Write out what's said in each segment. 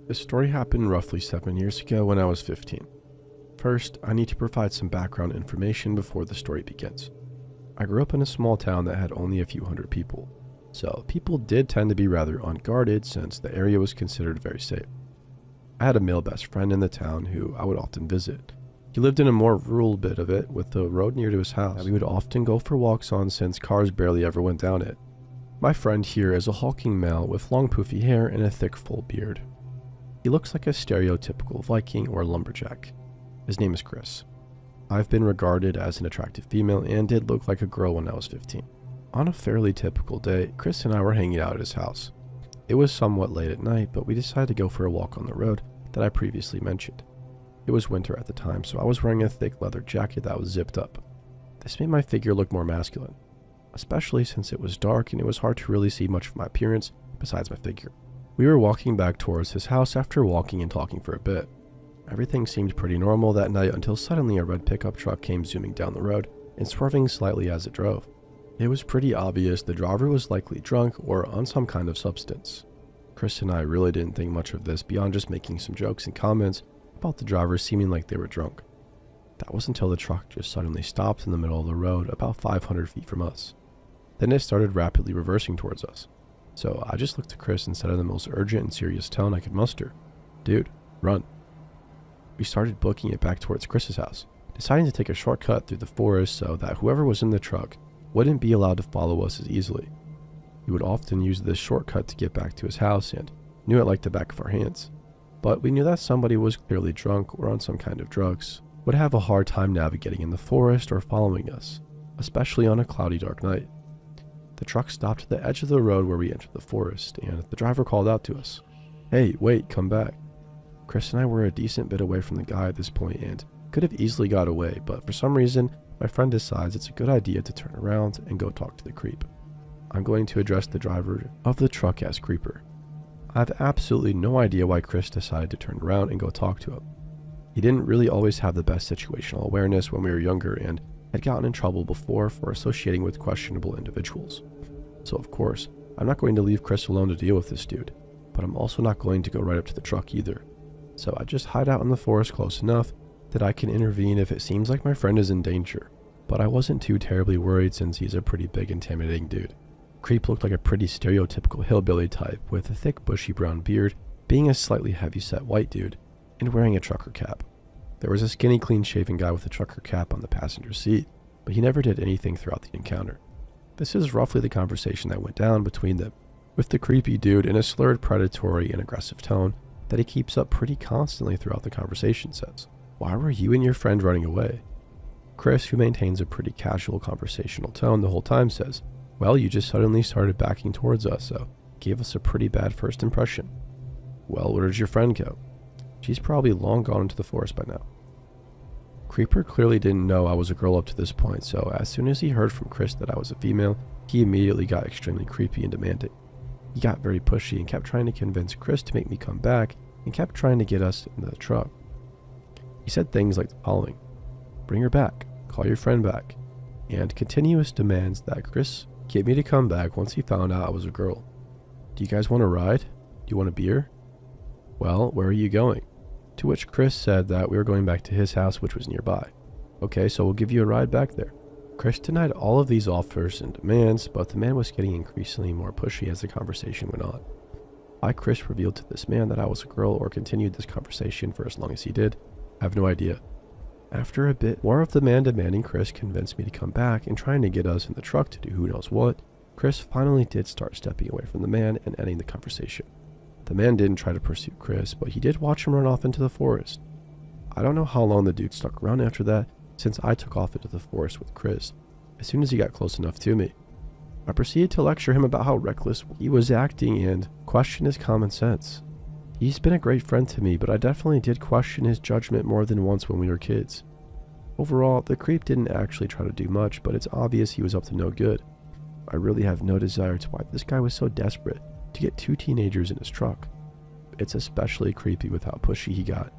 This story happened roughly 7 years ago when I was 15. First, I need to provide some background information before the story begins. I grew up in a small town that had only a few hundred people, so people did tend to be rather unguarded since the area was considered very safe. I had a male best friend in the town who I would often visit. He lived in a more rural bit of it with a road near to his house that we would often go for walks on since cars barely ever went down it. My friend here is a hulking male with long poofy hair and a thick full beard. He looks like a stereotypical Viking or lumberjack. His name is Chris. I've been regarded as an attractive female and did look like a girl when I was 15. On a fairly typical day, Chris and I were hanging out at his house. It was somewhat late at night, but we decided to go for a walk on the road that I previously mentioned. It was winter at the time, so I was wearing a thick leather jacket that was zipped up. This made my figure look more masculine, especially since it was dark and it was hard to really see much of my appearance besides my figure. We were walking back towards his house after walking and talking for a bit. Everything seemed pretty normal that night until suddenly a red pickup truck came zooming down the road and swerving slightly as it drove. It was pretty obvious the driver was likely drunk or on some kind of substance. Chris and I really didn't think much of this beyond just making some jokes and comments about the driver seeming like they were drunk. That was until the truck just suddenly stopped in the middle of the road about 500 feet from us. Then it started rapidly reversing towards us. So I just looked at Chris and said in the most urgent and serious tone I could muster, "Dude, run." We started booking it back towards Chris's house, deciding to take a shortcut through the forest so that whoever was in the truck wouldn't be allowed to follow us as easily. He would often use this shortcut to get back to his house and knew it like the back of our hands. But we knew that somebody was clearly drunk or on some kind of drugs would have a hard time navigating in the forest or following us, especially on a cloudy dark night. The truck stopped at the edge of the road where we entered the forest, and the driver called out to us, "Hey, wait, come back." Chris and I were a decent bit away from the guy at this point and could have easily got away, but for some reason, my friend decides it's a good idea to turn around and go talk to the creep. I'm going to address the driver of the truck as Creeper. I have absolutely no idea why Chris decided to turn around and go talk to him. He didn't really always have the best situational awareness when we were younger and had gotten in trouble before for associating with questionable individuals. So of course, I'm not going to leave Chris alone to deal with this dude, but I'm also not going to go right up to the truck either. So I just hide out in the forest close enough that I can intervene if it seems like my friend is in danger, but I wasn't too terribly worried since he's a pretty big, intimidating dude. Creep looked like a pretty stereotypical hillbilly type with a thick bushy brown beard, being a slightly heavy-set white dude, and wearing a trucker cap. There was a skinny, clean-shaven guy with a trucker cap on the passenger seat, but he never did anything throughout the encounter. This is roughly the conversation that went down between them, with the creepy dude in a slurred, predatory, and aggressive tone that he keeps up pretty constantly throughout the conversation says, "Why were you and your friend running away?" Chris, who maintains a pretty casual conversational tone the whole time, says, "Well, you just suddenly started backing towards us, so gave us a pretty bad first impression." "Well, where did your friend go?" "She's probably long gone into the forest by now." Creeper clearly didn't know I was a girl up to this point, so as soon as he heard from Chris that I was a female, he immediately got extremely creepy and demanding. He got very pushy and kept trying to convince Chris to make me come back and kept trying to get us in the truck. He said things like the following: "Bring her back, call your friend back," and continuous demands that Chris get me to come back once he found out I was a girl. "Do you guys want to ride? Do you want a beer?" "Well, where are you going?" To which Chris said that we were going back to his house, which was nearby. "Okay, so we'll give you a ride back there." Chris denied all of these offers and demands, but the man was getting increasingly more pushy as the conversation went on. Why Chris revealed to this man that I was a girl or continued this conversation for as long as he did, I have no idea. After a bit more of the man demanding Chris convince me to come back and trying to get us in the truck to do who knows what, Chris finally did start stepping away from the man and ending the conversation. The man didn't try to pursue Chris, but he did watch him run off into the forest. I don't know how long the dude stuck around after that, since I took off into the forest with Chris as soon as he got close enough to me. I proceeded to lecture him about how reckless he was acting and question his common sense. He's been a great friend to me, but I definitely did question his judgment more than once when we were kids. Overall, the creep didn't actually try to do much, but it's obvious he was up to no good. I really have no desire to why this guy was so desperate to get two teenagers in his truck. It's especially creepy with how pushy he got.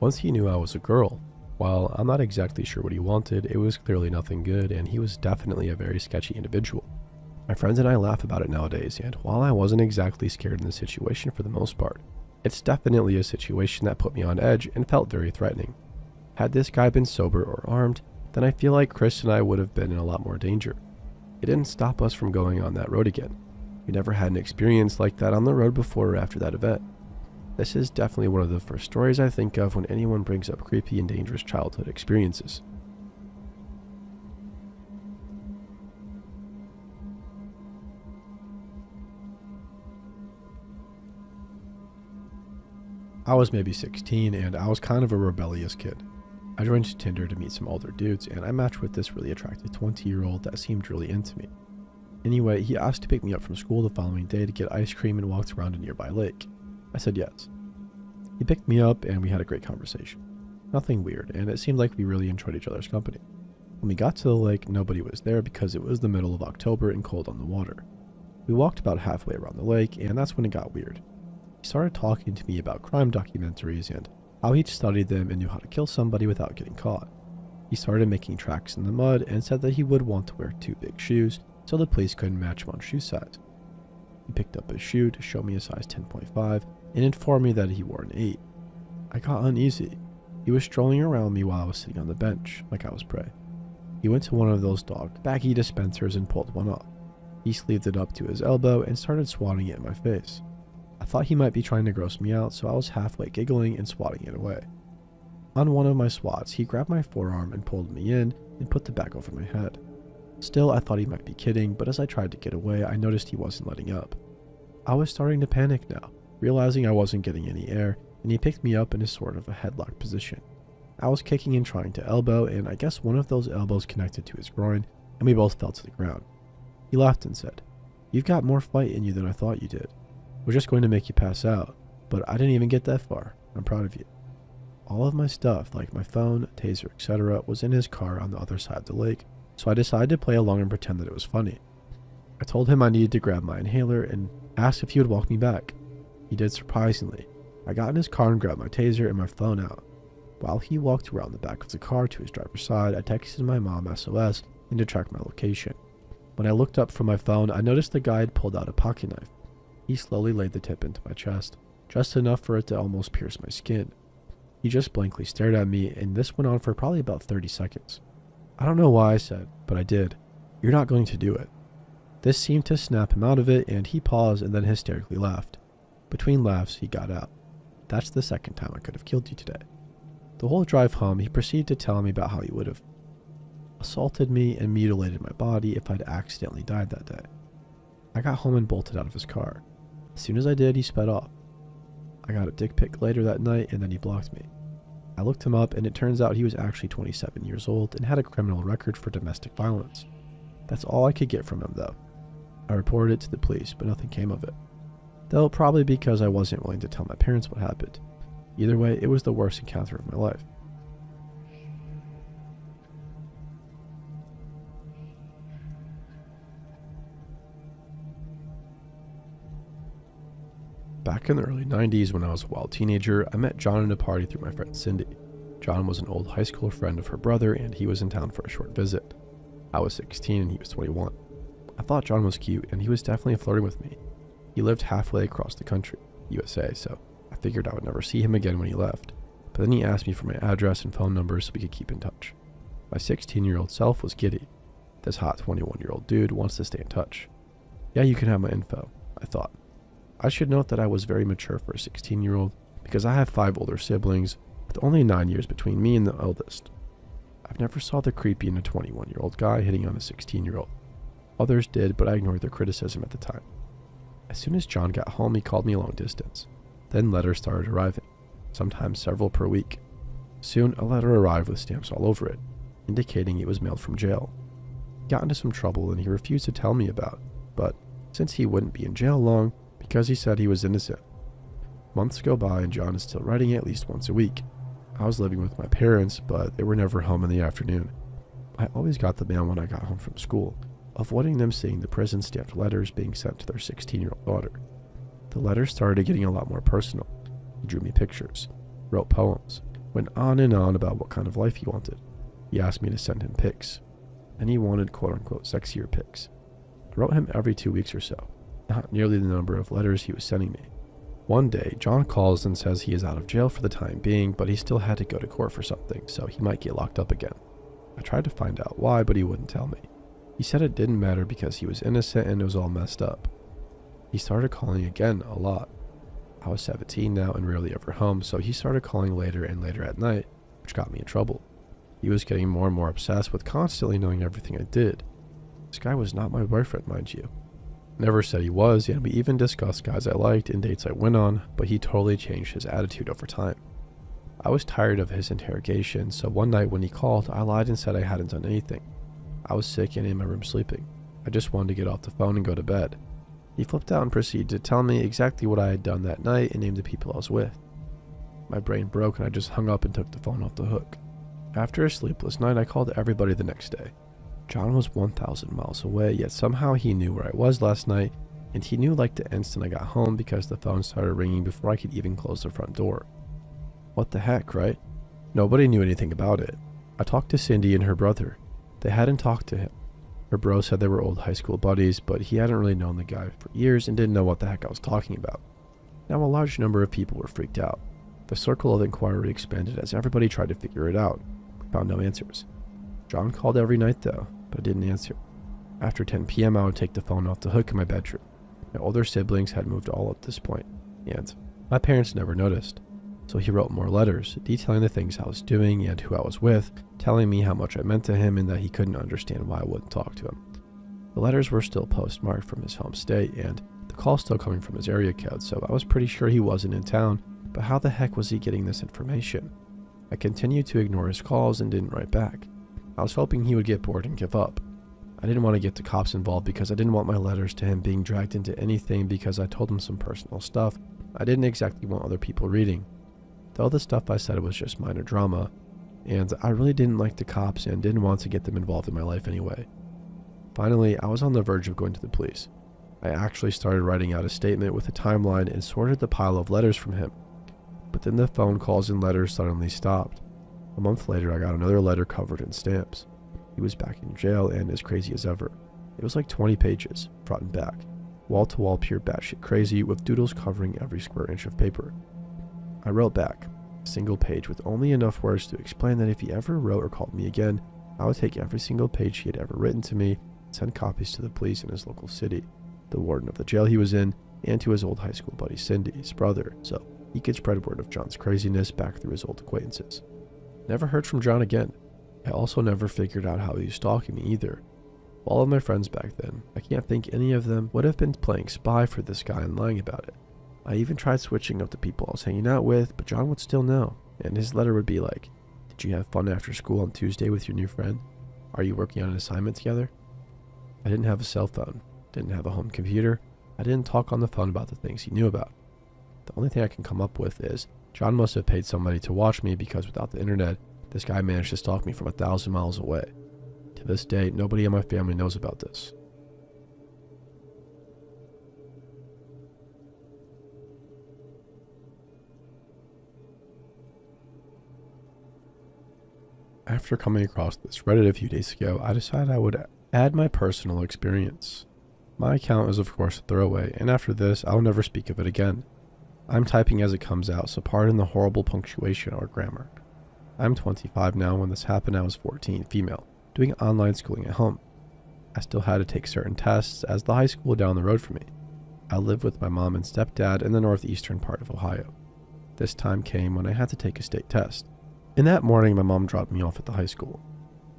Once he knew I was a girl, while I'm not exactly sure what he wanted, it was clearly nothing good, and he was definitely a very sketchy individual. My friends and I laugh about it nowadays, and while I wasn't exactly scared in the situation for the most part, It's definitely a situation that put me on edge and felt very threatening. Had this guy been sober or armed, then I feel like Chris and I would have been in a lot more danger. It didn't stop us from going on that road again. We never had an experience like that on the road before or after that event. This is definitely one of the first stories I think of when anyone brings up creepy and dangerous childhood experiences. I was maybe 16 and I was kind of a rebellious kid. I joined Tinder to meet some older dudes and I matched with this really attractive 20-year-old that seemed really into me. Anyway, he asked to pick me up from school the following day to get ice cream and walked around a nearby lake. I said yes. He picked me up and we had a great conversation. Nothing weird, and it seemed like we really enjoyed each other's company. When we got to the lake, nobody was there because it was the middle of October and cold on the water. We walked about halfway around the lake, and that's when it got weird. He started talking to me about crime documentaries and how he'd studied them and knew how to kill somebody without getting caught. He started making tracks in the mud and said that he would want to wear 2 big shoes so the police couldn't match him on shoe size. He picked up his shoe to show me a size 10.5 and informed me that he wore an 8. I got uneasy. He was strolling around me while I was sitting on the bench, like I was prey. He went to one of those dog baggie dispensers and pulled one off. He sleeved it up to his elbow and started swatting it in my face. I thought he might be trying to gross me out, so I was halfway giggling and swatting it away. On one of my swats, he grabbed my forearm and pulled me in and put the bag over my head. Still, I thought he might be kidding, but as I tried to get away, I noticed he wasn't letting up. I was starting to panic now, realizing I wasn't getting any air, and he picked me up in a sort of a headlock position. I was kicking and trying to elbow, and I guess one of those elbows connected to his groin, and we both fell to the ground. He laughed and said, "You've got more fight in you than I thought you did. We're just going to make you pass out, but I didn't even get that far. I'm proud of you." All of my stuff, like my phone, taser, etc., was in his car on the other side of the lake, so I decided to play along and pretend that it was funny. I told him I needed to grab my inhaler and asked if he would walk me back. He did surprisingly. I got in his car and grabbed my taser and my phone out. While he walked around the back of the car to his driver's side, I texted my mom SOS and to track my location. When I looked up from my phone, I noticed the guy had pulled out a pocket knife. He slowly laid the tip into my chest, just enough for it to almost pierce my skin. He just blankly stared at me, and this went on for probably about 30 seconds. I don't know why I said, but I did, "You're not going to do it." This seemed to snap him out of it, and he paused and then hysterically laughed. Between laughs, he got out. "That's the second time I could have killed you today." The whole drive home, he proceeded to tell me about how he would have assaulted me and mutilated my body if I'd accidentally died that day. I got home and bolted out of his car. As soon as I did, he sped off. I got a dick pic later that night, and then he blocked me. I looked him up, and it turns out he was actually 27 years old and had a criminal record for domestic violence. That's all I could get from him, though. I reported it to the police, but nothing came of it. Though probably because I wasn't willing to tell my parents what happened. Either way, it was the worst encounter of my life. Back in the early 90s when I was a wild teenager, I met John at a party through my friend Cindy. John was an old high school friend of her brother and he was in town for a short visit. I was 16 and he was 21. I thought John was cute and he was definitely flirting with me. He lived halfway across the country, USA, so I figured I would never see him again when he left. But then he asked me for my address and phone number so we could keep in touch. My 16-year-old self was giddy. This hot 21-year-old dude wants to stay in touch. Yeah, you can have my info, I thought. I should note that I was very mature for a 16-year-old because I have 5 older siblings with only 9 years between me and the eldest. I've never saw the creepy in a 21-year-old guy hitting on a 16-year-old. Others did, but I ignored their criticism at the time. As soon as John got home, he called me long distance. Then letters started arriving, sometimes several per week. Soon, a letter arrived with stamps all over it, indicating it was mailed from jail. He got into some trouble and he refused to tell me about it, but since he wouldn't be in jail long, because he said he was innocent. Months go by and John is still writing at least once a week. I was living with my parents, but they were never home in the afternoon. I always got the mail when I got home from school, avoiding them seeing the prison stamped letters being sent to their 16-year-old daughter. The letters started getting a lot more personal. He drew me pictures, wrote poems, went on and on about what kind of life he wanted. He asked me to send him pics, and he wanted quote-unquote sexier pics. I wrote him every 2 weeks or so, not nearly the number of letters he was sending me. One day, John calls and says he is out of jail for the time being, but he still had to go to court for something, so he might get locked up again. I tried to find out why, but he wouldn't tell me. He said it didn't matter because he was innocent and it was all messed up. He started calling again a lot. I was 17 now and rarely ever home, so he started calling later and later at night, which got me in trouble. He was getting more and more obsessed with constantly knowing everything I did. This guy was not my boyfriend, mind you. Never said he was, and we even discussed guys I liked and dates I went on, but he totally changed his attitude over time. I was tired of his interrogation, so one night when he called, I lied and said I hadn't done anything. I was sick and in my room sleeping. I just wanted to get off the phone and go to bed. He flipped out and proceeded to tell me exactly what I had done that night and named the people I was with. My brain broke and I just hung up and took the phone off the hook. After a sleepless night, I called everybody the next day. John was 1,000 miles away, yet somehow he knew where I was last night, and he knew like the instant I got home because the phone started ringing before I could even close the front door. What the heck, right? Nobody knew anything about it. I talked to Cindy and her brother. They hadn't talked to him. Her bro said they were old high school buddies, but he hadn't really known the guy for years and didn't know what the heck I was talking about. Now a large number of people were freaked out. The circle of inquiry expanded as everybody tried to figure it out. We found no answers. John called every night though, but I didn't answer. After 10 p.m. I would take the phone off the hook in my bedroom. My older siblings had moved all at this point, and my parents never noticed. So he wrote more letters, detailing the things I was doing and who I was with, telling me how much I meant to him and that he couldn't understand why I wouldn't talk to him. The letters were still postmarked from his home state, and the call still coming from his area code, so I was pretty sure he wasn't in town, but how the heck was he getting this information? I continued to ignore his calls and didn't write back. I was hoping he would get bored and give up. I didn't want to get the cops involved because I didn't want my letters to him being dragged into anything because I told him some personal stuff I didn't exactly want other people reading. Though the stuff I said was just minor drama, and I really didn't like the cops and didn't want to get them involved in my life anyway. Finally, I was on the verge of going to the police. I actually started writing out a statement with a timeline and sorted the pile of letters from him. But then the phone calls and letters suddenly stopped. A month later, I got another letter covered in stamps. He was back in jail and as crazy as ever. It was like 20 pages, front and back, wall-to-wall pure batshit crazy with doodles covering every square inch of paper. I wrote back, a single page with only enough words to explain that if he ever wrote or called me again, I would take every single page he had ever written to me and send copies to the police in his local city, the warden of the jail he was in, and to his old high school buddy Cindy, his brother, so he could spread word of John's craziness back through his old acquaintances. Never heard from John again. I also never figured out how he was stalking me either. All of my friends back then, I can't think any of them would have been playing spy for this guy and lying about it. I even tried switching up the people I was hanging out with, but John would still know, and his letter would be like, "Did you have fun after school on Tuesday with your new friend? Are you working on an assignment together?" I didn't have a cell phone, didn't have a home computer, I didn't talk on the phone about the things he knew about. The only thing I can come up with is, John must have paid somebody to watch me because without the internet, this guy managed to stalk me from 1,000 miles away. To this day, nobody in my family knows about this. After coming across this Reddit a few days ago, I decided I would add my personal experience. My account is of course a throwaway, and after this, I'll never speak of it again. I'm typing as it comes out, so pardon the horrible punctuation or grammar. I'm 25 now. When this happened, I was 14, female, doing online schooling at home. I still had to take certain tests as the high school down the road from me. I lived with my mom and stepdad in the northeastern part of Ohio. This time came when I had to take a state test. In that morning, my mom dropped me off at the high school.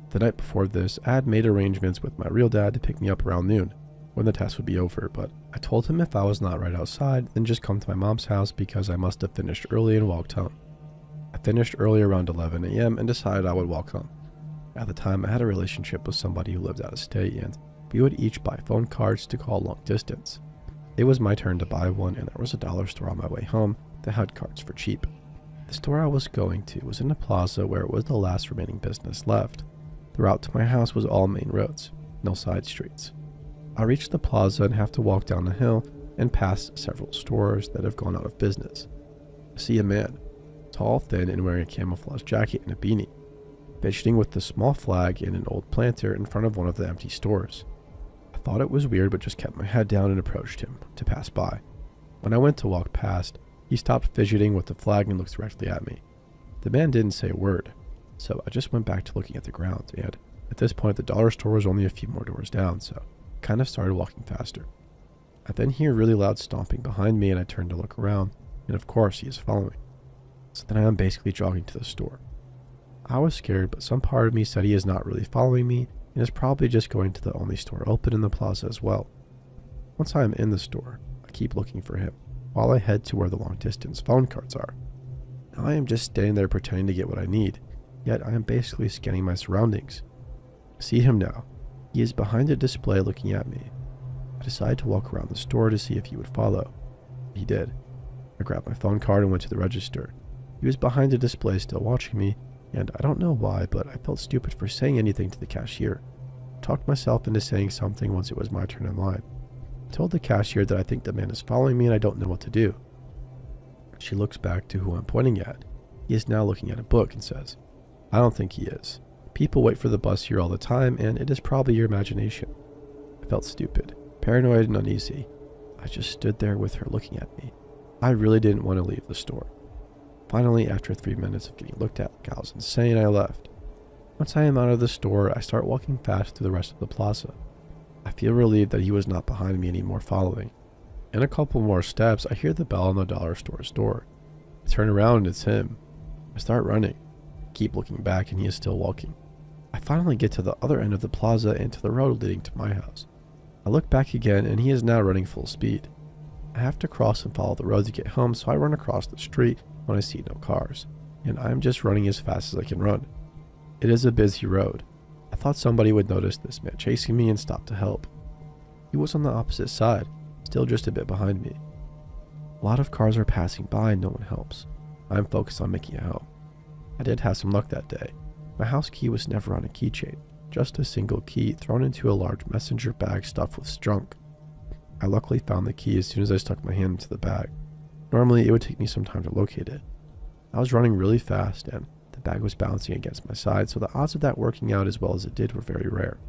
The night before this, I had made arrangements with my real dad to pick me up around noon, when the test would be over, but I told him if I was not right outside, then just come to my mom's house because I must have finished early and walked home. I finished early around 11 a.m. and decided I would walk home. At the time, I had a relationship with somebody who lived out of state, and we would each buy phone cards to call long distance. It was my turn to buy one, and there was a dollar store on my way home that had cards for cheap. The store I was going to was in a plaza where it was the last remaining business left. The route to my house was all main roads, no side streets. I reached the plaza and have to walk down a hill and past several stores that have gone out of business. I see a man, tall, thin, and wearing a camouflage jacket and a beanie, fidgeting with the small flag and an old planter in front of one of the empty stores. I thought it was weird but just kept my head down and approached him to pass by. When I went to walk past, He stopped fidgeting with the flag and looked directly at me. The man didn't say a word, so I just went back to looking at the ground, and at this point the dollar store was only a few more doors down, so I kind of started walking faster. I then hear really loud stomping behind me, and I turn to look around, and of course he is following. So then I am basically jogging to the store. I was scared, but some part of me said he is not really following me and is probably just going to the only store open in the plaza as well. Once I am in the store, I keep looking for him, while I head to where the long-distance phone cards are. Now I am just standing there pretending to get what I need, yet I am basically scanning my surroundings. I see him now. He is behind a display looking at me. I decided to walk around the store to see if he would follow. He did. I grabbed my phone card and went to the register. He was behind the display still watching me, and I don't know why, but I felt stupid for saying anything to the cashier. I talked myself into saying something once it was my turn in line. I told the cashier that I think the man is following me and I don't know what to do. She looks back to who I'm pointing at. He is now looking at a book and says, "I don't think he is. People wait for the bus here all the time, and it is probably your imagination." I felt stupid, paranoid, and uneasy. I just stood there with her looking at me. I really didn't want to leave the store. Finally, after 3 minutes of getting looked at like I was insane, I left. Once I am out of the store, I start walking fast through the rest of the plaza. I feel relieved that he was not behind me anymore following. In a couple more steps, I hear the bell on the dollar store's door. I turn around and it's him. I start running. I keep looking back and he is still walking. I finally get to the other end of the plaza and to the road leading to my house. I look back again and he is now running full speed. I have to cross and follow the road to get home, so I run across the street when I see no cars, and I am just running as fast as I can run. It is a busy road. I thought somebody would notice this man chasing me and stop to help. He was on the opposite side, still just a bit behind me. A lot of cars are passing by and no one helps. I am focused on making it home. I did have some luck that day. My house key was never on a keychain, just a single key thrown into a large messenger bag stuffed with junk. I luckily found the key as soon as I stuck my hand into the bag. Normally, it would take me some time to locate it. I was running really fast and the bag was bouncing against my side, so the odds of that working out as well as it did were very rare.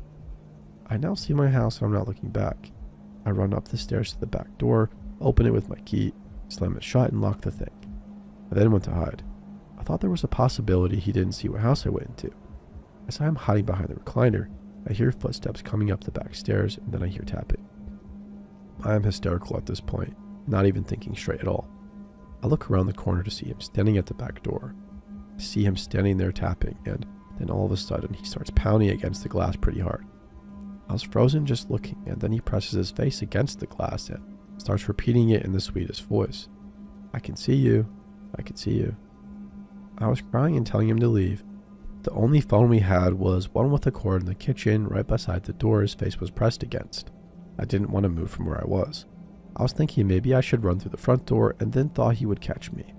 I now see my house and I'm not looking back. I run up the stairs to the back door, open it with my key, slam it shut and lock the thing. I then went to hide. I thought there was a possibility he didn't see what house I went into. As I am hiding behind the recliner, I hear footsteps coming up the back stairs and then I hear tapping. I am hysterical at this point, not even thinking straight at all. I look around the corner to see him standing at the back door. I see him standing there tapping, and then all of a sudden he starts pounding against the glass pretty hard. I was frozen just looking, and then he presses his face against the glass and starts repeating it in the sweetest voice. "I can see you. I can see you." I was crying and telling him to leave. The only phone we had was one with a cord in the kitchen right beside the door his face was pressed against. I didn't want to move from where I was. I was thinking maybe I should run through the front door and then thought he would catch me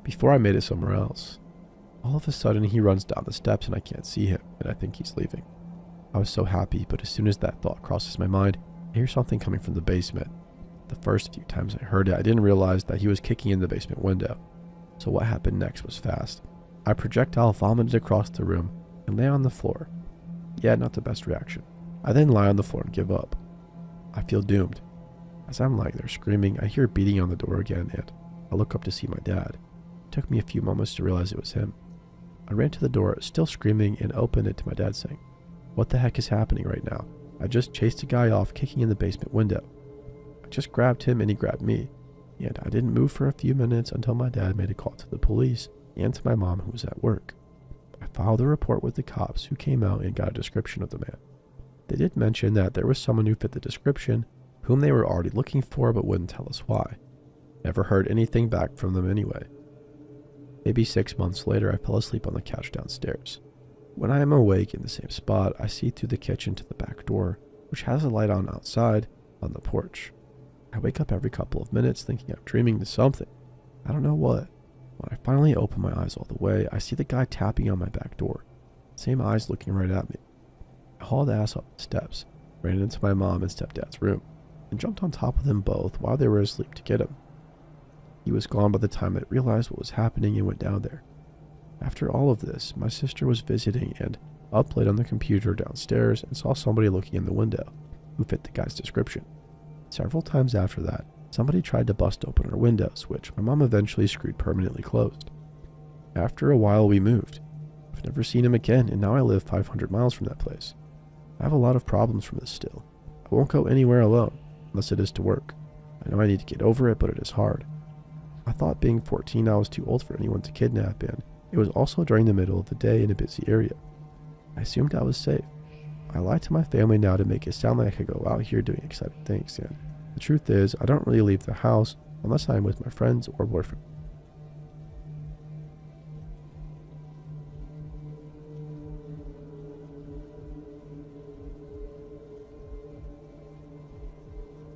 before I made it somewhere else. All of a sudden he runs down the steps and I can't see him and I think he's leaving. I was so happy, but as soon as that thought crosses my mind, I hear something coming from the basement. The first few times I heard it, I didn't realize that he was kicking in the basement window. So what happened next was fast. I projectile vomited across the room and lay on the floor. Yeah, not the best reaction. I then lie on the floor and give up. I feel doomed. As I'm lying there screaming, I hear beating on the door again and I look up to see my dad. It took me a few moments to realize it was him. I ran to the door, still screaming, and opened it to my dad saying, "What the heck is happening right now? I just chased a guy off kicking in the basement window." I just grabbed him and he grabbed me, and I didn't move for a few minutes until my dad made a call to the police and to my mom who was at work. I filed a report with the cops who came out and got a description of the man. They did mention that there was someone who fit the description, whom they were already looking for but wouldn't tell us why. Never heard anything back from them anyway. Maybe 6 months later, I fell asleep on the couch downstairs. When I am awake in the same spot, I see through the kitchen to the back door, which has a light on outside, on the porch. I wake up every couple of minutes thinking I'm dreaming to something. I don't know what. When I finally open my eyes all the way, I see the guy tapping on my back door. Same eyes looking right at me. I hauled ass up the steps, ran into my mom and stepdad's room, and jumped on top of them both while they were asleep to get him. He was gone by the time I realized what was happening and went down there. After all of this, my sister was visiting and up late on the computer downstairs and saw somebody looking in the window who fit the guy's description. Several times after that, Somebody tried to bust open our windows, which my mom eventually screwed permanently closed. After a while, we moved. I've never seen him again, and now I live 500 miles from that place. I have a lot of problems from this still. I won't go anywhere alone, unless it is to work. I know I need to get over it, but it is hard. I thought being 14 I was too old for anyone to kidnap, and it was also during the middle of the day in a busy area. I assumed I was safe. I lie to my family now to make it sound like I could go out here doing exciting things, and the truth is, I don't really leave the house unless I'm with my friends or boyfriend.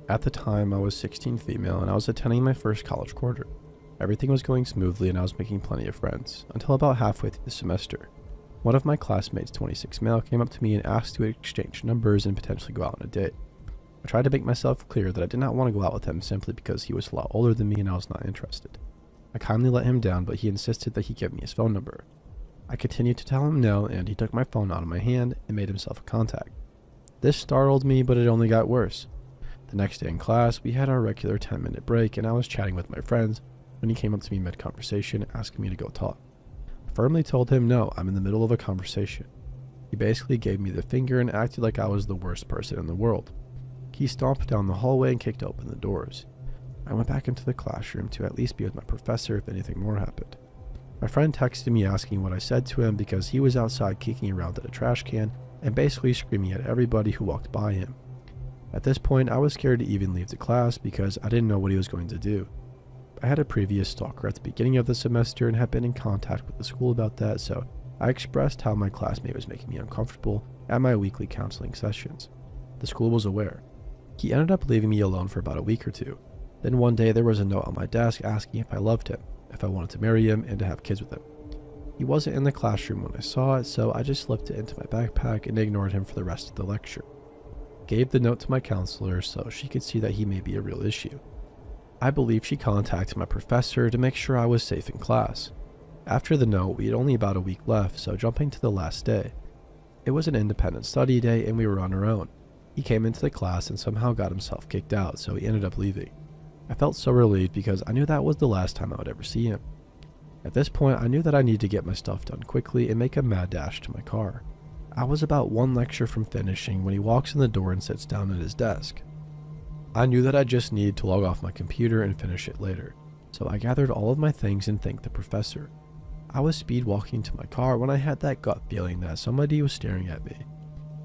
At the time, I was 16 female and I was attending my first college quarter. Everything was going smoothly and I was making plenty of friends, until about halfway through the semester. One of my classmates, 26 male, came up to me and asked to exchange numbers and potentially go out on a date. I tried to make myself clear that I did not want to go out with him simply because he was a lot older than me and I was not interested. I kindly let him down, but he insisted that he give me his phone number. I continued to tell him no, and he took my phone out of my hand and made himself a contact. This startled me, but it only got worse. The next day in class, we had our regular 10-minute break and I was chatting with my friends when he came up to me mid-conversation asking me to go talk. I firmly told him no, I'm in the middle of a conversation. He basically gave me the finger and acted like I was the worst person in the world. He stomped down the hallway and kicked open the doors. I went back into the classroom to at least be with my professor if anything more happened. My friend texted me asking what I said to him because he was outside kicking around at a trash can and basically screaming at everybody who walked by him. At this point, I was scared to even leave the class because I didn't know what he was going to do. I had a previous stalker at the beginning of the semester and had been in contact with the school about that, so I expressed how my classmate was making me uncomfortable at my weekly counseling sessions. The school was aware. He ended up leaving me alone for about a week or two. Then one day there was a note on my desk asking if I loved him, if I wanted to marry him, and to have kids with him. He wasn't in the classroom when I saw it, so I just slipped it into my backpack and ignored him for the rest of the lecture. Gave the note to my counselor so she could see that he may be a real issue. I believe she contacted my professor to make sure I was safe in class. After the note, we had only about a week left, so jumping to the last day. It was an independent study day and we were on our own. He came into the class and somehow got himself kicked out, so he ended up leaving. I felt so relieved because I knew that was the last time I would ever see him. At this point, I knew that I needed to get my stuff done quickly and make a mad dash to my car. I was about one lecture from finishing when he walks in the door and sits down at his desk. I knew that I just needed to log off my computer and finish it later, so I gathered all of my things and thanked the professor. I was speed walking to my car when I had that gut feeling that somebody was staring at me.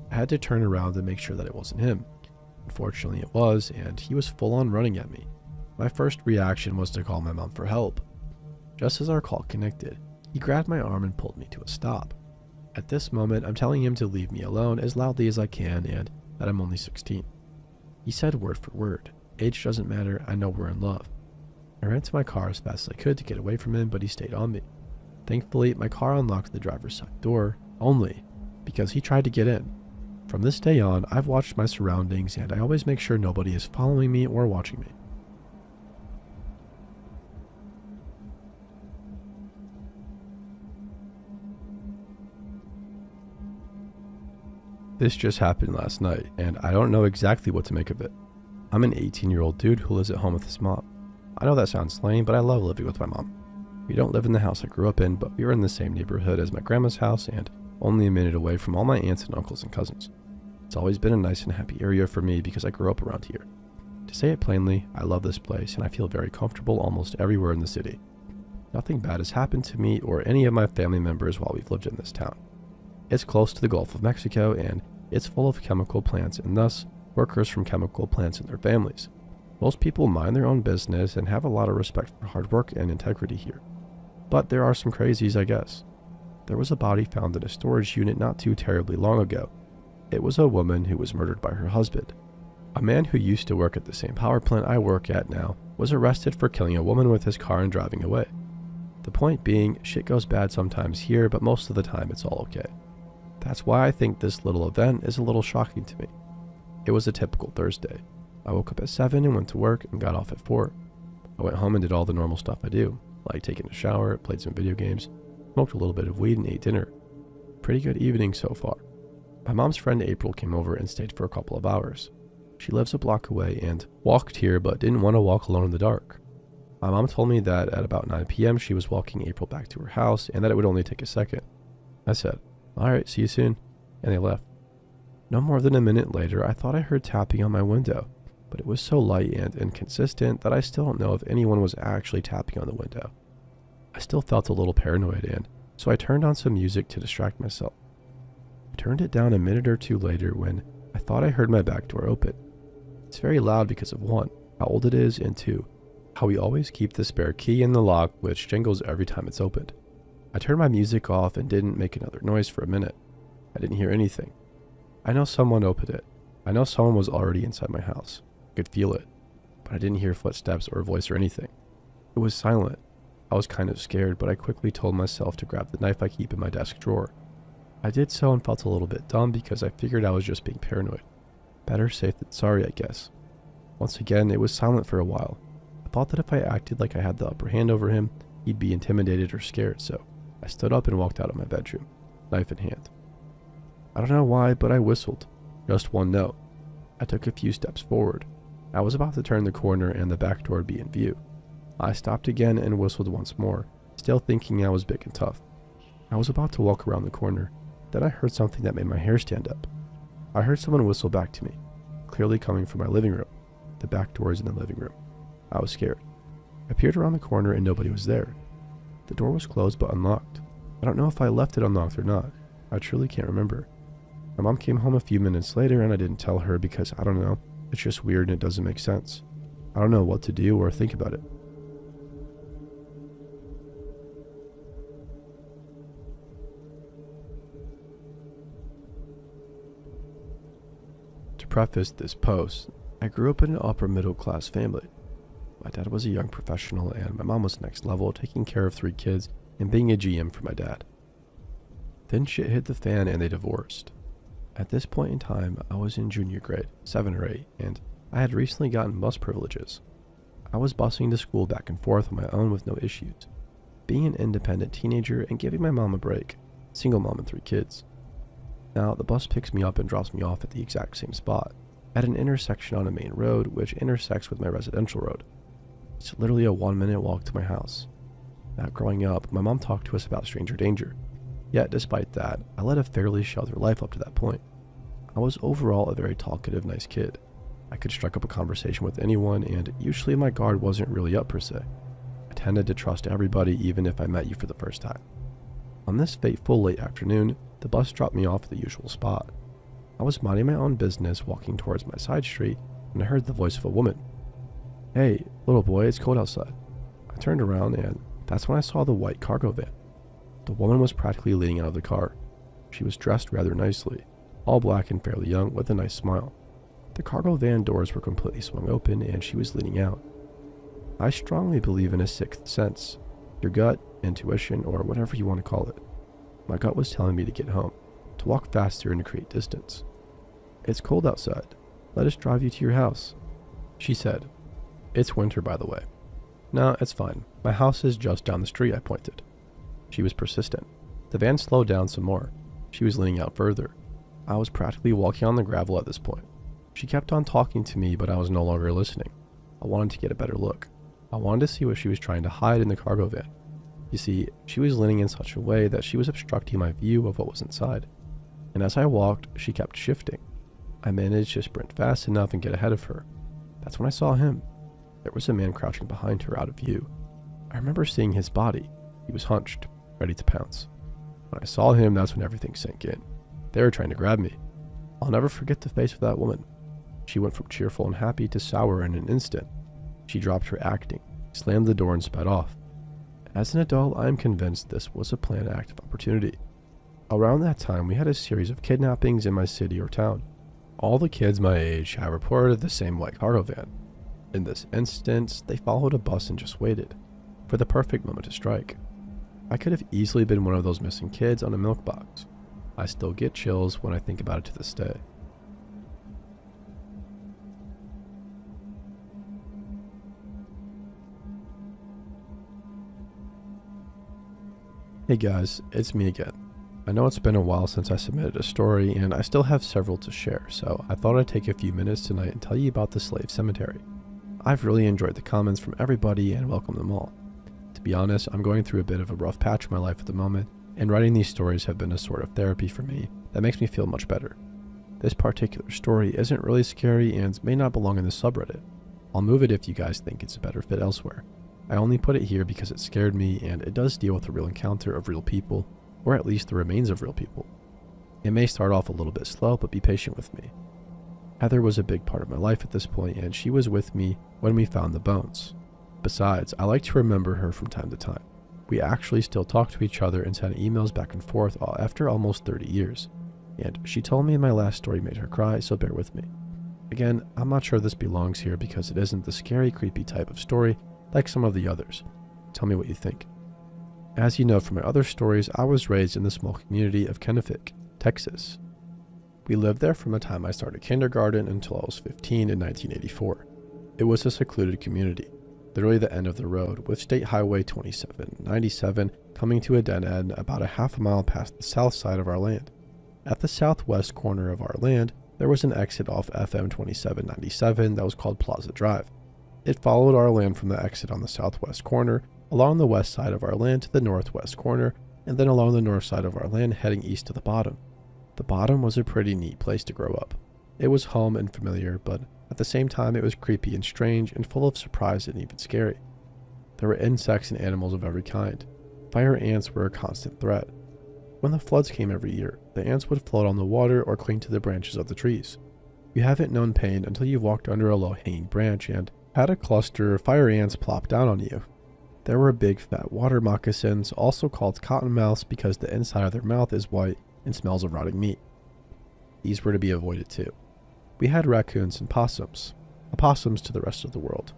I had to turn around to make sure that it wasn't him. Unfortunately it was, and he was full on running at me. My first reaction was to call my mom for help. Just as our call connected, he grabbed my arm and pulled me to a stop. At this moment, I'm telling him to leave me alone as loudly as I can and that I'm only 16. He said word for word, "Age doesn't matter, I know we're in love." I ran to my car as fast as I could to get away from him, but he stayed on me. Thankfully, my car unlocked the driver's side door, only because he tried to get in. From this day on, I've watched my surroundings and I always make sure nobody is following me or watching me. This just happened last night, and I don't know exactly what to make of it. I'm an 18-year-old dude who lives at home with his mom. I know that sounds lame, but I love living with my mom. We don't live in the house I grew up in, but we are in the same neighborhood as my grandma's house and only a minute away from all my aunts and uncles and cousins. It's always been a nice and happy area for me because I grew up around here. To say it plainly, I love this place and I feel very comfortable almost everywhere in the city. Nothing bad has happened to me or any of my family members while we've lived in this town. It's close to the Gulf of Mexico and it's full of chemical plants and thus workers from chemical plants and their families. Most people mind their own business and have a lot of respect for hard work and integrity here. But there are some crazies, I guess. There was a body found in a storage unit not too terribly long ago. It was a woman who was murdered by her husband. A man who used to work at the same power plant I work at now was arrested for killing a woman with his car and driving away. The point being, shit goes bad sometimes here, but most of the time it's all okay. That's why I think this little event is a little shocking to me. It was a typical Thursday. I woke up at 7 and went to work and got off at 4. I went home and did all the normal stuff I do, like taking a shower, played some video games, smoked a little bit of weed and ate dinner. Pretty good evening so far. My mom's friend April came over and stayed for a couple of hours. She lives a block away and walked here but didn't want to walk alone in the dark. My mom told me that at about 9 p.m. she was walking April back to her house and that it would only take a second. I said, "Alright, see you soon," and they left. No more than a minute later, I thought I heard tapping on my window, but it was so light and inconsistent that I still don't know if anyone was actually tapping on the window. I still felt a little paranoid, and so I turned on some music to distract myself. I turned it down a minute or two later when I thought I heard my back door open. It's very loud because of 1, how old it is, and 2, how we always keep the spare key in the lock which jingles every time it's opened. I turned my music off and didn't make another noise for a minute. I didn't hear anything. I know someone opened it. I know someone was already inside my house. I could feel it, but I didn't hear footsteps or a voice or anything. It was silent. I was kind of scared, but I quickly told myself to grab the knife I keep in my desk drawer. I did so and felt a little bit dumb because I figured I was just being paranoid. Better safe than sorry, I guess. Once again, it was silent for a while. I thought that if I acted like I had the upper hand over him, he'd be intimidated or scared, so I stood up and walked out of my bedroom, knife in hand. I don't know why, but I whistled. Just 1 note. I took a few steps forward. I was about to turn the corner and the back door would be in view. I stopped again and whistled once more, still thinking I was big and tough. I was about to walk around the corner. Then I heard something that made my hair stand up. I heard someone whistle back to me, clearly coming from my living room. The back door is in the living room. I was scared. I peered around the corner and nobody was there. The door was closed but unlocked. I don't know if I left it unlocked or not. I truly can't remember. My mom came home a few minutes later and I didn't tell her because I don't know. It's just weird and it doesn't make sense. I don't know what to do or think about it. To preface this post, I grew up in an upper middle class family. My dad was a young professional and my mom was next level, taking care of 3 kids and being a GM for my dad. Then shit hit the fan and they divorced. At this point in time, I was in junior grade, 7 or 8, and I had recently gotten bus privileges. I was busing to school back and forth on my own with no issues. Being an independent teenager and giving my mom a break, single mom and 3 kids. Now, the bus picks me up and drops me off at the exact same spot, at an intersection on a main road which intersects with my residential road. It's literally a 1-minute walk to my house. Now, growing up, my mom talked to us about stranger danger. Yet, despite that, I led a fairly sheltered life up to that point. I was overall a very talkative, nice kid. I could strike up a conversation with anyone, and usually my guard wasn't really up per se. I tended to trust everybody even if I met you for the first time. On this fateful late afternoon, the bus dropped me off at the usual spot. I was minding my own business walking towards my side street when I heard the voice of a woman. "Hey, little boy, it's cold outside." I turned around and that's when I saw the white cargo van. The woman was practically leaning out of the car. She was dressed rather nicely, all black and fairly young with a nice smile. The cargo van doors were completely swung open and she was leaning out. I strongly believe in a 6th sense, your gut, intuition, or whatever you want to call it. My gut was telling me to get home, to walk faster and to create distance. "It's cold outside. Let us drive you to your house," she said. "It's winter, by the way." "No, it's fine. My house is just down the street," I pointed. She was persistent. The van slowed down some more. She was leaning out further. I was practically walking on the gravel at this point. She kept on talking to me, but I was no longer listening. I wanted to get a better look. I wanted to see what she was trying to hide in the cargo van. You see, she was leaning in such a way that she was obstructing my view of what was inside. And as I walked, she kept shifting. I managed to sprint fast enough and get ahead of her. That's when I saw him. There was a man crouching behind her out of view. I remember seeing his body. He was hunched, ready to pounce. When I saw him, that's when everything sank in. They were trying to grab me. I'll never forget the face of that woman. She went from cheerful and happy to sour in an instant. She dropped her acting, slammed the door and sped off. As an adult, I am convinced this was a planned act of opportunity. Around that time, we had a series of kidnappings in my city or town. All the kids my age had reported the same white cargo van. In this instance, they followed a bus and just waited for the perfect moment to strike. I could have easily been one of those missing kids on a milk box. I still get chills when I think about it to this day. Hey guys, it's me again. I know it's been a while since I submitted a story, and I still have several to share, so I thought I'd take a few minutes tonight and tell you about the slave cemetery. I've really enjoyed the comments from everybody and welcome them all. To be honest, I'm going through a bit of a rough patch in my life at the moment, and writing these stories have been a sort of therapy for me that makes me feel much better. This particular story isn't really scary and may not belong in the subreddit. I'll move it if you guys think it's a better fit elsewhere. I only put it here because it scared me, and it does deal with a real encounter of real people, or at least the remains of real people. It may start off a little bit slow, but be patient with me. Heather was a big part of my life at this point, and she was with me when we found the bones. Besides, I like to remember her from time to time. We actually still talk to each other and send emails back and forth after almost 30 years. And she told me my last story made her cry, so bear with me. Again, I'm not sure this belongs here because it isn't the scary, creepy type of story like some of the others. Tell me what you think. As you know from my other stories, I was raised in the small community of Kennewick, Texas. We lived there from the time I started kindergarten until I was 15 in 1984. It was a secluded community, literally the end of the road, with State Highway 2797 coming to a dead end about a half a mile past the south side of our land. At the southwest corner of our land, there was an exit off FM 2797 that was called Plaza Drive. It followed our land from the exit on the southwest corner, along the west side of our land to the northwest corner, and then along the north side of our land heading east to the bottom. The bottom was a pretty neat place to grow up. It was home and familiar, but at the same time it was creepy and strange and full of surprise and even scary. There were insects and animals of every kind. Fire ants were a constant threat. When the floods came every year, the ants would float on the water or cling to the branches of the trees. You haven't known pain until you've walked under a low-hanging branch and had a cluster of fire ants plop down on you. There were big fat water moccasins, also called cottonmouths because the inside of their mouth is white and smells of rotting meat. These were to be avoided too. We had raccoons and possums, opossums to the rest of the world.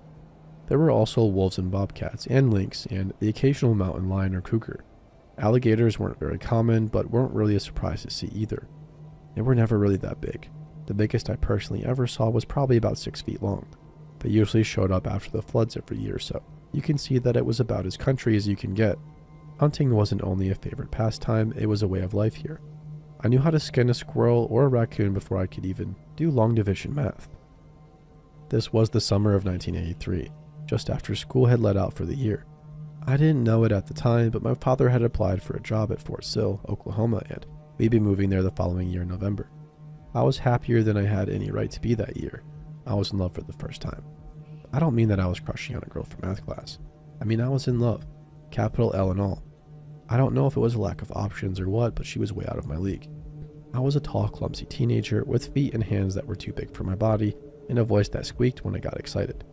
There were also wolves and bobcats and lynx and the occasional mountain lion or cougar. Alligators weren't very common, but weren't really a surprise to see either. They were never really that big. The biggest I personally ever saw was probably about 6 feet long. They usually showed up after the floods every year, so you can see that it was about as country as you can get. Hunting wasn't only a favorite pastime, it was a way of life here. I knew how to skin a squirrel or a raccoon before I could even do long division math. This was the summer of 1983, just after school had let out for the year. I didn't know it at the time, but my father had applied for a job at Fort Sill, Oklahoma, and we'd be moving there the following year in November. I was happier than I had any right to be that year. I was in love for the first time. I don't mean that I was crushing on a girl from math class. I mean I was in love, capital L and all. I don't know if it was a lack of options or what, but she was way out of my league. I was a tall, clumsy teenager with feet and hands that were too big for my body and a voice that squeaked when I got excited.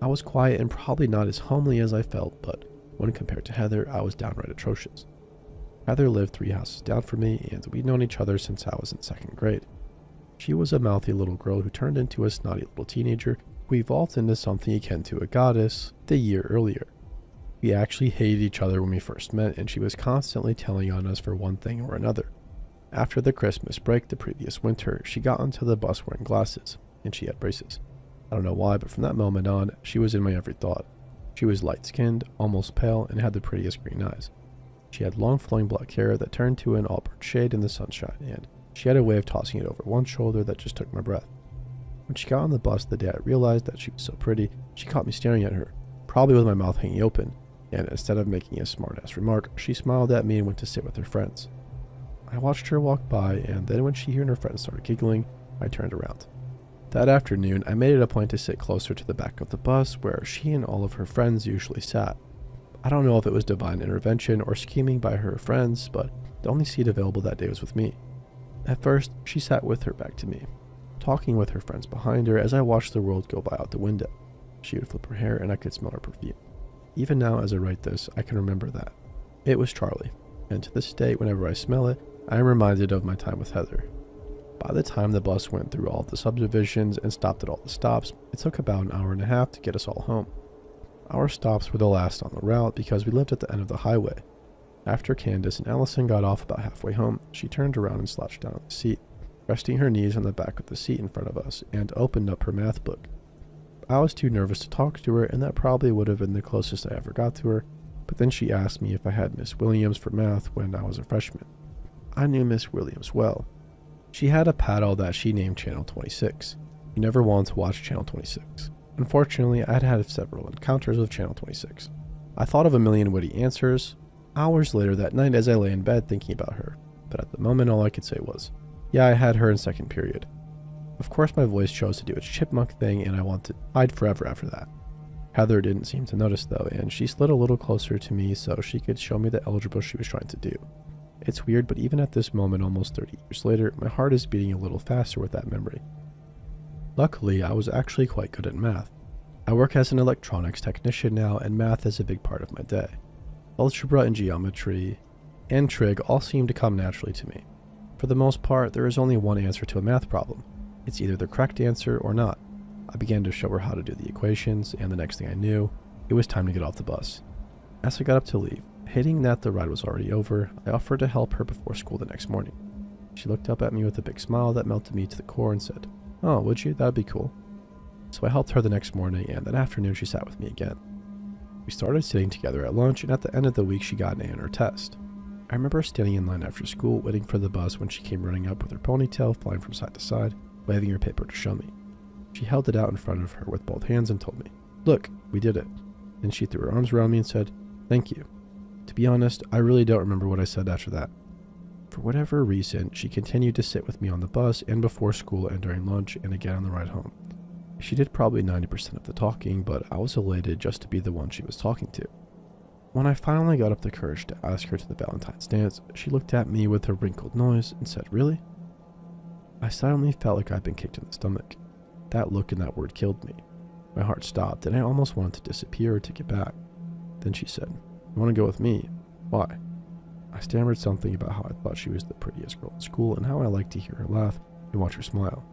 I was quiet and probably not as homely as I felt, but when compared to Heather, I was downright atrocious. Heather lived 3 houses down from me, and we'd known each other since I was in 2nd grade. She was a mouthy little girl who turned into a snotty little teenager who evolved into something akin to a goddess the year earlier. We actually hated each other when we first met, and she was constantly telling on us for one thing or another. After the Christmas break the previous winter, she got onto the bus wearing glasses, and she had braces. I don't know why, but from that moment on, she was in my every thought. She was light-skinned, almost pale, and had the prettiest green eyes. She had long flowing black hair that turned to an auburn shade in the sunshine, and she had a way of tossing it over one shoulder that just took my breath. When she got on the bus the day I realized that she was so pretty, she caught me staring at her, probably with my mouth hanging open, and instead of making a smart-ass remark, she smiled at me and went to sit with her friends. I watched her walk by, and then when she and her friends started giggling, I turned around. That afternoon, I made it a point to sit closer to the back of the bus where she and all of her friends usually sat. I don't know if it was divine intervention or scheming by her friends, but the only seat available that day was with me. At first, she sat with her back to me, talking with her friends behind her as I watched the world go by out the window. She would flip her hair and I could smell her perfume. Even now as I write this, I can remember that. It was Charlie, and to this day, whenever I smell it, I am reminded of my time with Heather. By the time the bus went through all the subdivisions and stopped at all the stops, it took about an hour and a half to get us all home. Our stops were the last on the route because we lived at the end of the highway. After Candace and Allison got off about halfway home, she turned around and slouched down on the seat, resting her knees on the back of the seat in front of us, and opened up her math book. I was too nervous to talk to her, and that probably would have been the closest I ever got to her, but then she asked me if I had Miss Williams for math when I was a freshman. I knew Miss Williams well. She had a paddle that she named Channel 26. She never wanted to watch Channel 26. Unfortunately, I had had several encounters with Channel 26. I thought of a million witty answers hours later that night as I lay in bed thinking about her, but at the moment all I could say was, yeah, I had her in second period. Of course my voice chose to do its chipmunk thing and I wanted to hide forever after that. Heather didn't seem to notice though, and she slid a little closer to me so she could show me the algebra she was trying to do. It's weird, but even at this moment, almost 30 years later, my heart is beating a little faster with that memory. Luckily, I was actually quite good at math. I work as an electronics technician now, and math is a big part of my day. Algebra and geometry and trig all seem to come naturally to me. For the most part, there is only one answer to a math problem. It's either the correct answer or not. I began to show her how to do the equations, and the next thing I knew, it was time to get off the bus. As I got up to leave, hating that the ride was already over, I offered to help her before school the next morning. She looked up at me with a big smile that melted me to the core and said, "Oh, would you? That'd be cool." So I helped her the next morning, and that afternoon she sat with me again. We started sitting together at lunch, and at the end of the week she got an A on her test. I remember standing in line after school, waiting for the bus when she came running up with her ponytail flying from side to side, waving her paper to show me. She held it out in front of her with both hands and told me, "Look, we did it." Then she threw her arms around me and said, "Thank you." To be honest, I really don't remember what I said after that. For whatever reason, she continued to sit with me on the bus and before school and during lunch and again on the ride home. She did probably 90% of the talking, but I was elated just to be the one she was talking to. When I finally got up the courage to ask her to the Valentine's dance, she looked at me with a wrinkled nose and said, "Really?" I suddenly felt like I'd been kicked in the stomach. That look and that word killed me. My heart stopped and I almost wanted to disappear or take it back. Then she said, "You want to go with me? Why?" I stammered something about how I thought she was the prettiest girl at school and how I liked to hear her laugh and watch her smile.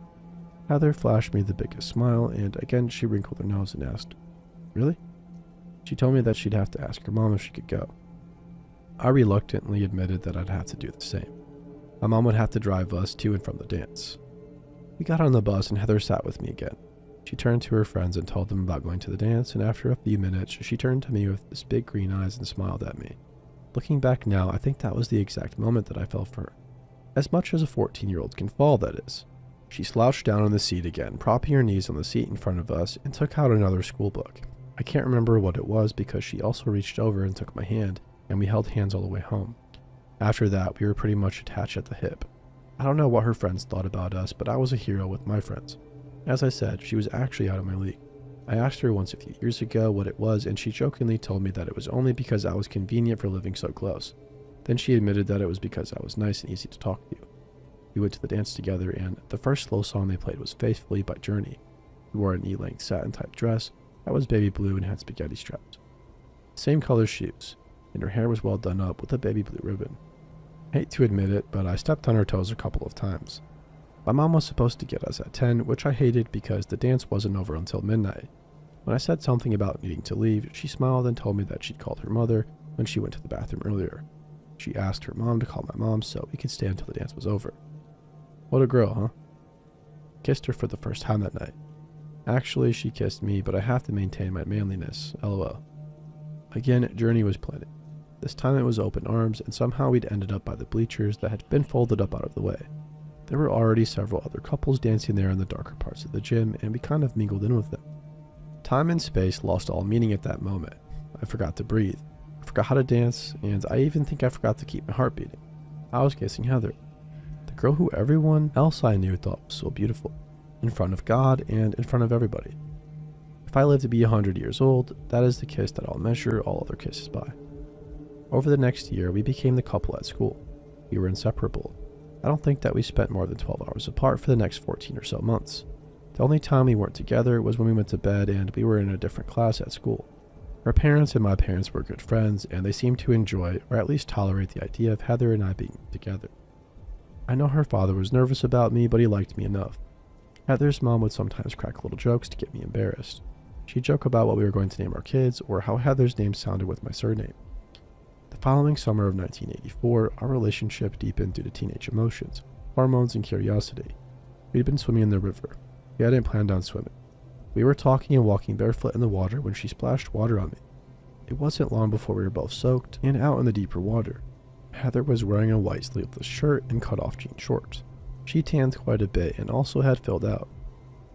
Heather flashed me the biggest smile, and again she wrinkled her nose and asked, "Really?" She told me that she'd have to ask her mom if she could go. I reluctantly admitted that I'd have to do the same. My mom would have to drive us to and from the dance. We got on the bus and Heather sat with me again. She turned to her friends and told them about going to the dance, and after a few minutes, she turned to me with this big green eyes and smiled at me. Looking back now, I think that was the exact moment that I fell for her. As much as a 14-year-old can fall, that is. She slouched down on the seat again, propping her knees on the seat in front of us, and took out another school book. I can't remember what it was because she also reached over and took my hand, and we held hands all the way home. After that, we were pretty much attached at the hip. I don't know what her friends thought about us, but I was a hero with my friends. As I said, she was actually out of my league. I asked her once a few years ago what it was, and she jokingly told me that it was only because I was convenient for living so close. Then she admitted that it was because I was nice and easy to talk to. We went to the dance together, and the first slow song they played was Faithfully by Journey. She wore a knee-length satin-type dress that was baby blue and had spaghetti straps. Same color shoes, and her hair was well done up with a baby blue ribbon. I hate to admit it, but I stepped on her toes a couple of times. My mom was supposed to get us at 10, which I hated because the dance wasn't over until midnight. When I said something about needing to leave, she smiled and told me that she'd called her mother when she went to the bathroom earlier. She asked her mom to call my mom so we could stay until the dance was over. What a girl, huh? Kissed her for the first time that night. Actually, she kissed me, but I have to maintain my manliness, lol. Again, Journey was playing. This time it was open arms, and somehow we'd ended up by the bleachers that had been folded up out of the way. There were already several other couples dancing there in the darker parts of the gym, and we kind of mingled in with them. Time and space lost all meaning at that moment. I forgot to breathe. I forgot how to dance, and I even think I forgot to keep my heart beating. I was kissing Heather, the girl who everyone else I knew thought was so beautiful, in front of God and in front of everybody. If I live to be 100 years old, that is the kiss that I'll measure all other kisses by. Over the next year, we became the couple at school. We were inseparable. I don't think that we spent more than 12 hours apart for the next 14 or so months. The only time we weren't together was when we went to bed and we were in a different class at school. Her parents and my parents were good friends, and they seemed to enjoy, or at least tolerate, the idea of Heather and I being together. I know her father was nervous about me, but he liked me enough. Heather's mom would sometimes crack little jokes to get me embarrassed. She'd joke about what we were going to name our kids, or how Heather's name sounded with my surname. The following summer of 1984, our relationship deepened due to teenage emotions, hormones, and curiosity. We'd been swimming in the river. We hadn't planned on swimming. We were talking and walking barefoot in the water when she splashed water on me. It wasn't long before we were both soaked and out in the deeper water. Heather was wearing a white sleeveless shirt and cut-off jean shorts. She tanned quite a bit and also had filled out.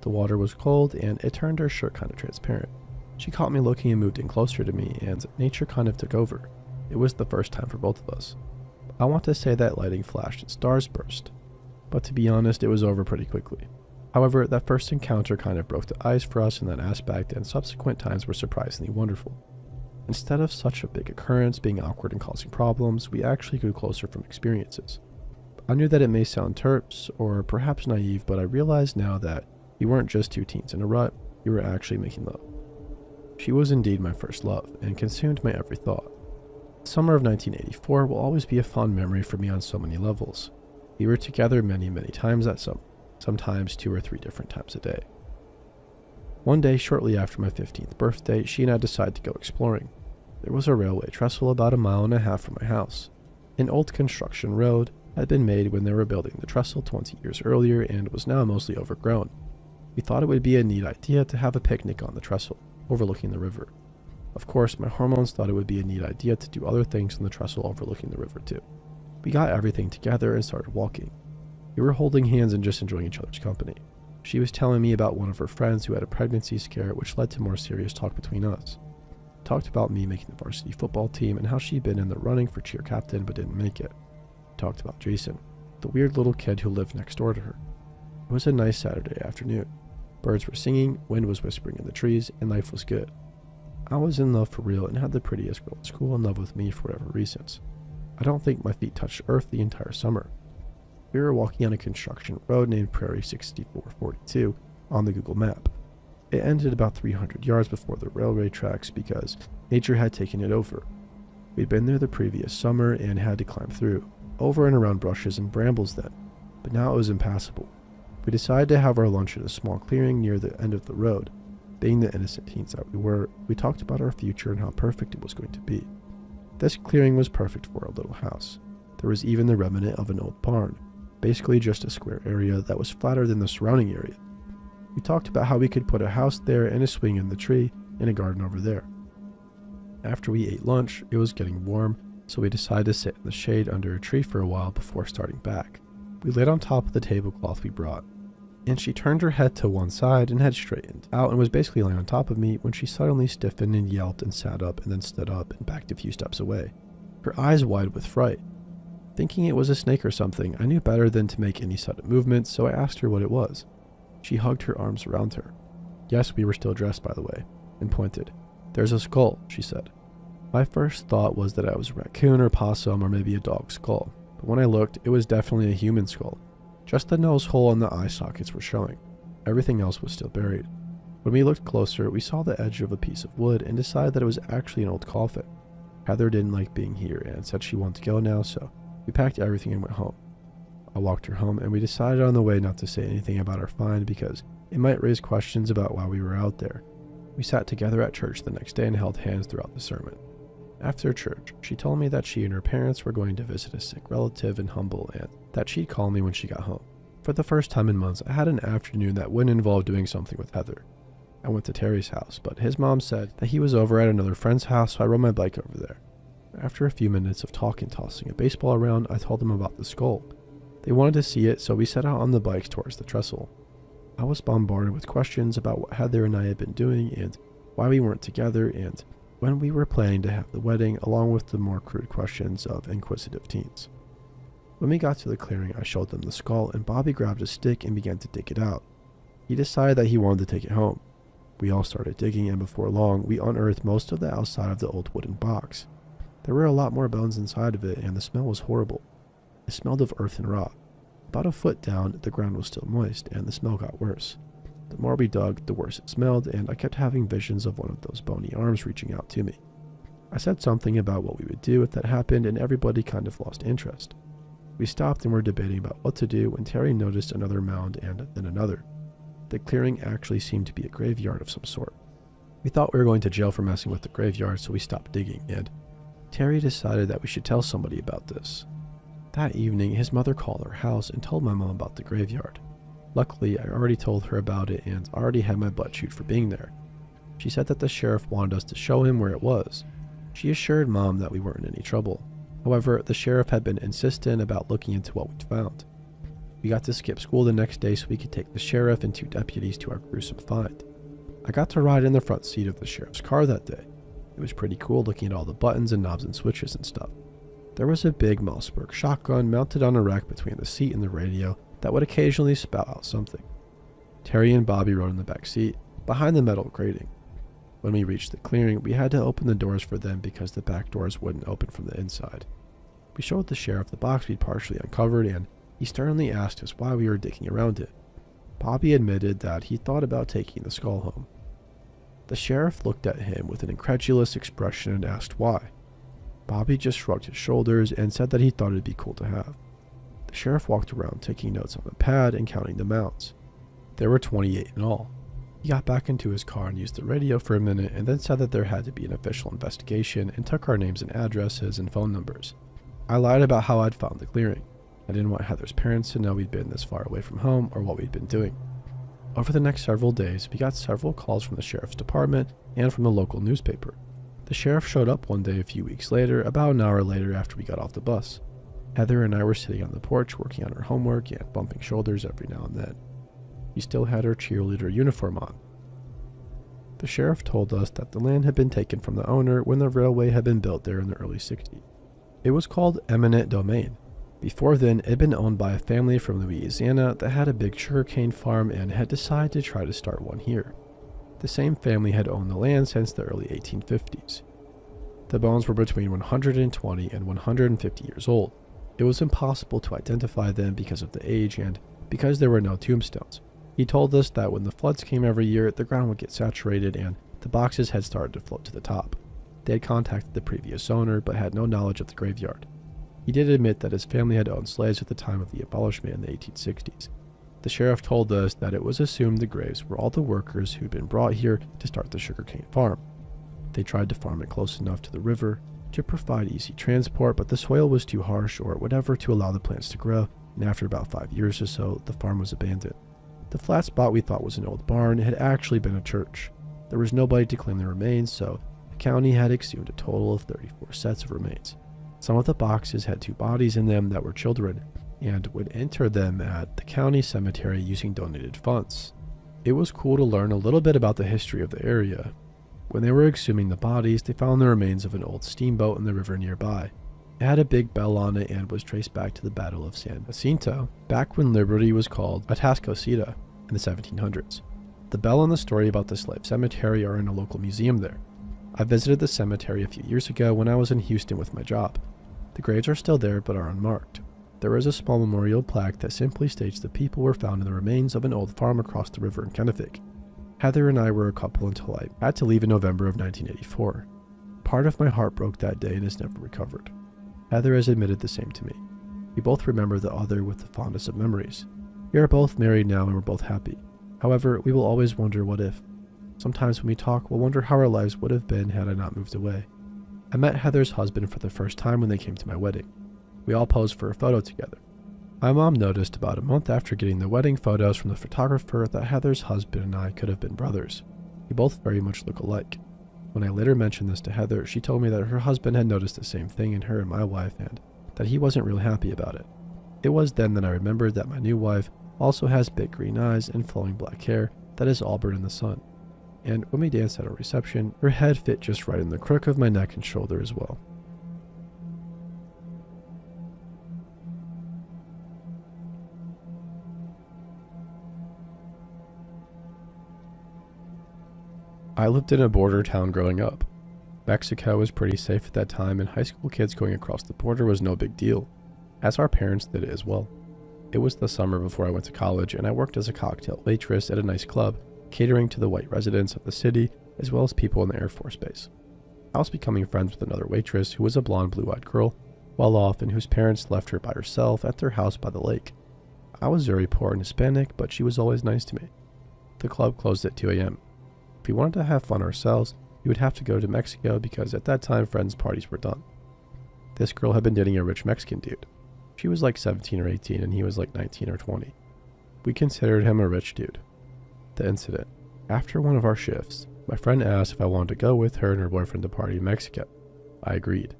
The water was cold and it turned her shirt kind of transparent. She caught me looking and moved in closer to me, and nature kind of took over. It was the first time for both of us. I want to say that lighting flashed and stars burst, but to be honest, it was over pretty quickly. However, that first encounter kind of broke the ice for us in that aspect, and subsequent times were surprisingly wonderful. Instead of such a big occurrence being awkward and causing problems, we actually grew closer from experiences. I knew that it may sound terps, or perhaps naive, but I realize now that we weren't just two teens in a rut, we were actually making love. She was indeed my first love, and consumed my every thought. The summer of 1984 will always be a fond memory for me on so many levels. We were together many times that summer, sometimes 2 or 3 different times a day. One day, shortly after my 15th birthday, she and I decided to go exploring. There was a railway trestle about 1.5 miles from my house. An old construction road had been made when they were building the trestle 20 years earlier and was now mostly overgrown. We thought it would be a neat idea to have a picnic on the trestle, overlooking the river. Of course, my hormones thought it would be a neat idea to do other things on the trestle overlooking the river too. We got everything together and started walking. We were holding hands and just enjoying each other's company. She was telling me about one of her friends who had a pregnancy scare, which led to more serious talk between us. Talked about me making the varsity football team and how she'd been in the running for cheer captain but didn't make it. Talked about Jason, the weird little kid who lived next door to her. It was a nice Saturday afternoon. Birds were singing, wind was whispering in the trees, and life was good. I was in love for real and had the prettiest girl at school in love with me for whatever reasons. I don't think my feet touched earth the entire summer. We were walking on a construction road named Prairie 6442 on the Google map. It ended about 300 yards before the railway tracks because nature had taken it over. We'd been there the previous summer and had to climb through, over and around brushes and brambles then, but now it was impassable. We decided to have our lunch at a small clearing near the end of the road. Being the innocent teens that we were, we talked about our future and how perfect it was going to be. This clearing was perfect for our little house. There was even the remnant of an old barn, basically just a square area that was flatter than the surrounding area. We talked about how we could put a house there and a swing in the tree and a garden over there. After we ate lunch, it was getting warm, so we decided to sit in the shade under a tree for a while before starting back. We laid on top of the tablecloth we brought, and she turned her head to one side and had straightened out and was basically lying on top of me when she suddenly stiffened and yelped and sat up and then stood up and backed a few steps away, her eyes wide with fright. Thinking it was a snake or something, I knew better than to make any sudden movements, so I asked her what it was. She hugged her arms around her. Yes, we were still dressed, by the way, and pointed. "There's a skull," she said. My first thought was that I was a raccoon or possum or maybe a dog's skull, but when I looked, it was definitely a human skull. Just the nose hole and the eye sockets were showing. Everything else was still buried. When we looked closer, we saw the edge of a piece of wood and decided that it was actually an old coffin. Heather didn't like being here and said she wanted to go now, so we packed everything and went home. I walked her home, and we decided on the way not to say anything about our find because it might raise questions about why we were out there. We sat together at church the next day and held hands throughout the sermon. After church, she told me that she and her parents were going to visit a sick relative in Humble and that she'd call me when she got home. For the first time in months, I had an afternoon that wouldn't involve doing something with Heather. I went to Terry's house, but his mom said that he was over at another friend's house, so I rode my bike over there. After a few minutes of talking, tossing a baseball around, I told them about the skull. They wanted to see it, so we set out on the bikes towards the trestle. I was bombarded with questions about what Heather and I had been doing and why we weren't together and when we were planning to have the wedding, along with the more crude questions of inquisitive teens. When we got to the clearing, I showed them the skull, and Bobby grabbed a stick and began to dig it out. He decided that he wanted to take it home. We all started digging, and before long, we unearthed most of the outside of the old wooden box. There were a lot more bones inside of it, and the smell was horrible. It smelled of earth and rot. About a foot down, the ground was still moist, and the smell got worse. The more we dug, the worse it smelled, and I kept having visions of one of those bony arms reaching out to me. I said something about what we would do if that happened, and everybody kind of lost interest. We stopped and were debating about what to do when Terry noticed another mound and then another. The clearing actually seemed to be a graveyard of some sort. We thought we were going to jail for messing with the graveyard, so we stopped digging, and Terry decided that we should tell somebody about this. That evening, his mother called our house and told my mom about the graveyard. Luckily, I already told her about it and already had my butt chewed for being there. She said that the sheriff wanted us to show him where it was. She assured Mom that we weren't in any trouble. However, the sheriff had been insistent about looking into what we'd found. We got to skip school the next day so we could take the sheriff and 2 deputies to our gruesome find. I got to ride in the front seat of the sheriff's car that day. It was pretty cool looking at all the buttons and knobs and switches and stuff. There was a big Mossberg shotgun mounted on a rack between the seat and the radio that would occasionally spout out something. Terry and Bobby rode in the back seat, behind the metal grating. When we reached the clearing, we had to open the doors for them because the back doors wouldn't open from the inside. We showed the sheriff the box we'd partially uncovered, and he sternly asked us why we were digging around it. Bobby admitted that he thought about taking the skull home. The sheriff looked at him with an incredulous expression and asked why. Bobby just shrugged his shoulders and said that he thought it'd be cool to have. The sheriff walked around taking notes on a pad and counting the mounts. There were 28 in all. He got back into his car and used the radio for a minute and then said that there had to be an official investigation and took our names and addresses and phone numbers. I lied about how I'd found the clearing. I didn't want Heather's parents to know we'd been this far away from home or what we'd been doing. Over the next several days, we got several calls from the sheriff's department and from the local newspaper. The sheriff showed up one day a few weeks later, about an hour later after we got off the bus. Heather and I were sitting on the porch working on her homework and bumping shoulders every now and then. She still had her cheerleader uniform on. The sheriff told us that the land had been taken from the owner when the railway had been built there in the early 60s. It was called eminent domain. Before then, it had been owned by a family from Louisiana that had a big sugarcane farm and had decided to try to start one here. The same family had owned the land since the early 1850s. The bones were between 120 and 150 years old. It was impossible to identify them because of the age and because there were no tombstones. He told us that when the floods came every year, the ground would get saturated and the boxes had started to float to the top. They had contacted the previous owner but had no knowledge of the graveyard. He did admit that his family had owned slaves at the time of the abolishment in the 1860s. The sheriff told us that it was assumed the graves were all the workers who'd been brought here to start the sugarcane farm. They tried to farm it close enough to the river to provide easy transport, but the soil was too harsh or whatever to allow the plants to grow, and after about 5 years or so, the farm was abandoned. The flat spot we thought was an old barn had actually been a church. There was nobody to claim the remains, so the county had exhumed a total of 34 sets of remains. Some of the boxes had 2 bodies in them that were children, and would enter them at the county cemetery using donated funds. It was cool to learn a little bit about the history of the area. When they were exhuming the bodies, they found the remains of an old steamboat in the river nearby. It had a big bell on it and was traced back to the Battle of San Jacinto, back when Liberty was called Atascocita in the 1700s. The bell and the story about the slave cemetery are in a local museum there. I visited the cemetery a few years ago when I was in Houston with my job. The graves are still there but are unmarked. There is a small memorial plaque that simply states the people were found in the remains of an old farm across the river in Kennewick. Heather and I were a couple until I had to leave in November of 1984. Part of my heart broke that day and has never recovered. Heather has admitted the same to me. We both remember the other with the fondest of memories. We are both married now and we're both happy. However, we will always wonder what if. Sometimes when we talk, we'll wonder how our lives would have been had I not moved away. I met Heather's husband for the first time when they came to my wedding. We all posed for a photo together. My mom noticed about a month after getting the wedding photos from the photographer that Heather's husband and I could have been brothers. We both very much look alike. When I later mentioned this to Heather, she told me that her husband had noticed the same thing in her and my wife and that he wasn't real happy about it. It was then that I remembered that my new wife also has big green eyes and flowing black hair that is auburn in the sun. And when we danced at our reception, her head fit just right in the crook of my neck and shoulder as well. I lived in a border town growing up. Mexico was pretty safe at that time, and high school kids going across the border was no big deal, as our parents did it as well. It was the summer before I went to college, and I worked as a cocktail waitress at a nice club, catering to the white residents of the city, as well as people in the Air Force Base. I was becoming friends with another waitress who was a blonde, blue-eyed girl, well off, and whose parents left her by herself at their house by the lake. I was very poor and Hispanic, but she was always nice to me. The club closed at 2 a.m. If we wanted to have fun ourselves, we would have to go to Mexico because at that time friends' parties were done. This girl had been dating a rich Mexican dude. She was like 17 or 18 and he was like 19 or 20. We considered him a rich dude. The incident. After one of our shifts, my friend asked if I wanted to go with her and her boyfriend to party in Mexico. I agreed.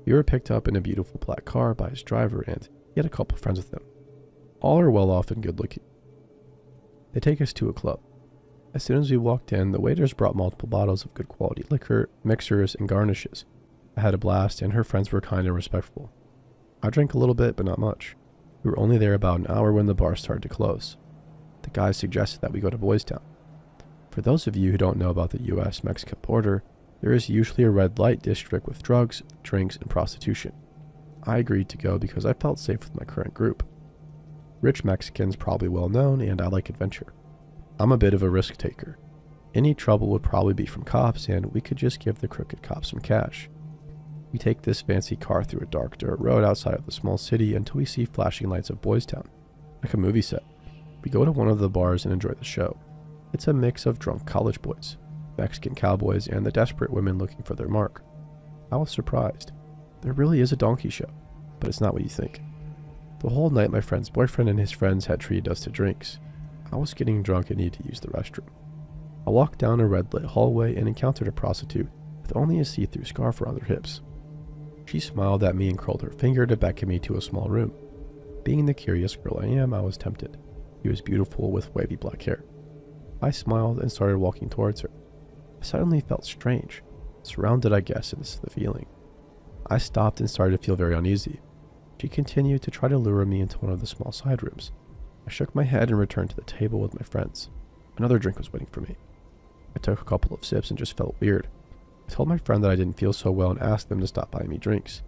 We were picked up in a beautiful black car by his driver, and he had a couple friends with him. All are well off and good looking. They take us to a club. As soon as we walked in, the waiters brought multiple bottles of good quality liquor, mixers, and garnishes. I had a blast, and her friends were kind and respectful. I drank a little bit, but not much. We were only there about an hour when the bar started to close. The guys suggested that we go to Boys Town. For those of you who don't know about the US-Mexico border, there is usually a red light district with drugs, drinks, and prostitution. I agreed to go because I felt safe with my current group. Rich Mexicans probably well known, and I like adventure. I'm a bit of a risk taker. Any trouble would probably be from cops, and we could just give the crooked cops some cash. We take this fancy car through a dark dirt road outside of the small city until we see flashing lights of Boys Town, like a movie set. We go to one of the bars and enjoy the show. It's a mix of drunk college boys, Mexican cowboys, and the desperate women looking for their mark. I was surprised. There really is a donkey show, but it's not what you think. The whole night my friend's boyfriend and his friends had treated us to drinks. I was getting drunk and needed to use the restroom. I walked down a red-lit hallway and encountered a prostitute with only a see-through scarf around her hips. She smiled at me and curled her finger to beckon me to a small room. Being the curious girl I am, I was tempted. She was beautiful with wavy black hair. I smiled and started walking towards her. I suddenly felt strange, surrounded, I guess, is the feeling. I stopped and started to feel very uneasy. She continued to try to lure me into one of the small side rooms. I shook my head and returned to the table with my friends. Another drink was waiting for me. I took a couple of sips and just felt weird. I told my friend that I didn't feel so well and asked them to stop buying me drinks.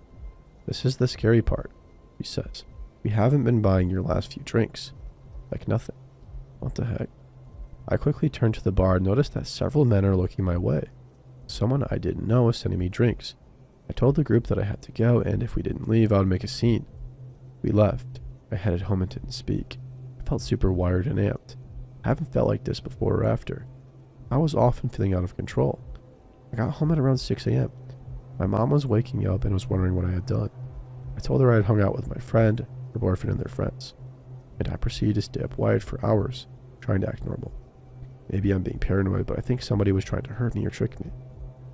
"This is the scary part," she says. "We haven't been buying your last few drinks." Like nothing. What the heck? I quickly turned to the bar and noticed that several men are looking my way. Someone I didn't know was sending me drinks. I told the group that I had to go, and if we didn't leave, I would make a scene. We left. I headed home and didn't speak. I felt super wired and amped. I haven't felt like this before or after. I was often feeling out of control. I got home at around 6 a.m. My mom was waking up and was wondering what I had done. I told her I had hung out with my friend, her boyfriend, and their friends. And I proceeded to stay up wired for hours, trying to act normal. Maybe I'm being paranoid, but I think somebody was trying to hurt me or trick me.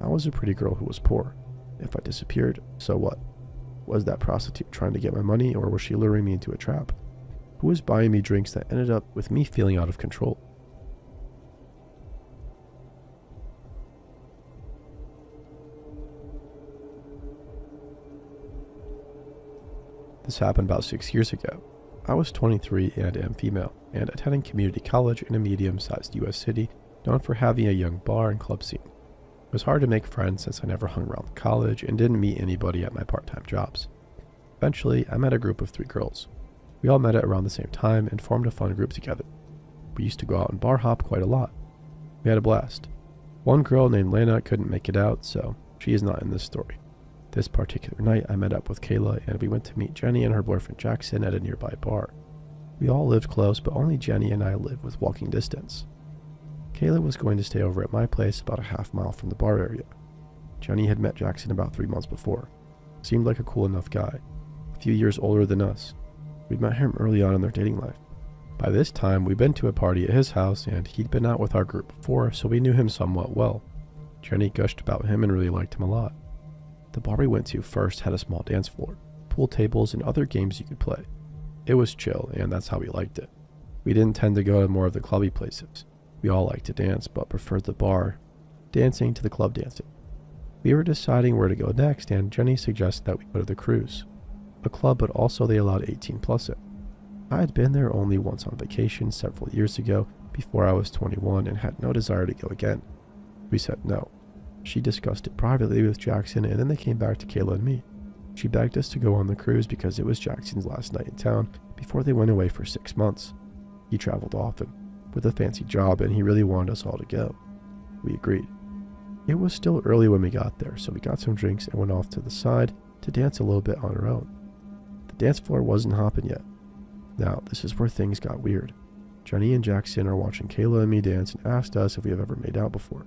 I was a pretty girl who was poor. If I disappeared, so what? Was that prostitute trying to get my money, or was she luring me into a trap? Who was buying me drinks that ended up with me feeling out of control? This happened about 6 years ago. I was 23 and am female, and attending community college in a medium-sized US city known for having a young bar and club scene. It was hard to make friends since I never hung around college and didn't meet anybody at my part-time jobs. Eventually, I met a group of 3 girls. We all met at around the same time and formed a fun group together. We used to go out and bar hop quite a lot. We had a blast. One girl named Lena couldn't make it out, so she is not in this story. This particular night, I met up with Kayla and we went to meet Jenny and her boyfriend Jackson at a nearby bar. We all lived close, but only Jenny and I lived with walking distance. Kayla was going to stay over at my place about a half-mile from the bar area. Jenny had met Jackson about 3 months before. Seemed like a cool enough guy, a few years older than us. We'd met him early on in their dating life. By this time, we'd been to a party at his house and he'd been out with our group before, so we knew him somewhat well. Jenny gushed about him and really liked him a lot. The bar we went to first had a small dance floor, pool tables, and other games you could play. It was chill, and that's how we liked it. We didn't tend to go to more of the clubby places. We all liked to dance, but preferred the bar dancing to the club dancing. We were deciding where to go next, and Jenny suggested that we go to the Cruise, a club, but also they allowed 18 plus in. I had been there only once on vacation several years ago before I was 21 and had no desire to go again. We said no. She discussed it privately with Jackson, and then they came back to Kayla and me. She begged us to go on the cruise because it was Jackson's last night in town before they went away for 6 months. He traveled often, with a fancy job, and he really wanted us all to go. We agreed. It was still early when we got there, so we got some drinks and went off to the side to dance a little bit on our own. The dance floor wasn't hopping yet. Now, this is where things got weird. Jenny and Jackson are watching Kayla and me dance and asked us if we have ever made out before.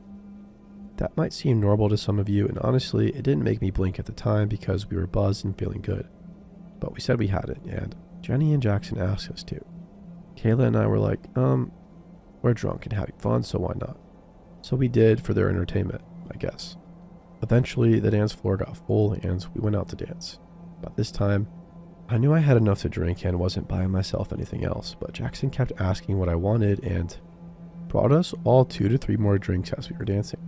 That might seem normal to some of you, and honestly, it didn't make me blink at the time because we were buzzed and feeling good. But we said we hadn't, and Jenny and Jackson asked us to. Kayla and I were like, we're drunk and having fun, so why not? So we did for their entertainment, I guess. Eventually, the dance floor got full and we went out to dance. By this time, I knew I had enough to drink and wasn't buying myself anything else, but Jackson kept asking what I wanted and brought us all 2 to 3 more drinks as we were dancing.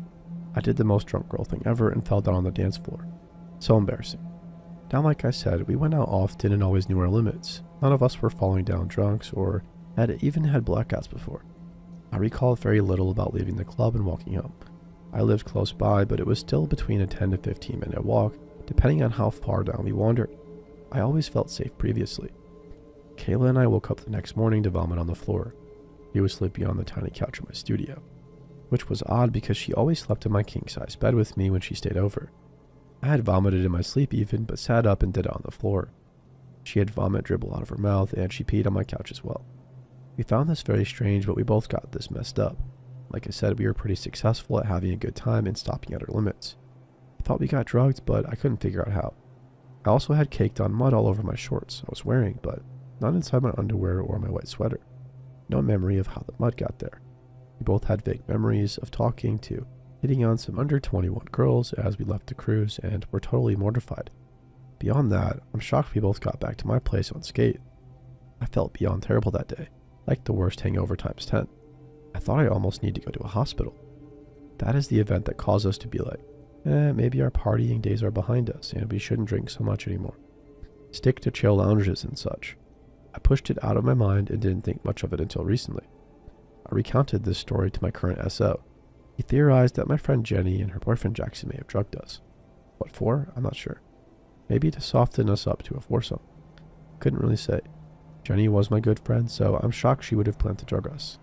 I did the most drunk girl thing ever and fell down on the dance floor. So embarrassing. Now, like I said, we went out often and always knew our limits. None of us were falling down drunks or had even had blackouts before. I recall very little about leaving the club and walking home. I lived close by, but it was still between a 10 to 15 minute walk, depending on how far down we wandered. I always felt safe previously. Kayla and I woke up the next morning to vomit on the floor. She was sleeping on the tiny couch in my studio, which was odd because she always slept in my king-size bed with me when she stayed over. I had vomited in my sleep even, but sat up and did it on the floor. She had vomit dribble out of her mouth, and she peed on my couch as well. We found this very strange, but we both got this messed up. Like I said, we were pretty successful at having a good time and stopping at our limits. I thought we got drugged, but I couldn't figure out how. I also had caked on mud all over my shorts I was wearing, but not inside my underwear or my white sweater. No memory of how the mud got there. We both had vague memories of talking to hitting on some under 21 girls as we left the cruise and were totally mortified. Beyond that, I'm shocked we both got back to my place unscathed. I felt beyond terrible that day, like the worst hangover times 10. I thought I almost need to go to a hospital. That is the event that caused us to be like, maybe our partying days are behind us and we shouldn't drink so much anymore. Stick to chill lounges and such. I pushed it out of my mind and didn't think much of it until recently. I recounted this story to my current SO. He theorized that my friend Jenny and her boyfriend Jackson may have drugged us. What for? I'm not sure. Maybe to soften us up to a foursome. Couldn't really say. Jenny was my good friend, so I'm shocked she would have planned to drug us.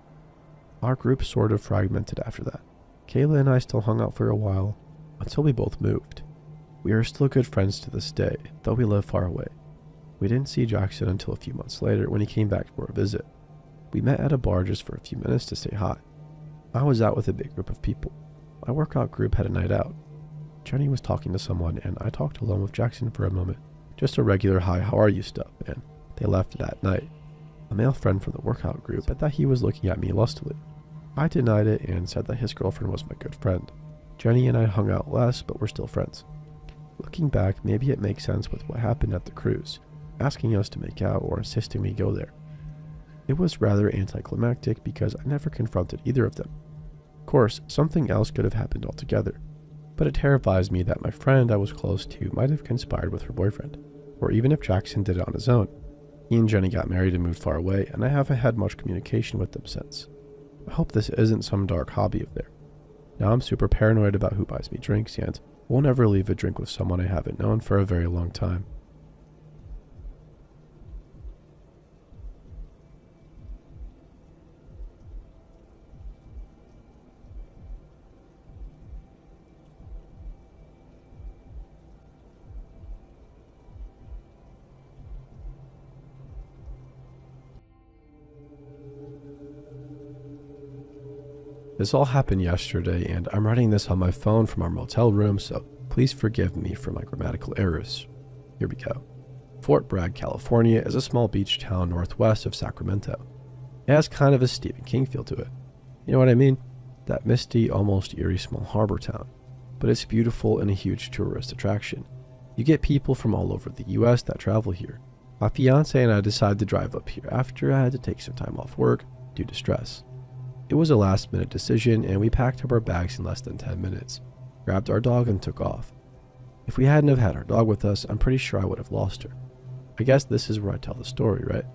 Our group sort of fragmented after that. Kayla and I still hung out for a while, until we both moved. We are still good friends to this day, though we live far away. We didn't see Jackson until a few months later when he came back for a visit. We met at a bar just for a few minutes to say hi. I was out with a big group of people. My workout group had a night out. Jenny was talking to someone, and I talked alone with Jackson for a moment. Just a regular hi, how are you stuff, and they left that night. A male friend from the workout group said that he was looking at me lustily. I denied it and said that his girlfriend was my good friend. Jenny and I hung out less, but we're still friends. Looking back, maybe it makes sense with what happened at the cruise, asking us to make out or insisting we go there. It was rather anticlimactic because I never confronted either of them. Of course, something else could have happened altogether, but it terrifies me that my friend I was close to might have conspired with her boyfriend, or even if Jackson did it on his own. He and Jenny got married and moved far away, and I haven't had much communication with them since. I hope this isn't some dark hobby of theirs. Now I'm super paranoid about who buys me drinks, and won't ever leave a drink with someone I haven't known for a very long time. This all happened yesterday, and I'm writing this on my phone from our motel room, so please forgive me for my grammatical errors. Here we go. Fort Bragg, California is a small beach town northwest of Sacramento. It has kind of a Stephen King feel to it. You know what I mean? That misty, almost eerie small harbor town. But it's beautiful and a huge tourist attraction. You get people from all over the US that travel here. My fiance and I decided to drive up here after I had to take some time off work due to stress. It was a last-minute decision, and we packed up our bags in less than 10 minutes, grabbed our dog, and took off. If we hadn't have had our dog with us, I'm pretty sure I would have lost her. I guess this is where I tell the story, right?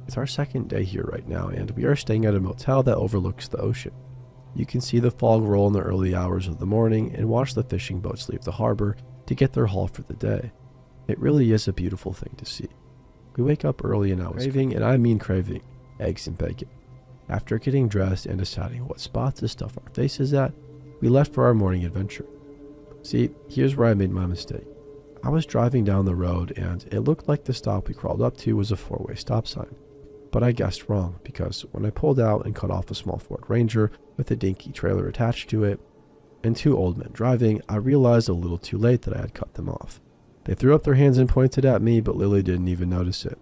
It's our second day here right now, and we are staying at a motel that overlooks the ocean. You can see the fog roll in the early hours of the morning and watch the fishing boats leave the harbor to get their haul for the day. It really is a beautiful thing to see. We wake up early and I was craving, and I mean craving, eggs and bacon. After getting dressed and deciding what spots to stuff our faces at, we left for our morning adventure. See, here's where I made my mistake. I was driving down the road and it looked like the stop we crawled up to was a four-way stop sign. But I guessed wrong because when I pulled out and cut off a small Ford Ranger with a dinky trailer attached to it and 2 old men driving, I realized a little too late that I had cut them off. They threw up their hands and pointed at me, but Lily didn't even notice it.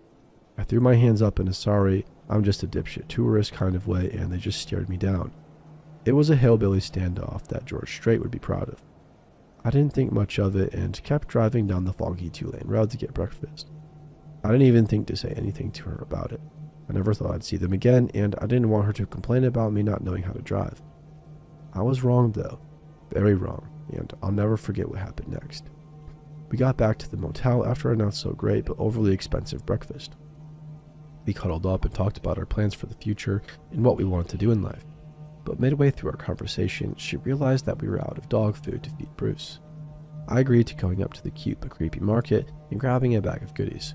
I threw my hands up in a sorry, I'm just a dipshit tourist kind of way, and they just stared me down. It was a hillbilly standoff that George Strait would be proud of. I didn't think much of it and kept driving down the foggy 2-lane road to get breakfast. I didn't even think to say anything to her about it. I never thought I'd see them again, and I didn't want her to complain about me not knowing how to drive. I was wrong though, very wrong, and I'll never forget what happened next. We got back to the motel after a not so great but overly expensive breakfast. We cuddled up and talked about our plans for the future and what we wanted to do in life. But midway through our conversation, she realized that we were out of dog food to feed Bruce. I agreed to going up to the cute but creepy market and grabbing a bag of goodies.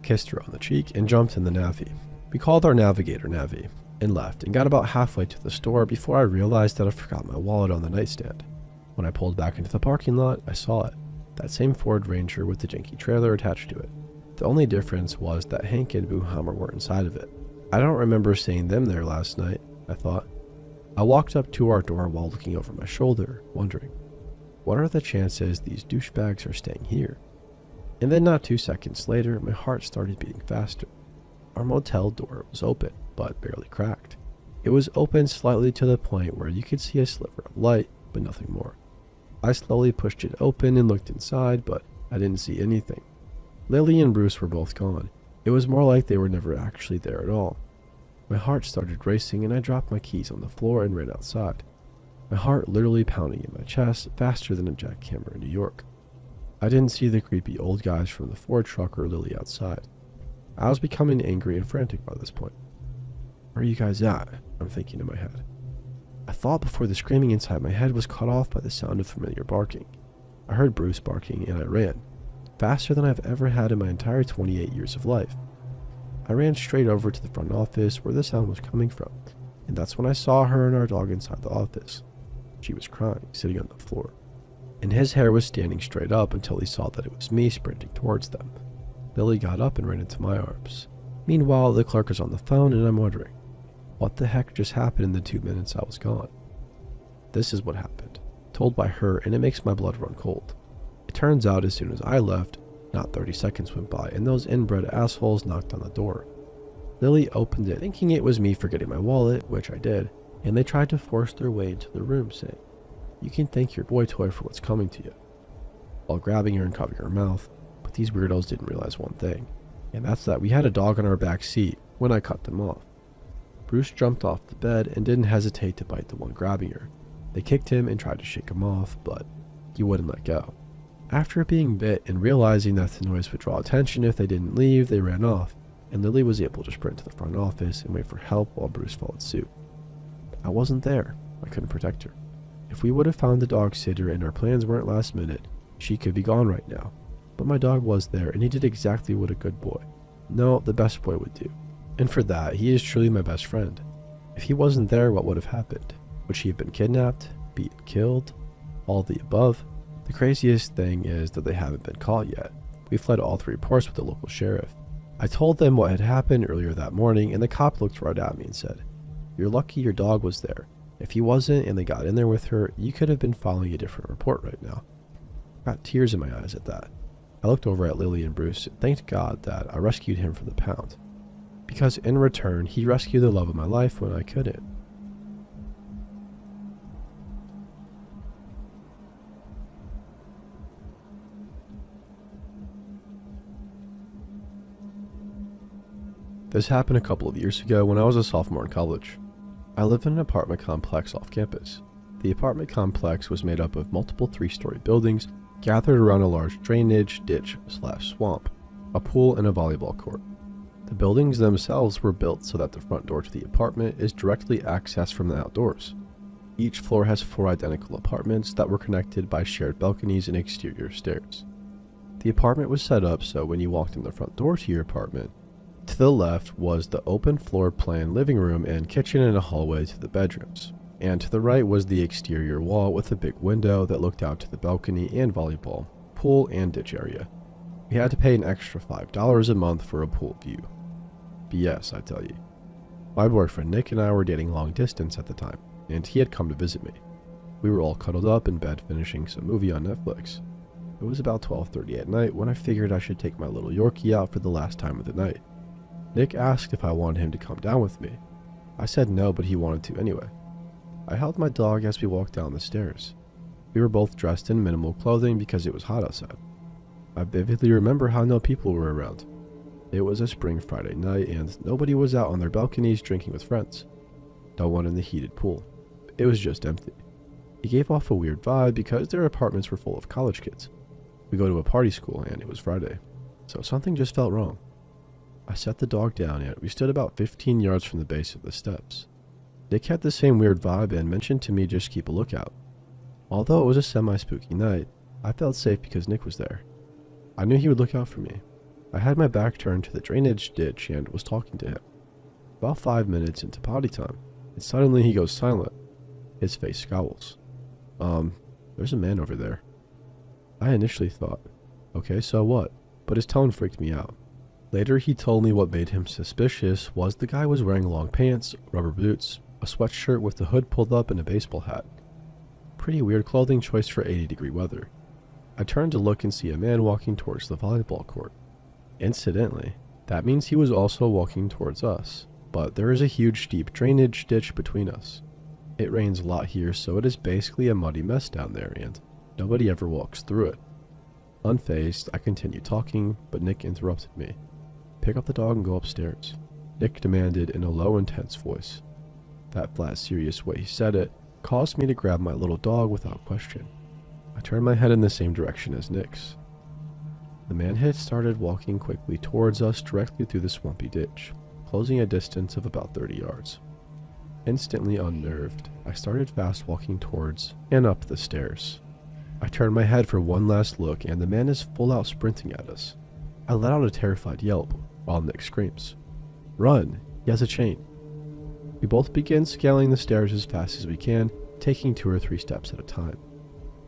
Kissed her on the cheek and jumped in the Navi. We called our navigator Navi and left and got about halfway to the store before I realized that I forgot my wallet on the nightstand. When I pulled back into the parking lot, I saw it. That same Ford Ranger with the janky trailer attached to it. The only difference was that Hank and Boohammer were inside of it. I don't remember seeing them there last night, I thought. I walked up to our door while looking over my shoulder, wondering, what are the chances these douchebags are staying here? And then not 2 seconds later, my heart started beating faster. Our motel door was open, but barely cracked. It was open slightly to the point where you could see a sliver of light, but nothing more. I slowly pushed it open and looked inside, but I didn't see anything. Lily and Bruce were both gone. It was more like they were never actually there at all. My heart started racing and I dropped my keys on the floor and ran outside. My heart literally pounding in my chest faster than a jackhammer in New York. I didn't see the creepy old guys from the Ford truck or Lily outside. I was becoming angry and frantic by this point. Where are you guys at? I'm thinking in my head. I thought before the screaming inside my head was cut off by the sound of familiar barking. I heard Bruce barking and I ran, faster than I've ever had in my entire 28 years of life. I ran straight over to the front office where the sound was coming from, and that's when I saw her and our dog inside the office. She was crying, sitting on the floor, and his hair was standing straight up until he saw that it was me sprinting towards them. Lily got up and ran into my arms. Meanwhile, the clerk is on the phone and I'm wondering, what the heck just happened in the 2 minutes I was gone? This is what happened, told by her, and it makes my blood run cold. It turns out as soon as I left, not 30 seconds went by and those inbred assholes knocked on the door. Lily opened it thinking it was me forgetting my wallet, which I did, and they tried to force their way into the room saying, "You can thank your boy toy for what's coming to you," while grabbing her and covering her mouth. But these weirdos didn't realize one thing, and that's that we had a dog on our back seat when I cut them off. Bruce jumped off the bed and didn't hesitate to bite the one grabbing her. They kicked him and tried to shake him off, but he wouldn't let go. After being bit and realizing that the noise would draw attention if they didn't leave, they ran off, and Lily was able to sprint to the front office and wait for help while Bruce followed suit. I wasn't there. I couldn't protect her. If we would have found the dog sitter and our plans weren't last minute, she could be gone right now. But my dog was there, and he did exactly what a good boy, no, the best boy would do. And for that, he is truly my best friend. If he wasn't there, what would have happened? Would she have been kidnapped, beaten, killed? All of the above? The craziest thing is that they haven't been caught yet. We fled all 3 reports with the local sheriff. I told them what had happened earlier that morning, and the cop looked right at me and said, "You're lucky your dog was there. If he wasn't and they got in there with her, you could have been filing a different report right now." Got tears in my eyes at that. I looked over at Lily and Bruce and thanked God that I rescued him from the pound, because in return, he rescued the love of my life when I couldn't. This happened a couple of years ago when I was a sophomore in college. I lived in an apartment complex off campus. The apartment complex was made up of multiple 3-story buildings gathered around a large drainage ditch/swamp, a pool, and a volleyball court. The buildings themselves were built so that the front door to the apartment is directly accessed from the outdoors. Each floor has 4 identical apartments that were connected by shared balconies and exterior stairs. The apartment was set up so when you walked in the front door to your apartment, to the left was the open floor plan living room and kitchen and a hallway to the bedrooms, and to the right was the exterior wall with a big window that looked out to the balcony and volleyball, pool, and ditch area. We had to pay an extra $5 a month for a pool view. BS, I tell you. My boyfriend Nick and I were dating long distance at the time, and he had come to visit me. We were all cuddled up in bed finishing some movie on Netflix. It was about 12:30 at night when I figured I should take my little Yorkie out for the last time of the night. Nick asked if I wanted him to come down with me. I said no, but he wanted to anyway. I held my dog as we walked down the stairs. We were both dressed in minimal clothing because it was hot outside. I vividly remember how no people were around. It was a spring Friday night and nobody was out on their balconies drinking with friends. No one in the heated pool. It was just empty. It gave off a weird vibe because their apartments were full of college kids. We go to a party school and it was Friday, so something just felt wrong. I set the dog down and we stood about 15 yards from the base of the steps. Nick had the same weird vibe and mentioned to me just keep a lookout. Although it was a semi-spooky night, I felt safe because Nick was there. I knew he would look out for me. I had my back turned to the drainage ditch and was talking to him. About 5 minutes into potty time, and suddenly he goes silent. His face scowls. There's a man over there. I initially thought, okay, so what? But his tone freaked me out. Later he told me what made him suspicious was the guy was wearing long pants, rubber boots, a sweatshirt with the hood pulled up, and a baseball hat. Pretty weird clothing choice for 80-degree weather. I turned to look and see a man walking towards the volleyball court. Incidentally, that means he was also walking towards us, but there is a huge steep drainage ditch between us. It rains a lot here, so it is basically a muddy mess down there and nobody ever walks through it. Unfazed, I continued talking, but Nick interrupted me. Pick up the dog and go upstairs, Nick demanded in a low, intense voice. That flat, serious way he said it caused me to grab my little dog without question. I turned my head in the same direction as Nick's. The man had started walking quickly towards us directly through the swampy ditch, closing a distance of about 30 yards. Instantly unnerved, I started fast walking towards and up the stairs. I turned my head for one last look and the man is full out sprinting at us. I let out a terrified yelp while Nick screams, "Run! He has a chain!" We both begin scaling the stairs as fast as we can, taking 2 or 3 steps at a time.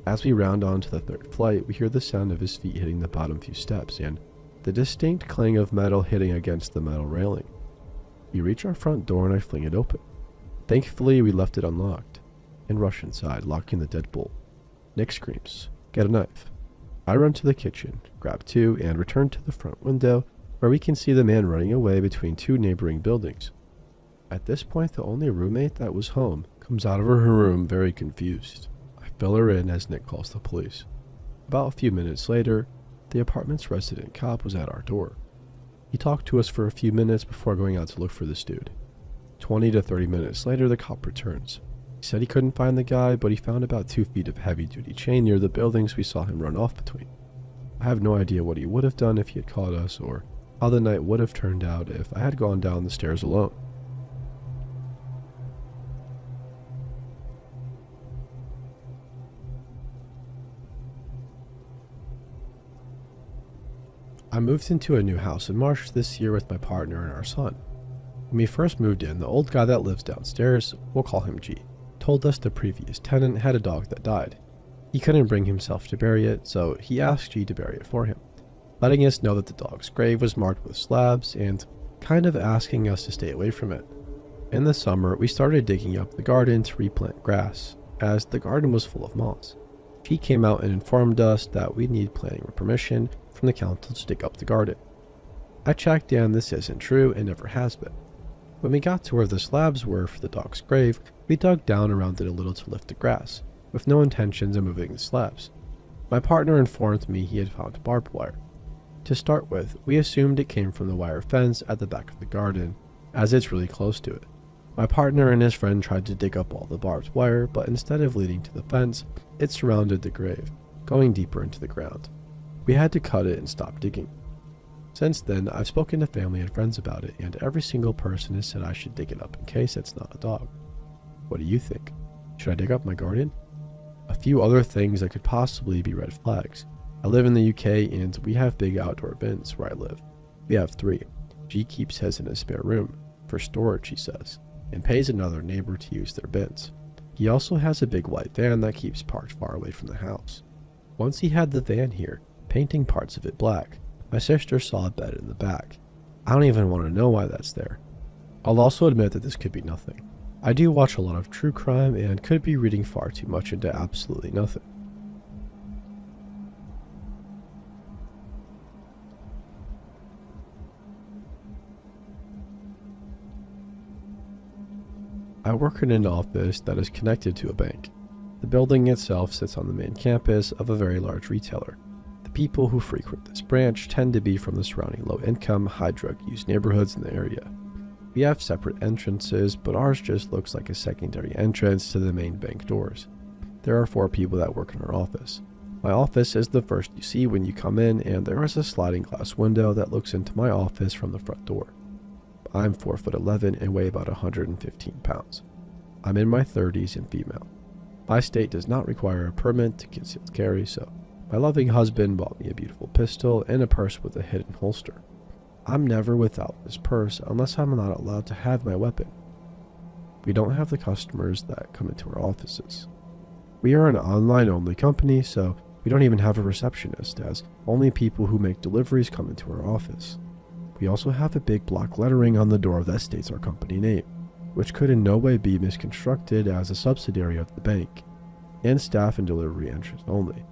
As we round onto the 3rd flight, we hear the sound of his feet hitting the bottom few steps and the distinct clang of metal hitting against the metal railing. We reach our front door and I fling it open. Thankfully, we left it unlocked and rush inside, locking the deadbolt. Nick screams, "Get a knife." I run to the kitchen, grab 2, and return to the front window where we can see the man running away between 2 neighboring buildings. At this point, the only roommate that was home comes out of her room very confused. I fill her in as Nick calls the police. About a few minutes later, the apartment's resident cop was at our door. He talked to us for a few minutes before going out to look for this dude. 20 to 30 minutes later, the cop returns. He said he couldn't find the guy, but he found about 2 feet of heavy-duty chain near the buildings we saw him run off between. I have no idea what he would have done if he had caught us, or how the night would have turned out if I had gone down the stairs alone. I moved into a new house in March this year with my partner and our son. When we first moved in, the old guy that lives downstairs, we'll call him G, told us the previous tenant had a dog that died. He couldn't bring himself to bury it, so he asked G to bury it for him, letting us know that the dog's grave was marked with slabs and kind of asking us to stay away from it. In the summer, we started digging up the garden to replant grass, as the garden was full of moss. G came out and informed us that we need planning permission from the council to dig up the garden. I checked and this isn't true and never has been. When we got to where the slabs were for the dog's grave, we dug down around it a little to lift the grass, with no intentions of moving the slabs. My partner informed me he had found barbed wire. To start with, we assumed it came from the wire fence at the back of the garden, as it's really close to it. My partner and his friend tried to dig up all the barbed wire, but instead of leading to the fence, it surrounded the grave, going deeper into the ground. We had to cut it and stop digging. Since then, I've spoken to family and friends about it, and every single person has said I should dig it up in case it's not a dog. What do you think? Should I dig up my garden? A few other things that could possibly be red flags. I live in the UK and we have big outdoor bins where I live. We have 3. G keeps his in his spare room, for storage he says, and pays another neighbor to use their bins. He also has a big white van that keeps parked far away from the house. Once he had the van here, painting parts of it black. My sister saw a bed in the back. I don't even want to know why that's there. I'll also admit that this could be nothing. I do watch a lot of true crime and could be reading far too much into absolutely nothing. I work in an office that is connected to a bank. The The building itself sits on the main campus of a very large retailer. The people who frequent this branch tend to be from the surrounding low-income, high-drug-use neighborhoods in the area. We have separate entrances, but ours just looks like a secondary entrance to the main bank doors. There are 4 people that work in our office. My office is the first you see when you come in, and there is a sliding glass window that looks into my office from the front door. I'm 4'11" and weigh about 115 pounds. I'm in my 30s and female. My state does not require a permit to concealed carry, so my loving husband bought me a beautiful pistol and a purse with a hidden holster. I'm never without this purse unless I'm not allowed to have my weapon. We don't have the customers that come into our offices. We are an online-only company, so we don't even have a receptionist, as only people who make deliveries come into our office. We also have a big block lettering on the door that states our company name, which could in no way be misconstrued as a subsidiary of the bank, and staff and delivery entrance only.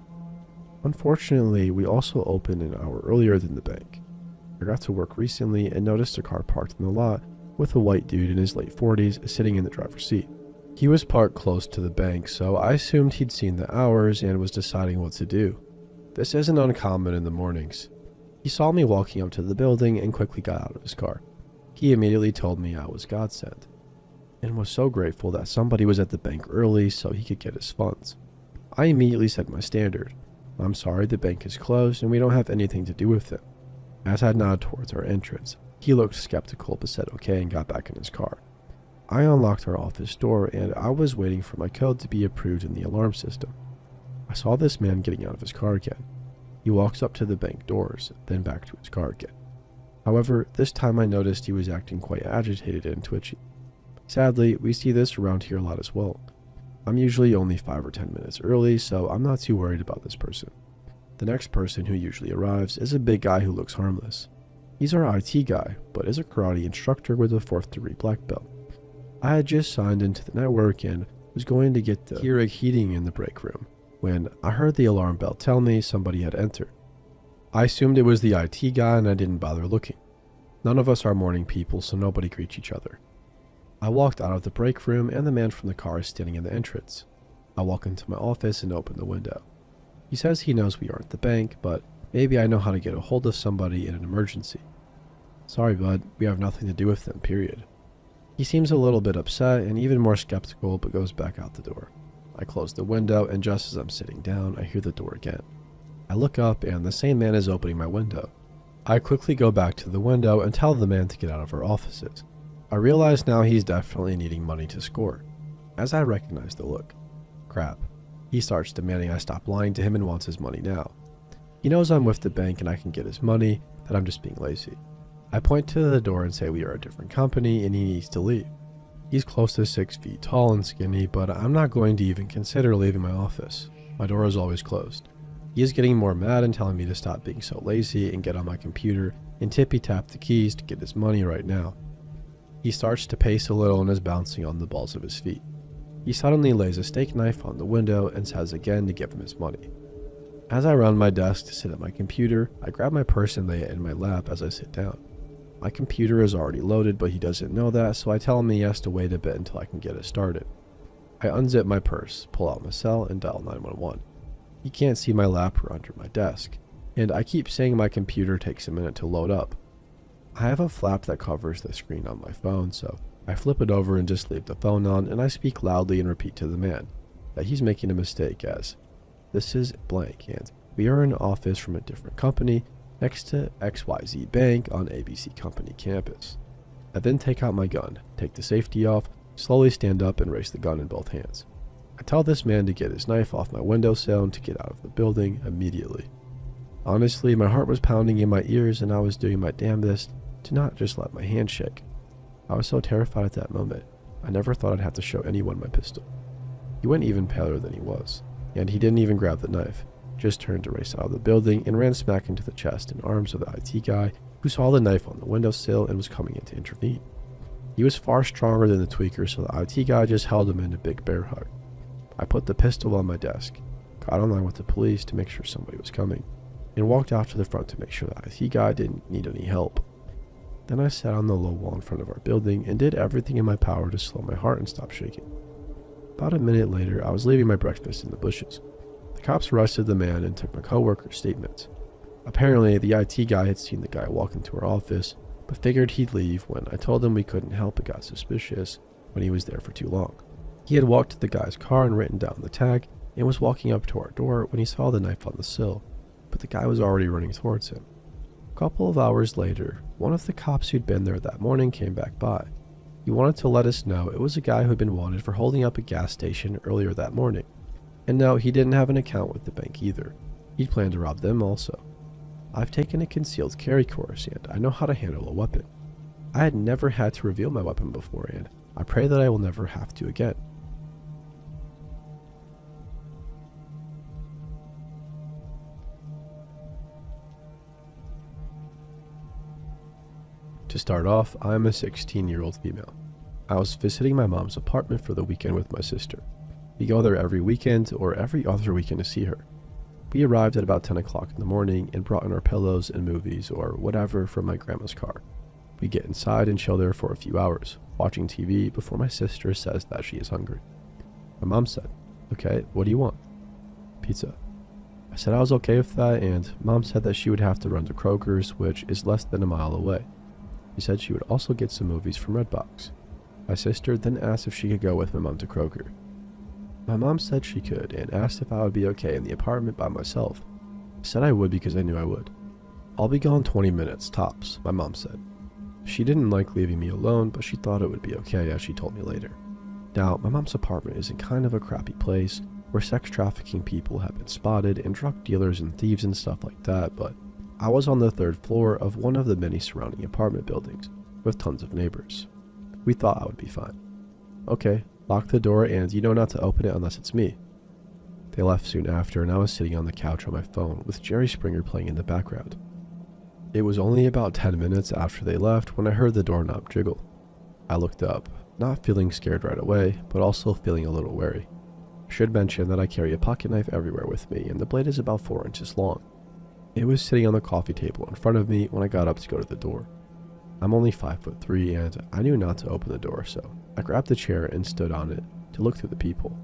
Unfortunately, we also opened an hour earlier than the bank. I got to work recently and noticed a car parked in the lot with a white dude in his late 40s sitting in the driver's seat. He was parked close to the bank, so I assumed he'd seen the hours and was deciding what to do. This isn't uncommon in the mornings. He saw me walking up to the building and quickly got out of his car. He immediately told me I was godsend, and was so grateful that somebody was at the bank early so he could get his funds. I immediately said my standard. I'm sorry, the bank is closed and we don't have anything to do with it. As I nodded towards our entrance, he looked skeptical but said okay and got back in his car. I unlocked our office door and I was waiting for my code to be approved in the alarm system. I saw this man getting out of his car again. He walks up to the bank doors, then back to his car again. However, this time I noticed he was acting quite agitated and twitchy. Sadly, we see this around here a lot as well. I'm usually only 5 or 10 minutes early, so I'm not too worried about this person. The next person who usually arrives is a big guy who looks harmless. He's our IT guy, but is a karate instructor with a 4th degree black belt. I had just signed into the network and was going to get the Keurig heating in the break room when I heard the alarm bell tell me somebody had entered. I assumed it was the IT guy and I didn't bother looking. None of us are morning people, so nobody greets each other. I walked out of the break room and the man from the car is standing in the entrance. I walk into my office and open the window. He says he knows we aren't the bank, but maybe I know how to get a hold of somebody in an emergency. Sorry, bud, we have nothing to do with them, period. He seems a little bit upset and even more skeptical, but goes back out the door. I close the window, and just as I'm sitting down, I hear the door again. I look up, and the same man is opening my window. I quickly go back to the window and tell the man to get out of our offices. I realize now he's definitely needing money to score, as I recognize the look. Crap. He starts demanding I stop lying to him and wants his money now. He knows I'm with the bank and I can get his money, that I'm just being lazy. I point to the door and say we are a different company and he needs to leave. He's close to 6 feet tall and skinny, but I'm not going to even consider leaving my office. My door is always closed. He is getting more mad and telling me to stop being so lazy and get on my computer and tippy-tap the keys to get his money right now. He starts to pace a little and is bouncing on the balls of his feet. He suddenly lays a steak knife on the window and says again to give him his money. As I run my desk to sit at my computer, I grab my purse and lay it in my lap as I sit down. My computer is already loaded, but he doesn't know that, so I tell him he has to wait a bit until I can get it started. I unzip my purse, pull out my cell, and dial 911. He can't see my laptop under my desk, and I keep saying my computer takes a minute to load up. I have a flap that covers the screen on my phone, so I flip it over and just leave the phone on, and I speak loudly and repeat to the man that he's making a mistake as, this is blank, and we are in an office from a different company next to XYZ Bank on ABC Company campus. I then take out my gun, take the safety off, slowly stand up and raise the gun in both hands. I tell this man to get his knife off my windowsill and to get out of the building immediately. Honestly, my heart was pounding in my ears and I was doing my damnedest to not just let my hand shake. I was so terrified at that moment, I never thought I'd have to show anyone my pistol. He went even paler than he was, and he didn't even grab the knife, just turned to race out of the building and ran smack into the chest and arms of the IT guy who saw the knife on the windowsill and was coming in to intervene. He was far stronger than the tweaker, so the IT guy just held him in a big bear hug. I put the pistol on my desk, got online with the police to make sure somebody was coming, and walked out to the front to make sure the IT guy didn't need any help. Then I sat on the low wall in front of our building and did everything in my power to slow my heart and stop shaking. About a minute later, I was leaving my breakfast in the bushes. The cops arrested the man and took my coworker's statements. Apparently, the IT guy had seen the guy walk into our office, but figured he'd leave when I told him we couldn't help but got suspicious when he was there for too long. He had walked to the guy's car and written down the tag and was walking up to our door when he saw the knife on the sill, but the guy was already running towards him. A couple of hours later, one of the cops who'd been there that morning came back by. He wanted to let us know it was a guy who'd been wanted for holding up a gas station earlier that morning. And no, he didn't have an account with the bank either. He'd planned to rob them also. I've taken a concealed carry course and I know how to handle a weapon. I had never had to reveal my weapon before and I pray that I will never have to again. To start off, I'm a 16-year-old female. I was visiting my mom's apartment for the weekend with my sister. We go there every weekend or every other weekend to see her. We arrived at about 10 o'clock in the morning and brought in our pillows and movies or whatever from my grandma's car. We get inside and chill there for a few hours, watching TV before my sister says that she is hungry. My mom said, "Okay, what do you want?" "Pizza." I said I was okay with that, and Mom said that she would have to run to Kroger's, which is less than a mile away. She said she would also get some movies from Redbox. My sister then asked if she could go with my mom to Kroger. My mom said she could and asked if I would be okay in the apartment by myself. I said I would because I knew I would. "I'll be gone 20 minutes tops," my mom said. She didn't like leaving me alone, but she thought it would be okay, as she told me later. Now, my mom's apartment is in kind of a crappy place where sex trafficking people have been spotted and drug dealers and thieves and stuff like that, but I was on the 3rd floor of one of the many surrounding apartment buildings with tons of neighbors. We thought I would be fine. "Okay, lock the door and you know not to open it unless it's me." They left soon after and I was sitting on the couch on my phone with Jerry Springer playing in the background. It was only about 10 minutes after they left when I heard the doorknob jiggle. I looked up, not feeling scared right away, but also feeling a little wary. I should mention that I carry a pocket knife everywhere with me and the blade is about 4 inches long. It was sitting on the coffee table in front of me when I got up to go to the door. I'm only 5'3" and I knew not to open the door, so I grabbed the chair and stood on it to look through the people.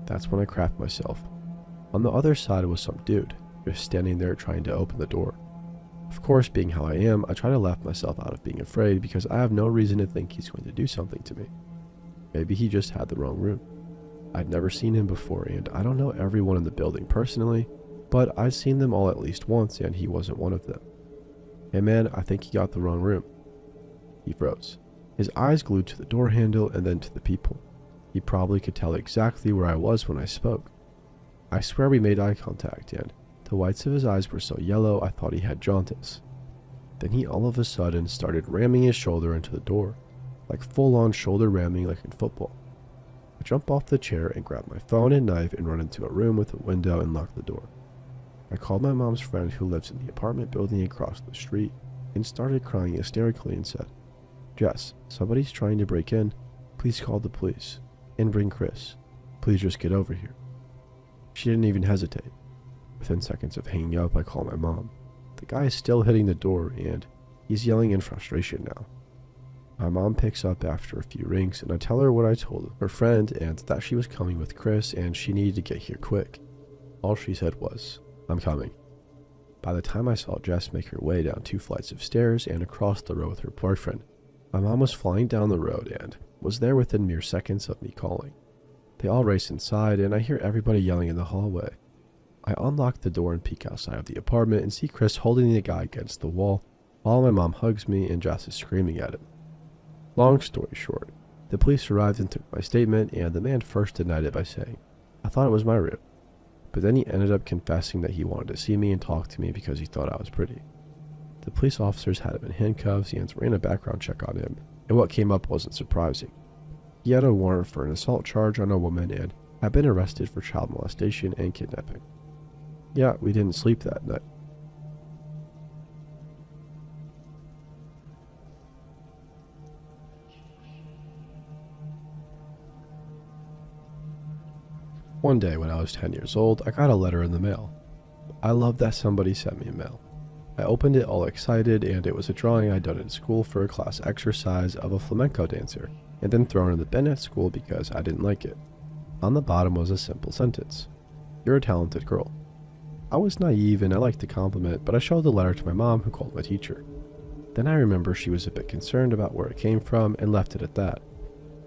That's when I crapped myself. On the other side was some dude, just standing there trying to open the door. Of course, being how I am, I try to laugh myself out of being afraid because I have no reason to think he's going to do something to me. Maybe he just had the wrong room. I'd never seen him before and I don't know everyone in the building personally, but I'd seen them all at least once and he wasn't one of them. "Hey man, I think you got the wrong room." He froze, his eyes glued to the door handle and then to the people. He probably could tell exactly where I was when I spoke. I swear we made eye contact and the whites of his eyes were so yellow I thought he had jaundice. Then he all of a sudden started ramming his shoulder into the door, like full-on shoulder ramming like in football. I jump off the chair and grab my phone and knife and run into a room with a window and lock the door. I called my mom's friend who lives in the apartment building across the street and started crying hysterically and said, "Jess, somebody's trying to break in. Please call the police. And bring Chris. Please just get over here." She didn't even hesitate. Within seconds of hanging up, I call my mom. The guy is still hitting the door and he's yelling in frustration now. My mom picks up after a few rings and I tell her what I told her friend and that she was coming with Chris and she needed to get here quick. All she said was, "I'm coming." By the time I saw Jess make her way down 2 flights of stairs and across the road with her boyfriend, my mom was flying down the road and was there within mere seconds of me calling. They all race inside and I hear everybody yelling in the hallway. I unlock the door and peek outside of the apartment and see Chris holding the guy against the wall while my mom hugs me and Jess is screaming at him. Long story short, the police arrived and took my statement and the man first denied it by saying, "I thought it was my room." But then he ended up confessing that he wanted to see me and talk to me because he thought I was pretty. The police officers had him in handcuffs and ran a background check on him, and what came up wasn't surprising. He had a warrant for an assault charge on a woman and had been arrested for child molestation and kidnapping. Yeah, we didn't sleep that night. One day when I was 10 years old, I got a letter in the mail. I love that somebody sent me a mail. I opened it all excited and it was a drawing I'd done in school for a class exercise of a flamenco dancer and then thrown in the bin at school because I didn't like it. On the bottom was a simple sentence: "You're a talented girl." I was naive and I liked the compliment, but I showed the letter to my mom, who called my teacher. Then I remember she was a bit concerned about where it came from and left it at that.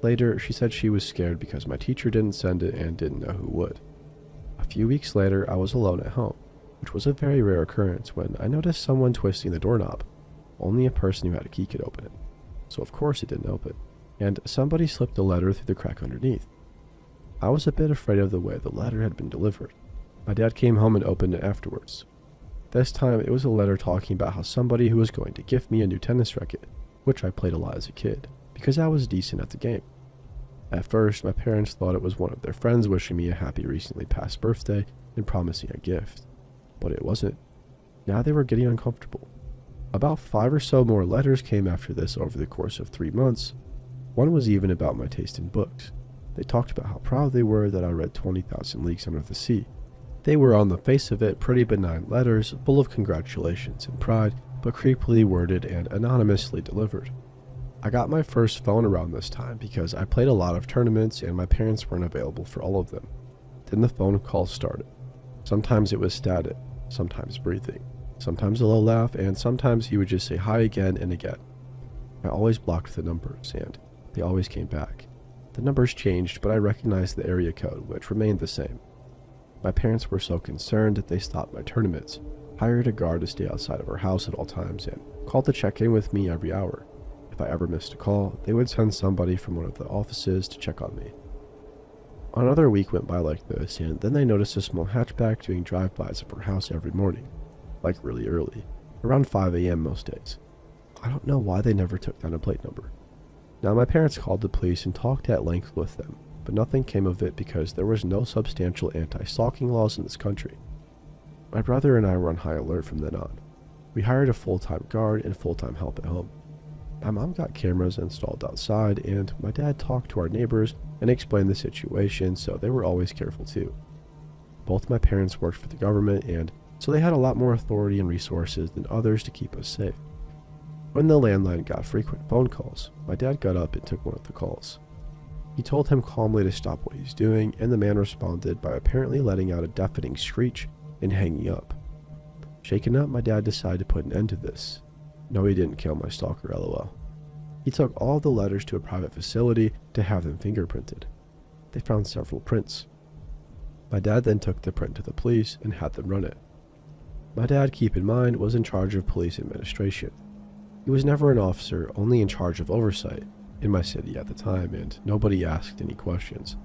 Later, she said she was scared because my teacher didn't send it and didn't know who would. A few weeks later, I was alone at home, which was a very rare occurrence, when I noticed someone twisting the doorknob. Only a person who had a key could open it, so of course it didn't open, and somebody slipped a letter through the crack underneath. I was a bit afraid of the way the letter had been delivered. My dad came home and opened it afterwards. This time, it was a letter talking about how somebody who was going to gift me a new tennis racket, which I played a lot as a kid, because I was decent at the game. At first, my parents thought it was one of their friends wishing me a happy recently passed birthday and promising a gift, but it wasn't. Now they were getting uncomfortable. About 5 or so more letters came after this over the course of 3 months. One was even about my taste in books. They talked about how proud they were that I read 20,000 Leagues Under the Sea. They were, on the face of it, pretty benign letters, full of congratulations and pride, but creepily worded and anonymously delivered. I got my first phone around this time because I played a lot of tournaments and my parents weren't available for all of them. Then the phone calls started. Sometimes it was static, sometimes breathing, sometimes a low laugh, and sometimes he would just say hi again and again. I always blocked the numbers, and they always came back. The numbers changed, but I recognized the area code, which remained the same. My parents were so concerned that they stopped my tournaments, hired a guard to stay outside of our house at all times, and called to check in with me every hour. If I ever missed a call, they would send somebody from one of the offices to check on me. Another week went by like this, and then they noticed a small hatchback doing drive-bys of our house every morning, like really early, around 5 a.m. most days. I don't know why they never took down a plate number. Now, my parents called the police and talked at length with them, but nothing came of it because there was no substantial anti-stalking laws in this country. My brother and I were on high alert from then on. We hired a full-time guard and full-time help at home. My mom got cameras installed outside, and my dad talked to our neighbors and explained the situation, so they were always careful too. Both my parents worked for the government, and so they had a lot more authority and resources than others to keep us safe. When the landline got frequent phone calls, my dad got up and took one of the calls. He told him calmly to stop what he's doing, and the man responded by apparently letting out a deafening screech and hanging up. Shaken up, my dad decided to put an end to this. No, he didn't kill my stalker, lol. He took all the letters to a private facility to have them fingerprinted. They found several prints. My dad then took the print to the police and had them run it. My dad, keep in mind, was in charge of police administration. He was never an officer, only in charge of oversight in my city at the time, and nobody asked any questions.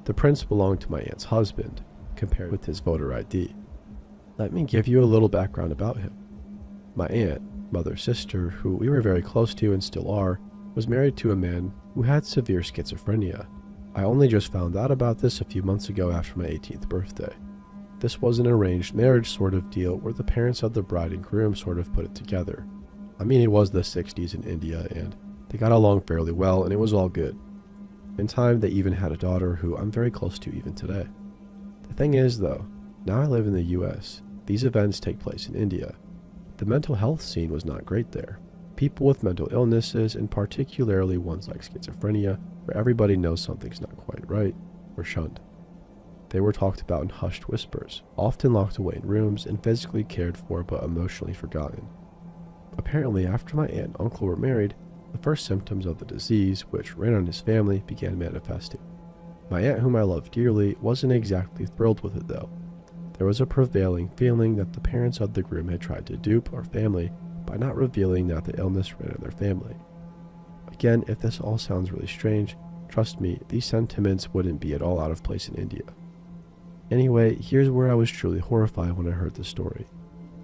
The prints belonged to my aunt's husband, compared with his voter ID. Let me give you a little background about him. My aunt, mother's sister, who we were very close to and still are, was married to a man who had severe schizophrenia. I only just found out about this a few months ago after my 18th birthday. This was an arranged marriage sort of deal where the parents of the bride and groom sort of put it together. I mean, it was the 60s in India, and they got along fairly well, and it was all good. In time, they even had a daughter who I'm very close to even today. The thing is, though, now I live in the US. These events take place in India. The mental health scene was not great there. People with mental illnesses, and particularly ones like schizophrenia, where everybody knows something's not quite right, were shunned. They were talked about in hushed whispers, often locked away in rooms and physically cared for but emotionally forgotten. Apparently, after my aunt and uncle were married, the first symptoms of the disease, which ran on his family, began manifesting. My aunt, whom I loved dearly, wasn't exactly thrilled with it though. There was a prevailing feeling that the parents of the groom had tried to dupe our family by not revealing that the illness ran in their family. Again, if this all sounds really strange, trust me, these sentiments wouldn't be at all out of place in India. Anyway, here's where I was truly horrified when I heard the story.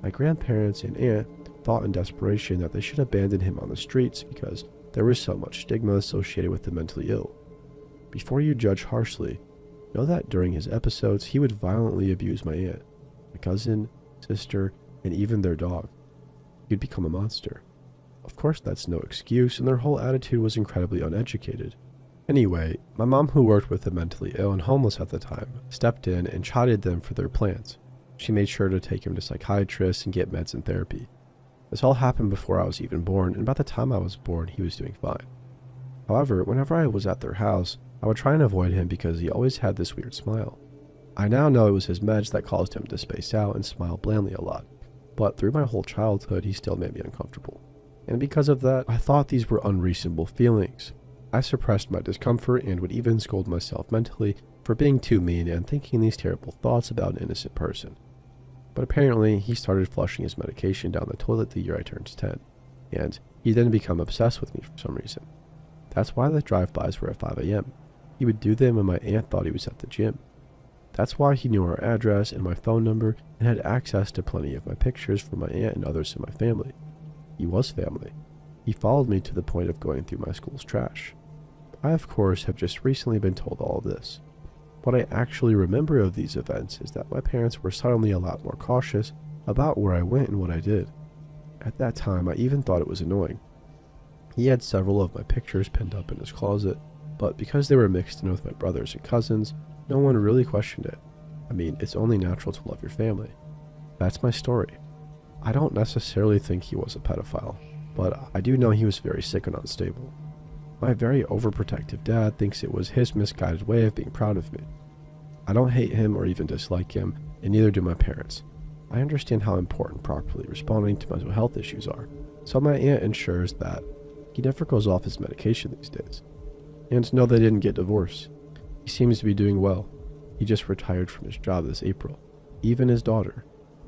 My grandparents and aunt thought in desperation that they should abandon him on the streets because there was so much stigma associated with the mentally ill. Before you judge harshly, know that during his episodes, he would violently abuse my aunt, my cousin, sister, and even their dog. He'd become a monster. Of course, that's no excuse, and their whole attitude was incredibly uneducated. Anyway, my mom, who worked with the mentally ill and homeless at the time, stepped in and chided them for their plans. She made sure to take him to psychiatrists and get meds and therapy. This all happened before I was even born, and by the time I was born, he was doing fine. However, whenever I was at their house, I would try and avoid him because he always had this weird smile. I now know it was his meds that caused him to space out and smile blandly a lot, but through my whole childhood he still made me uncomfortable. And because of that, I thought these were unreasonable feelings. I suppressed my discomfort and would even scold myself mentally for being too mean and thinking these terrible thoughts about an innocent person. But apparently, he started flushing his medication down the toilet the year I turned 10, and he then became obsessed with me for some reason. That's why the drive-bys were at 5 a.m. He would do them when my aunt thought he was at the gym. That's why he knew our address and my phone number and had access to plenty of my pictures from my aunt and others in my family. He was family. He followed me to the point of going through my school's trash. I, of course, have just recently been told all of this. What I actually remember of these events is that my parents were suddenly a lot more cautious about where I went and what I did. At that time, I even thought it was annoying. He had several of my pictures pinned up in his closet, but because they were mixed in with my brothers and cousins, no one really questioned it. I mean, it's only natural to love your family. That's my story. I don't necessarily think he was a pedophile, but I do know he was very sick and unstable. My very overprotective dad thinks it was his misguided way of being proud of me. I don't hate him or even dislike him, and neither do my parents. I understand how important properly responding to mental health issues are, so my aunt ensures that he never goes off his medication these days. And no, they didn't get divorced. He seems to be doing well. He just retired from his job this April. Even his daughter,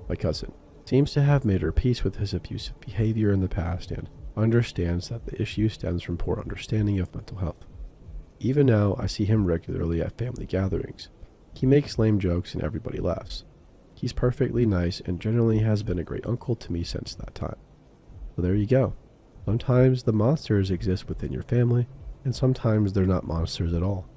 my cousin, seems to have made her peace with his abusive behavior in the past and understands that the issue stems from poor understanding of mental health. Even now, I see him regularly at family gatherings. He makes lame jokes and everybody laughs. He's perfectly nice and generally has been a great uncle to me since that time. So there you go. Sometimes the monsters exist within your family, and sometimes they're not monsters at all.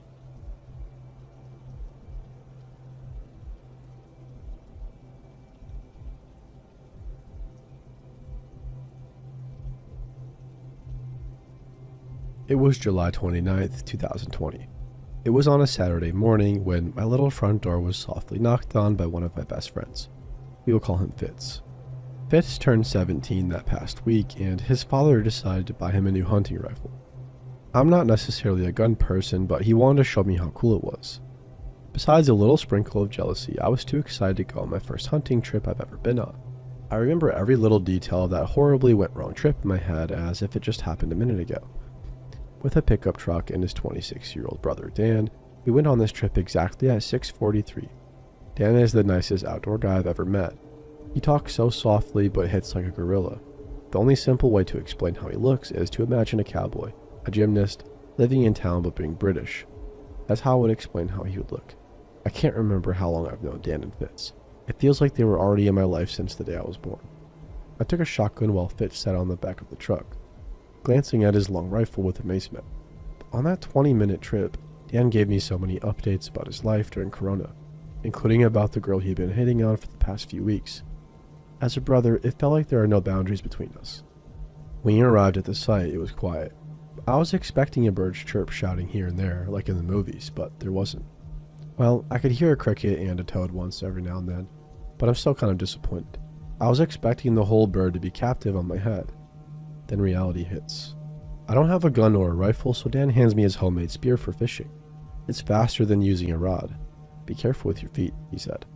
It was July 29th, 2020. It was on a Saturday morning when my little front door was softly knocked on by one of my best friends. We will call him Fitz. Fitz turned 17 that past week, and his father decided to buy him a new hunting rifle. I'm not necessarily a gun person, but he wanted to show me how cool it was. Besides a little sprinkle of jealousy, I was too excited to go on my first hunting trip I've ever been on. I remember every little detail of that horribly went wrong trip in my head as if it just happened a minute ago. With a pickup truck and his 26-year-old brother Dan, we went on this trip exactly at 6:43. Dan is the nicest outdoor guy I've ever met. He talks so softly but hits like a gorilla. The only simple way to explain how he looks is to imagine a cowboy, a gymnast, living in town but being British. That's how I would explain how he would look. I can't remember how long I've known Dan and Fitz. It feels like they were already in my life since the day I was born. I took a shotgun while Fitz sat on the back of the truck, glancing at his long rifle with amazement. On that 20-minute trip, Dan gave me so many updates about his life during Corona, including about the girl he'd been hitting on for the past few weeks. As a brother, it felt like there are no boundaries between us. When he arrived at the site, it was quiet. I was expecting a bird's chirp shouting here and there, like in the movies, but there wasn't. Well, I could hear a cricket and a toad once every now and then, but I'm still kind of disappointed. I was expecting the whole bird to be captive on my head. Then reality hits. I don't have a gun or a rifle, so Dan hands me his homemade spear for fishing. It's faster than using a rod. Be careful with your feet, he said.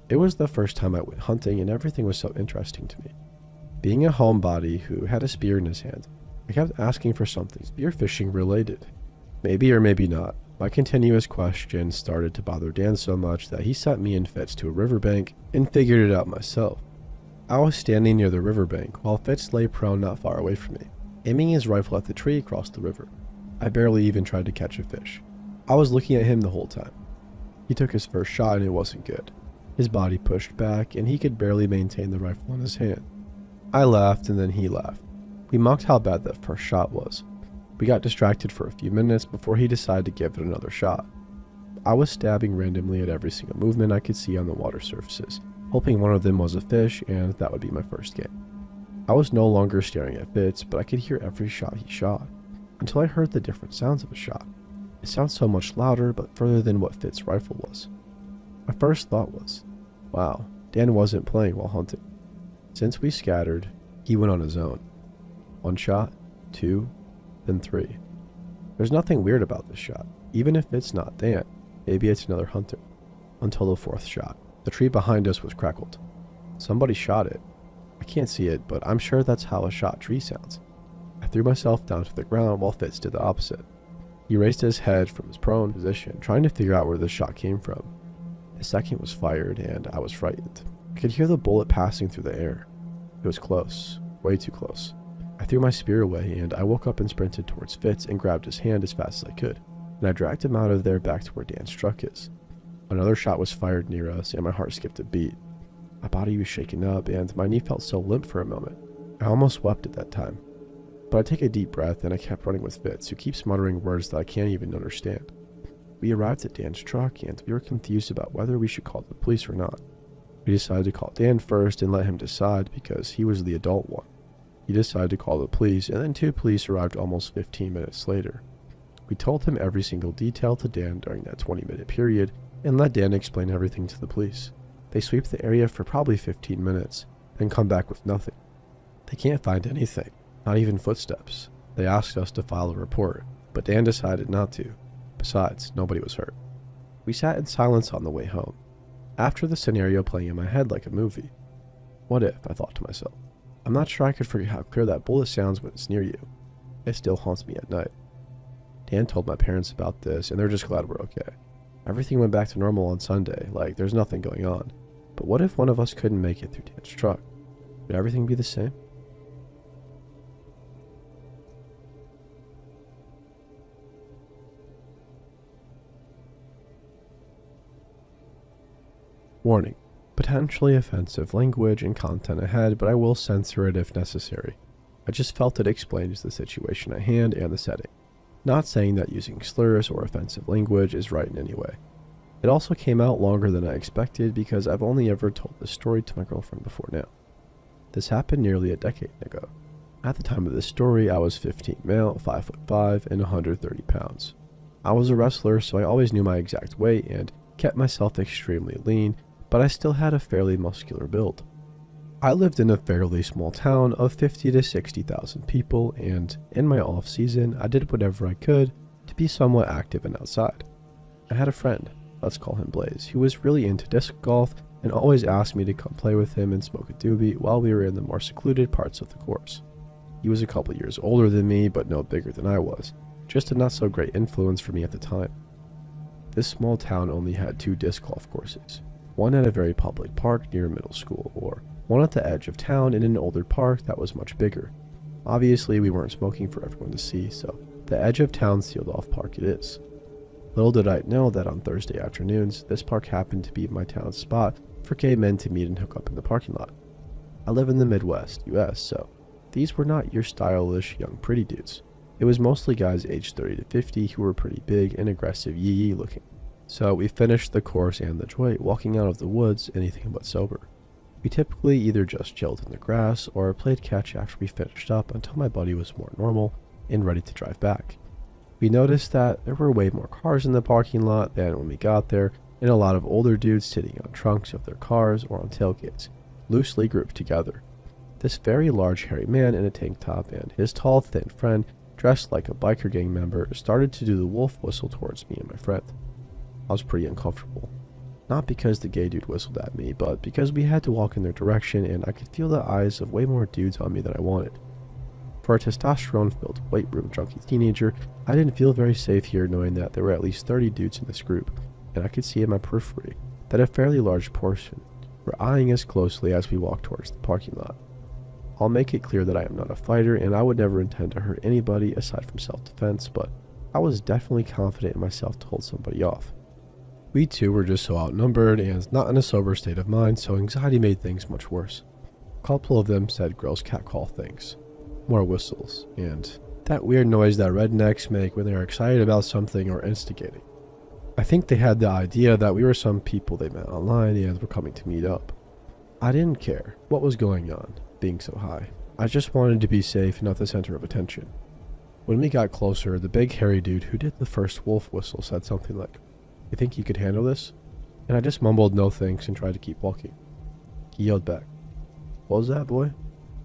It was the first time I went hunting, and everything was so interesting to me. Being a homebody who had a spear in his hand, I kept asking for something spearfishing related. Maybe or maybe not. My continuous questions started to bother Dan so much that he sent me and Fitz to a riverbank and figured it out myself. I was standing near the riverbank while Fitz lay prone not far away from me, aiming his rifle at the tree across the river. I barely even tried to catch a fish. I was looking at him the whole time. He took his first shot and it wasn't good. His body pushed back and he could barely maintain the rifle in his hand. I laughed and then he laughed. We mocked how bad that first shot was. We got distracted for a few minutes before he decided to give it another shot. I was stabbing randomly at every single movement I could see on the water surfaces, hoping one of them was a fish and that would be my first game. I was no longer staring at Fitz, but I could hear every shot he shot, until I heard the different sounds of a shot. It sounds so much louder, but further than what Fitz's rifle was. My first thought was, wow, Dan wasn't playing while hunting. Since we scattered, he went on his own. One shot, two, then three. There's nothing weird about this shot. Even if it's not Dan, maybe it's another hunter. Until the fourth shot. The tree behind us was crackled. Somebody shot it. I can't see it, but I'm sure that's how a shot tree sounds. I threw myself down to the ground while Fitz did the opposite. He raised his head from his prone position, trying to figure out where the shot came from. A second was fired, and I was frightened. I could hear the bullet passing through the air. It was close, way too close. I threw my spear away, and I woke up and sprinted towards Fitz and grabbed his hand as fast as I could, and I dragged him out of there back to where Dan's truck is. Another shot was fired near us, and my heart skipped a beat. My body was shaken up, and my knee felt so limp for a moment. I almost wept at that time. But I take a deep breath, and I kept running with Fitz, who keeps muttering words that I can't even understand. We arrived at Dan's truck, and we were confused about whether we should call the police or not. We decided to call Dan first and let him decide because he was the adult one. He decided to call the police, and then 2 police arrived almost 15 minutes later. We told him every single detail to Dan during that 20-minute period, and let Dan explain everything to the police. They sweep the area for probably 15 minutes, then come back with nothing. They can't find anything, not even footsteps. They asked us to file a report, but Dan decided not to. Besides, nobody was hurt. We sat in silence on the way home, after the scenario playing in my head like a movie. What if, I thought to myself. I'm not sure I could forget how clear that bullet sounds when it's near you. It still haunts me at night. Dan told my parents about this, and they're just glad we're okay. Everything went back to normal on Sunday, like there's nothing going on. But what if one of us couldn't make it through Dan's truck? Would everything be the same? Warning. Potentially offensive language and content ahead, but I will censor it if necessary. I just felt it explains the situation at hand and the setting. Not saying that using slurs or offensive language is right in any way. It also came out longer than I expected because I've only ever told this story to my girlfriend before now. This happened nearly a decade ago. At the time of this story, I was 15 male, 5'5", and 130 pounds. I was a wrestler, so I always knew my exact weight and kept myself extremely lean, but I still had a fairly muscular build. I lived in a fairly small town of 50 to 60,000 people, and in my off season, I did whatever I could to be somewhat active and outside. I had a friend, let's call him Blaze, who was really into disc golf and always asked me to come play with him and smoke a doobie while we were in the more secluded parts of the course. He was a couple years older than me, but no bigger than I was, just a not so great influence for me at the time. This small town only had 2 disc golf courses, one at a very public park near a middle school, or one at the edge of town in an older park that was much bigger. Obviously, we weren't smoking for everyone to see, so the edge of town sealed off park it is. Little did I know that on Thursday afternoons, this park happened to be my town's spot for gay men to meet and hook up in the parking lot. I live in the Midwest, US, so these were not your stylish young pretty dudes. It was mostly guys aged 30 to 50 who were pretty big and aggressive yee-yee looking. So we finished the course and the joint walking out of the woods anything but sober. We typically either just chilled in the grass or played catch after we finished up until my buddy was more normal and ready to drive back. We noticed that there were way more cars in the parking lot than when we got there, and a lot of older dudes sitting on trunks of their cars or on tailgates, loosely grouped together. This very large hairy man in a tank top and his tall thin friend dressed like a biker gang member started to do the wolf whistle towards me and my friend. I was pretty uncomfortable. Not because the gay dude whistled at me, but because we had to walk in their direction and I could feel the eyes of way more dudes on me than I wanted. For a testosterone-filled weight room junkie teenager, I didn't feel very safe here knowing that there were at least 30 dudes in this group, and I could see in my periphery that a fairly large portion were eyeing us closely as we walked towards the parking lot. I'll make it clear that I am not a fighter and I would never intend to hurt anybody aside from self-defense, but I was definitely confident in myself to hold somebody off. We two were just so outnumbered and not in a sober state of mind, so anxiety made things much worse. A couple of them said girls catcall things, more whistles, and that weird noise that rednecks make when they are excited about something or instigating. I think they had the idea that we were some people they met online and were coming to meet up. I didn't care what was going on, being so high. I just wanted to be safe and not the center of attention. When we got closer, the big hairy dude who did the first wolf whistle said something like, "You think you could handle this?" And I just mumbled no thanks and tried to keep walking. He yelled back, "What was that, boy?"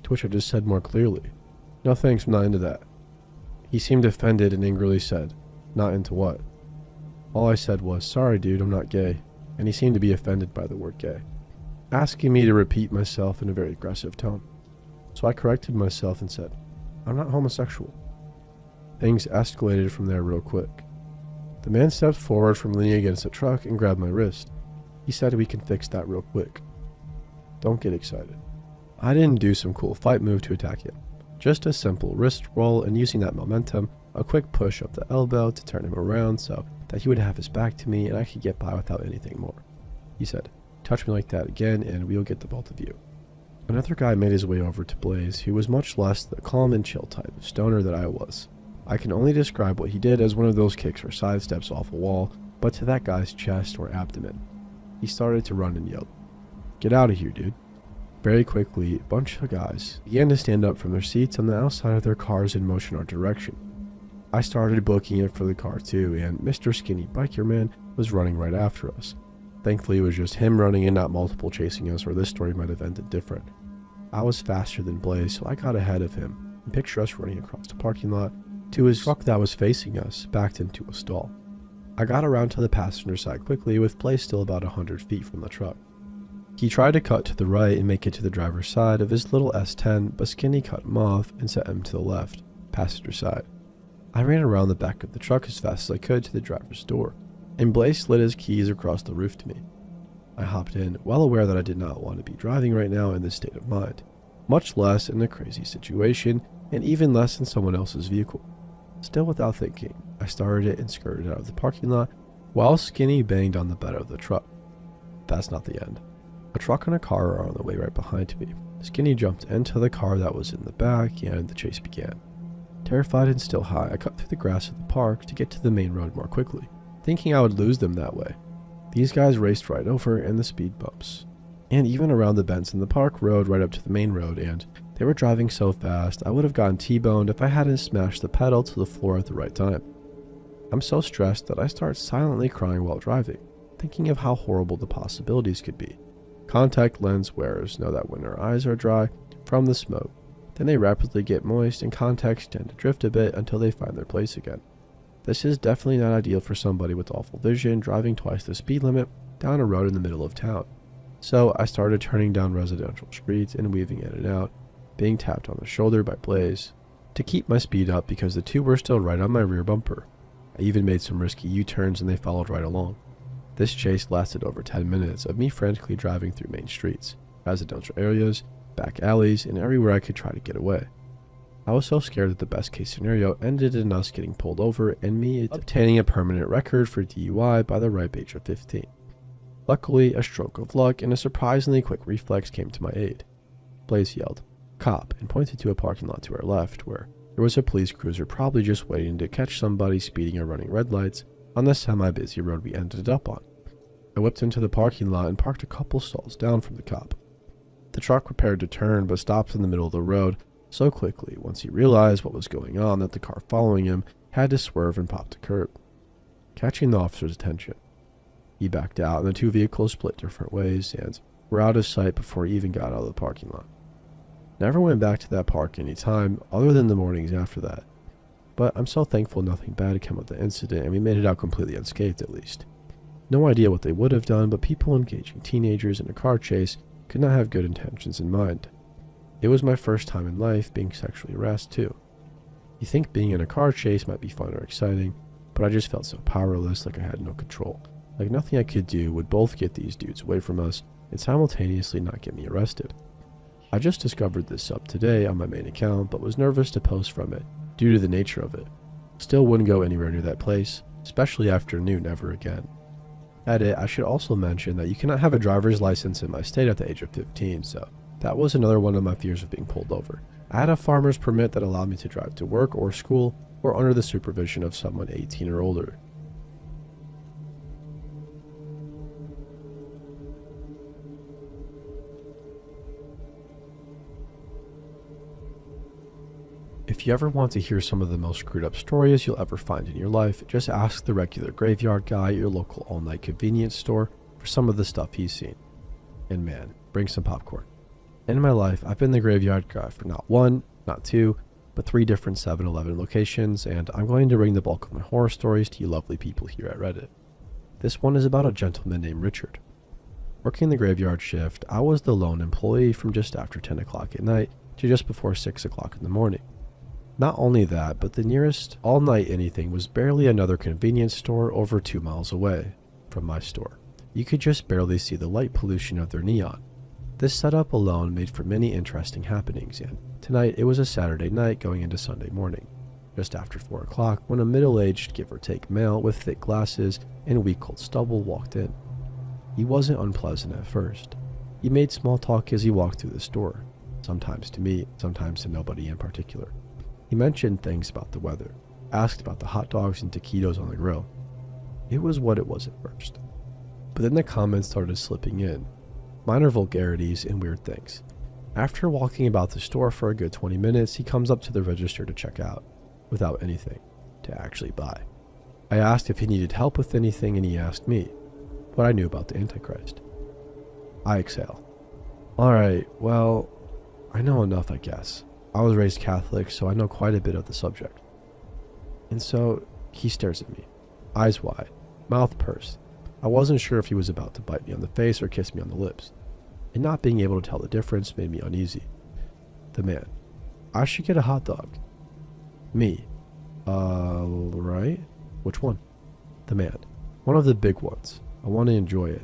To which I just said more clearly, "No thanks, I'm not into that." He seemed offended and angrily said, "Not into what?" All I said was, "Sorry dude, I'm not gay," and he seemed to be offended by the word gay, asking me to repeat myself in a very aggressive tone. So I corrected myself and said, "I'm not homosexual." Things escalated from there real quick. The man stepped forward from leaning against a truck and grabbed my wrist. He said, "We can fix that real quick. Don't get excited." I didn't do some cool fight move to attack him. Just a simple wrist roll and using that momentum, a quick push of the elbow to turn him around so that he would have his back to me and I could get by without anything more. He said, "Touch me like that again and we'll get the both of you." Another guy made his way over to Blaze, who was much less the calm and chill type of stoner that I was. I can only describe what he did as one of those kicks or sidesteps off a wall, but to that guy's chest or abdomen. He started to run and yelled, "Get out of here, dude." Very quickly, a bunch of guys began to stand up from their seats on the outside of their cars and motion our direction. I started booking it for the car too, and Mr. Skinny Biker Man was running right after us. Thankfully, it was just him running and not multiple chasing us, or this story might have ended different. I was faster than Blaze, so I got ahead of him, and picture us running across the parking lot to his truck that was facing us, backed into a stall. I got around to the passenger side quickly, with Blaze still about 100 feet from the truck. He tried to cut to the right and make it to the driver's side of his little S10, but Skinny cut him off and set him to the left, passenger side. I ran around the back of the truck as fast as I could to the driver's door, and Blaze slid his keys across the roof to me. I hopped in, well aware that I did not want to be driving right now in this state of mind, much less in a crazy situation, and even less in someone else's vehicle. Still without thinking, I started it and skirted out of the parking lot, while Skinny banged on the bed of the truck. That's not the end. A truck and a car are on the way right behind me. Skinny jumped into the car that was in the back, and the chase began. Terrified and still high, I cut through the grass of the park to get to the main road more quickly, thinking I would lose them that way. These guys raced right over in the speed bumps, and even around the bends in the park road right up to the main road, and they were driving so fast I would have gotten T-boned if I hadn't smashed the pedal to the floor at the right time. I'm so stressed that I start silently crying while driving, thinking of how horrible the possibilities could be. Contact lens wearers know that when their eyes are dry from the smoke, then they rapidly get moist and contacts tend to drift a bit until they find their place again. This is definitely not ideal for somebody with awful vision driving twice the speed limit down a road in the middle of town. So I started turning down residential streets and weaving in and out, being tapped on the shoulder by Blaze to keep my speed up because the two were still right on my rear bumper. I even made some risky U-turns and they followed right along. This chase lasted over 10 minutes of me frantically driving through main streets, residential areas, back alleys, and everywhere I could try to get away. I was so scared that the best case scenario ended in us getting pulled over and me obtaining a permanent record for DUI by the ripe age of 15. Luckily, a stroke of luck and a surprisingly quick reflex came to my aid. Blaze yelled, "Cop," and pointed to a parking lot to our left where there was a police cruiser probably just waiting to catch somebody speeding or running red lights on the semi-busy road we ended up on. I whipped into the parking lot and parked a couple stalls down from the cop. The truck prepared to turn but stopped in the middle of the road so quickly once he realized what was going on that the car following him had to swerve and pop the curb, catching the officer's attention. He backed out and the two vehicles split different ways and were out of sight before he even got out of the parking lot. Never went back to that park any time other than the mornings after that. But I'm so thankful nothing bad had come of the incident and we made it out completely unscathed at least. No idea what they would have done, but people engaging teenagers in a car chase could not have good intentions in mind. It was my first time in life being sexually harassed too. You think being in a car chase might be fun or exciting, but I just felt so powerless, like I had no control. Like nothing I could do would both get these dudes away from us and simultaneously not get me arrested. I just discovered this sub today on my main account, but was nervous to post from it due to the nature of it. Still wouldn't go anywhere near that place, especially after noon ever again. Edit, I should also mention that you cannot have a driver's license in my state at the age of 15, so that was another one of my fears of being pulled over. I had a farmer's permit that allowed me to drive to work or school or under the supervision of someone 18 or older. If you ever want to hear some of the most screwed up stories you'll ever find in your life, just ask the regular graveyard guy at your local all-night convenience store for some of the stuff he's seen. And man, bring some popcorn. In my life, I've been the graveyard guy for not one, not two, but 3 different 7-Eleven locations, and I'm going to bring the bulk of my horror stories to you lovely people here at Reddit. This one is about a gentleman named Richard. Working the graveyard shift, I was the lone employee from just after 10 o'clock at night to just before 6 o'clock in the morning. Not only that, but the nearest all-night anything was barely another convenience store over 2 miles away from my store. You could just barely see the light pollution of their neon. This setup alone made for many interesting happenings, and tonight it was a Saturday night going into Sunday morning, just after 4 o'clock, when a middle-aged, give-or-take male with thick glasses and weak-cold stubble walked in. He wasn't unpleasant at first. He made small talk as he walked through the store, sometimes to me, sometimes to nobody in particular. He mentioned things about the weather, asked about the hot dogs and taquitos on the grill. It was what it was at first. But then the comments started slipping in, minor vulgarities and weird things. After walking about the store for a good 20 minutes, he comes up to the register to check out, without anything to actually buy. I asked if he needed help with anything, and he asked me what I knew about the Antichrist. I exhale. Alright, well, I know enough, I guess. I was raised Catholic, so I know quite a bit of the subject. And so, he stares at me, eyes wide, mouth pursed. I wasn't sure if he was about to bite me on the face or kiss me on the lips, and not being able to tell the difference made me uneasy. The man: I should get a hot dog. Me: right? Which one? The man: one of the big ones. I want to enjoy it.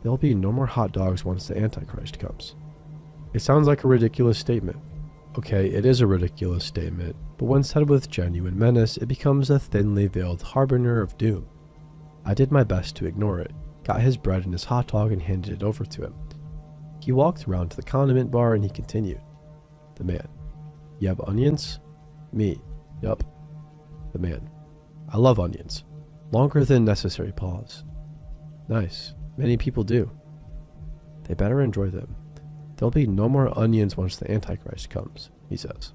There'll be no more hot dogs once the Antichrist comes. It sounds like a ridiculous statement. Okay, it is a ridiculous statement, but when said with genuine menace, it becomes a thinly veiled harbinger of doom. I did my best to ignore it, got his bread and his hot dog and handed it over to him. He walked around to the condiment bar and he continued. The man: You have onions? Me: Yup. The man: I love onions. Longer than necessary pause. Nice. Many people do. They better enjoy them. There'll be no more onions once the Antichrist comes, he says.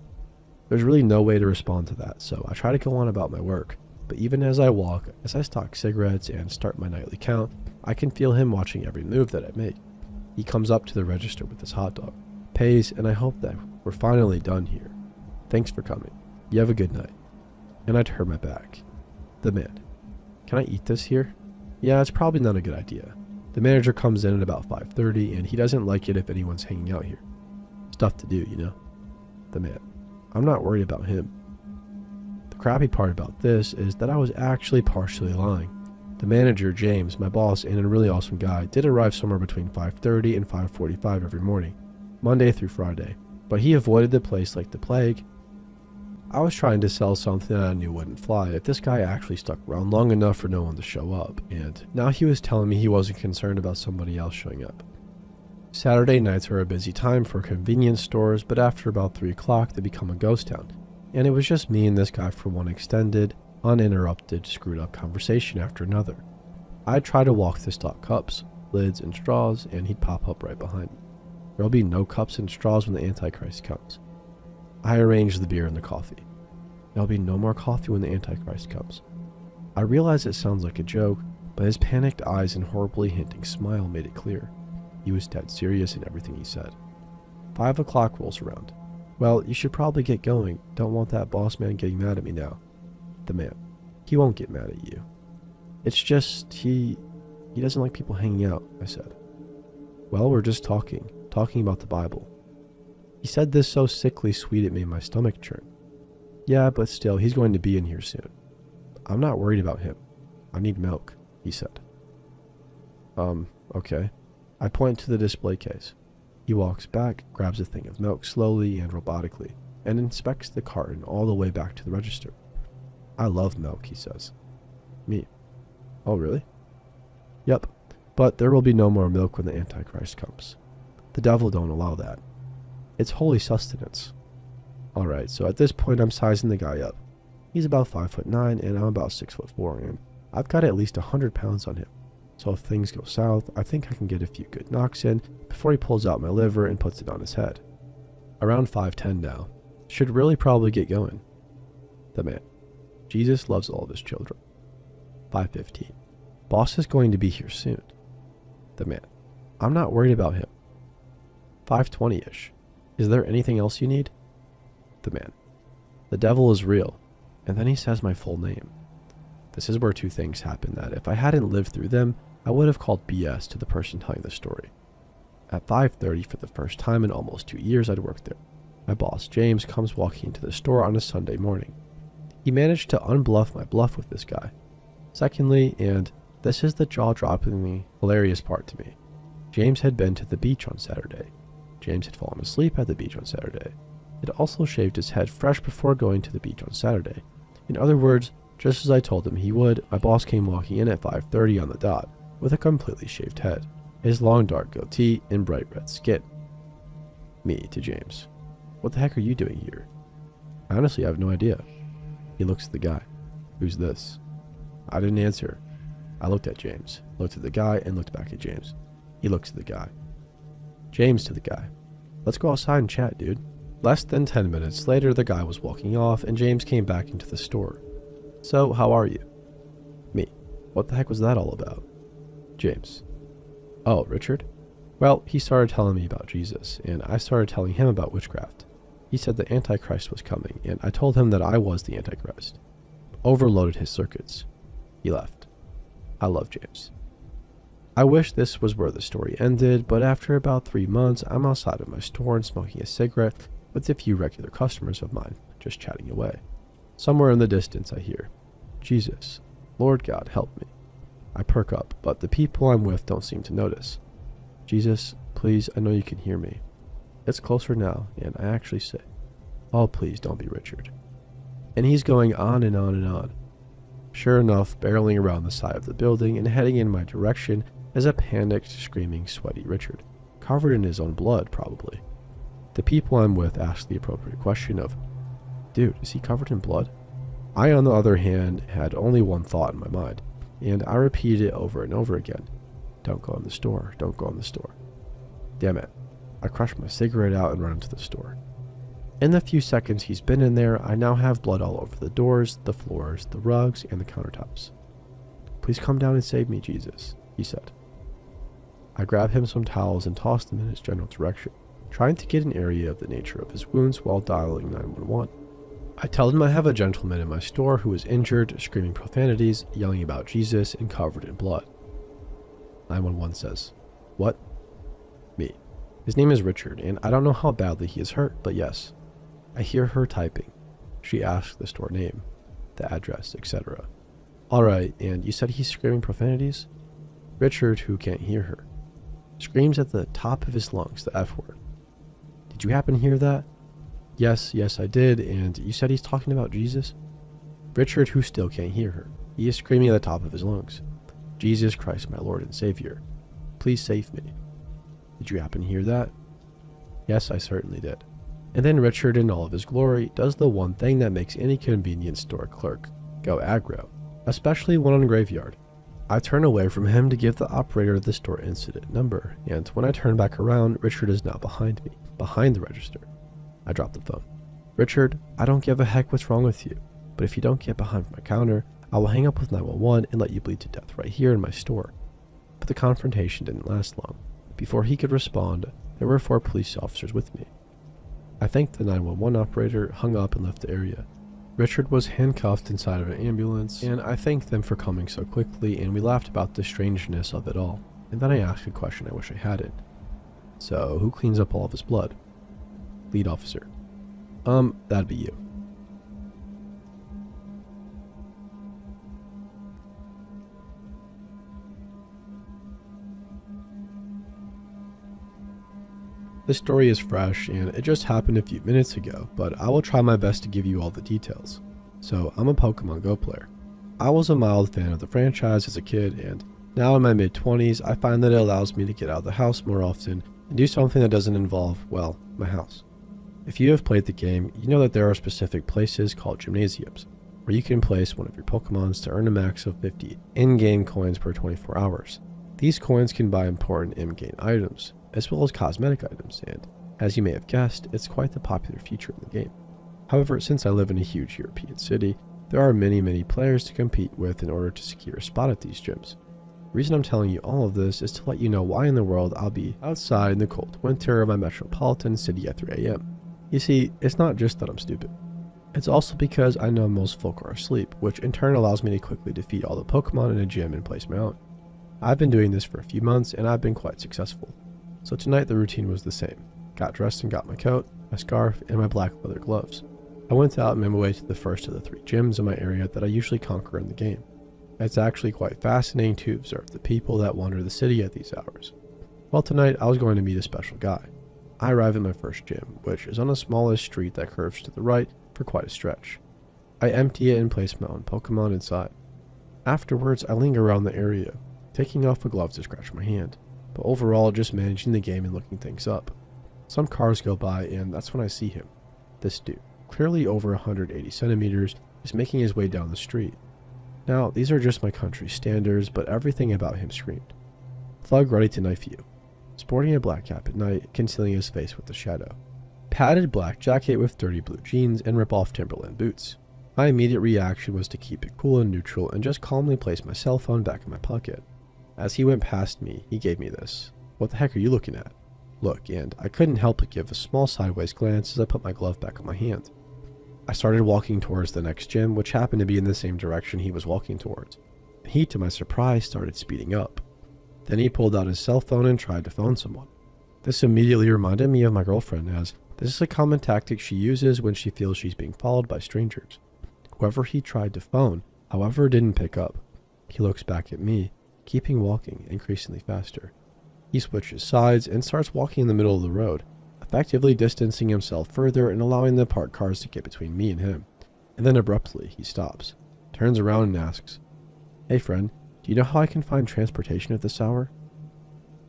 There's really no way to respond to that, so I try to go on about my work. But even as I walk, as I stock cigarettes and start my nightly count, I can feel him watching every move that I make. He comes up to the register with his hot dog, pays, and I hope that we're finally done here. Thanks for coming. You have a good night. And I turn my back. The man: Can I eat this here? Yeah, it's probably not a good idea. The manager comes in at about 5:30 and he doesn't like it if anyone's hanging out here. Stuff to do, you know? The man: I'm not worried about him. The crappy part about this is that I was actually partially lying. The manager, James, my boss and a really awesome guy, did arrive somewhere between 5:30 and 5:45 every morning, Monday through Friday, but he avoided the place like the plague. I was trying to sell something that I knew wouldn't fly if this guy actually stuck around long enough for no one to show up, and now he was telling me he wasn't concerned about somebody else showing up. Saturday nights are a busy time for convenience stores, but after about 3 o'clock they become a ghost town, and it was just me and this guy for one extended, uninterrupted, screwed up conversation after another. I'd try to walk to stock cups, lids, and straws, and he'd pop up right behind me. There'll be no cups and straws when the Antichrist comes. I arranged the beer and the coffee. There'll be no more coffee when the Antichrist comes. I realize it sounds like a joke, but his panicked eyes and horribly hinting smile made it clear. He was dead serious in everything he said. 5 o'clock rolls around. Well, you should probably get going. Don't want that boss man getting mad at me now. The man: He won't get mad at you. It's just, he doesn't like people hanging out, I said. Well, we're just talking about the Bible. He said this so sickly sweet it made my stomach churn. Yeah, but still, he's going to be in here soon. I'm not worried about him. I need milk, he said. Okay. I point to the display case. He walks back, grabs a thing of milk slowly and robotically, and inspects the carton all the way back to the register. I love milk, he says. Me: Oh, really? Yep, but there will be no more milk when the Antichrist comes. The devil don't allow that. It's holy sustenance. Alright, so at this point I'm sizing the guy up. He's about 5'9" and I'm about 6'4", and I've got at least 100 pounds on him. So if things go south, I think I can get a few good knocks in before he pulls out my liver and puts it on his head. Around 5'10" now. Should really probably get going. The man: Jesus loves all of his children. 5:15. Boss is going to be here soon. The man: I'm not worried about him. 5:20-ish. Is there anything else you need? The man: The devil is real. And then he says my full name. This is where two things happen that if I hadn't lived through them, I would have called BS to the person telling the story. At 5:30, for the first time in almost 2 years I'd worked there, my boss James comes walking into the store on a Sunday morning. He managed to unbluff my bluff with this guy. Secondly, and this is the jaw-droppingly hilarious part to me, James had been to the beach on Saturday. James had fallen asleep at the beach on Saturday. He'd also shaved his head fresh before going to the beach on Saturday. In other words, just as I told him he would, my boss came walking in at 5:30 on the dot, with a completely shaved head, his long dark goatee, and bright red skin. Me to James. What the heck are you doing here? Honestly, I have no idea. He looks at the guy. Who's this? I didn't answer. I looked at James, looked at the guy, and looked back at James. He looks at the guy. James to the guy. Let's go outside and chat, dude. Less than 10 minutes later, the guy was walking off, and James came back into the store. So, how are you? Me. What the heck was that all about? James. Oh, Richard? Well, he started telling me about Jesus, and I started telling him about witchcraft. He said the Antichrist was coming, and I told him that I was the Antichrist. Overloaded his circuits. He left. I love James. I wish this was where the story ended, but after about 3 months, I'm outside of my store and smoking a cigarette with a few regular customers of mine, just chatting away. Somewhere in the distance I hear, Jesus, Lord God, help me. I perk up, but the people I'm with don't seem to notice. Jesus, please, I know you can hear me. It's closer now, and I actually say, oh, please don't be Richard. And he's going on and on and on. Sure enough, barreling around the side of the building and heading in my direction is a panicked, screaming, sweaty Richard, covered in his own blood, probably. The people I'm with ask the appropriate question of, dude, is he covered in blood? I, on the other hand, had only one thought in my mind, and I repeated it over and over again. Don't go in the store, don't go in the store. Damn it. I crush my cigarette out and run into the store. In the few seconds he's been in there, I now have blood all over the doors, the floors, the rugs, and the countertops. Please come down and save me, Jesus, he said. I grab him some towels and toss them in his general direction, trying to get an area of the nature of his wounds while dialing 911. I tell him I have a gentleman in my store who is injured, screaming profanities, yelling about Jesus, and covered in blood. 911 says, what? Me. His name is Richard, and I don't know how badly he is hurt, but yes. I hear her typing. She asks the store name, the address, etc. Alright, and you said he's screaming profanities? Richard, who can't hear her, screams at the top of his lungs the F word. Did you happen to hear that? Yes, I did, and you said he's talking about Jesus? Richard, who still can't hear her, he is screaming at the top of his lungs. Jesus Christ, my Lord and Savior, please save me. Did you happen to hear that? Yes, I certainly did. And then Richard, in all of his glory, does the one thing that makes any convenience store clerk go aggro, especially one on Graveyard. I turn away from him to give the operator the store incident number, and when I turn back around, Richard is now behind me, behind the register. I drop the phone. Richard, I don't give a heck what's wrong with you, but if you don't get behind my counter, I will hang up with 911 and let you bleed to death right here in my store. But the confrontation didn't last long. Before he could respond, there were 4 police officers with me. I think the 911 operator hung up and left the area. Richard was handcuffed inside of an ambulance, and I thanked them for coming so quickly, and we laughed about the strangeness of it all. And then I asked a question I wish I hadn't. So, who cleans up all of his blood? Lead officer. That'd be you. This story is fresh, and it just happened a few minutes ago, but I will try my best to give you all the details. So, I'm a Pokemon Go player. I was a mild fan of the franchise as a kid, and now in my mid-20s, I find that it allows me to get out of the house more often and do something that doesn't involve, well, my house. If you have played the game, you know that there are specific places called gymnasiums, where you can place one of your Pokemons to earn a max of 50 in-game coins per 24 hours. These coins can buy important in-game items, as well as cosmetic items, and, as you may have guessed, it's quite the popular feature in the game. However, since I live in a huge European city, there are many players to compete with in order to secure a spot at these gyms. The reason I'm telling you all of this is to let you know why in the world I'll be outside in the cold winter of my metropolitan city at 3 AM. You see, it's not just that I'm stupid. It's also because I know most folk are asleep, which in turn allows me to quickly defeat all the Pokemon in a gym and place my own. I've been doing this for a few months and I've been quite successful. So tonight the routine was the same. Got dressed and got my coat, my scarf, and my black leather gloves. I went out and made my way to the first of the 3 gyms in my area that I usually conquer in the game. It's actually quite fascinating to observe the people that wander the city at these hours. Well, tonight I was going to meet a special guy. I arrive at my first gym, which is on the smallest street that curves to the right for quite a stretch. I empty it and place my own Pokemon inside. Afterwards, I linger around the area, taking off my gloves to scratch my hand, but overall just managing the game and looking things up. Some cars go by and that's when I see him. This dude, clearly over 180 centimeters, is making his way down the street. Now, these are just my country standards, but everything about him screamed. Thug ready to knife you. Sporting a black cap at night, concealing his face with a shadow. Padded black jacket with dirty blue jeans and rip-off Timberland boots. My immediate reaction was to keep it cool and neutral and just calmly place my cell phone back in my pocket. As he went past me, he gave me this. "What the heck are you looking at?" Look, and I couldn't help but give a small sideways glance as I put my glove back on my hand. I started walking towards the next gym, which happened to be in the same direction he was walking towards. He, to my surprise, started speeding up. Then he pulled out his cell phone and tried to phone someone. This immediately reminded me of my girlfriend, as this is a common tactic she uses when she feels she's being followed by strangers. Whoever he tried to phone, however, didn't pick up. He looks back at me, keeping walking increasingly faster. He switches sides and starts walking in the middle of the road, effectively distancing himself further and allowing the parked cars to get between me and him. And then abruptly, he stops, turns around and asks, "Hey friend, do you know how I can find transportation at this hour?"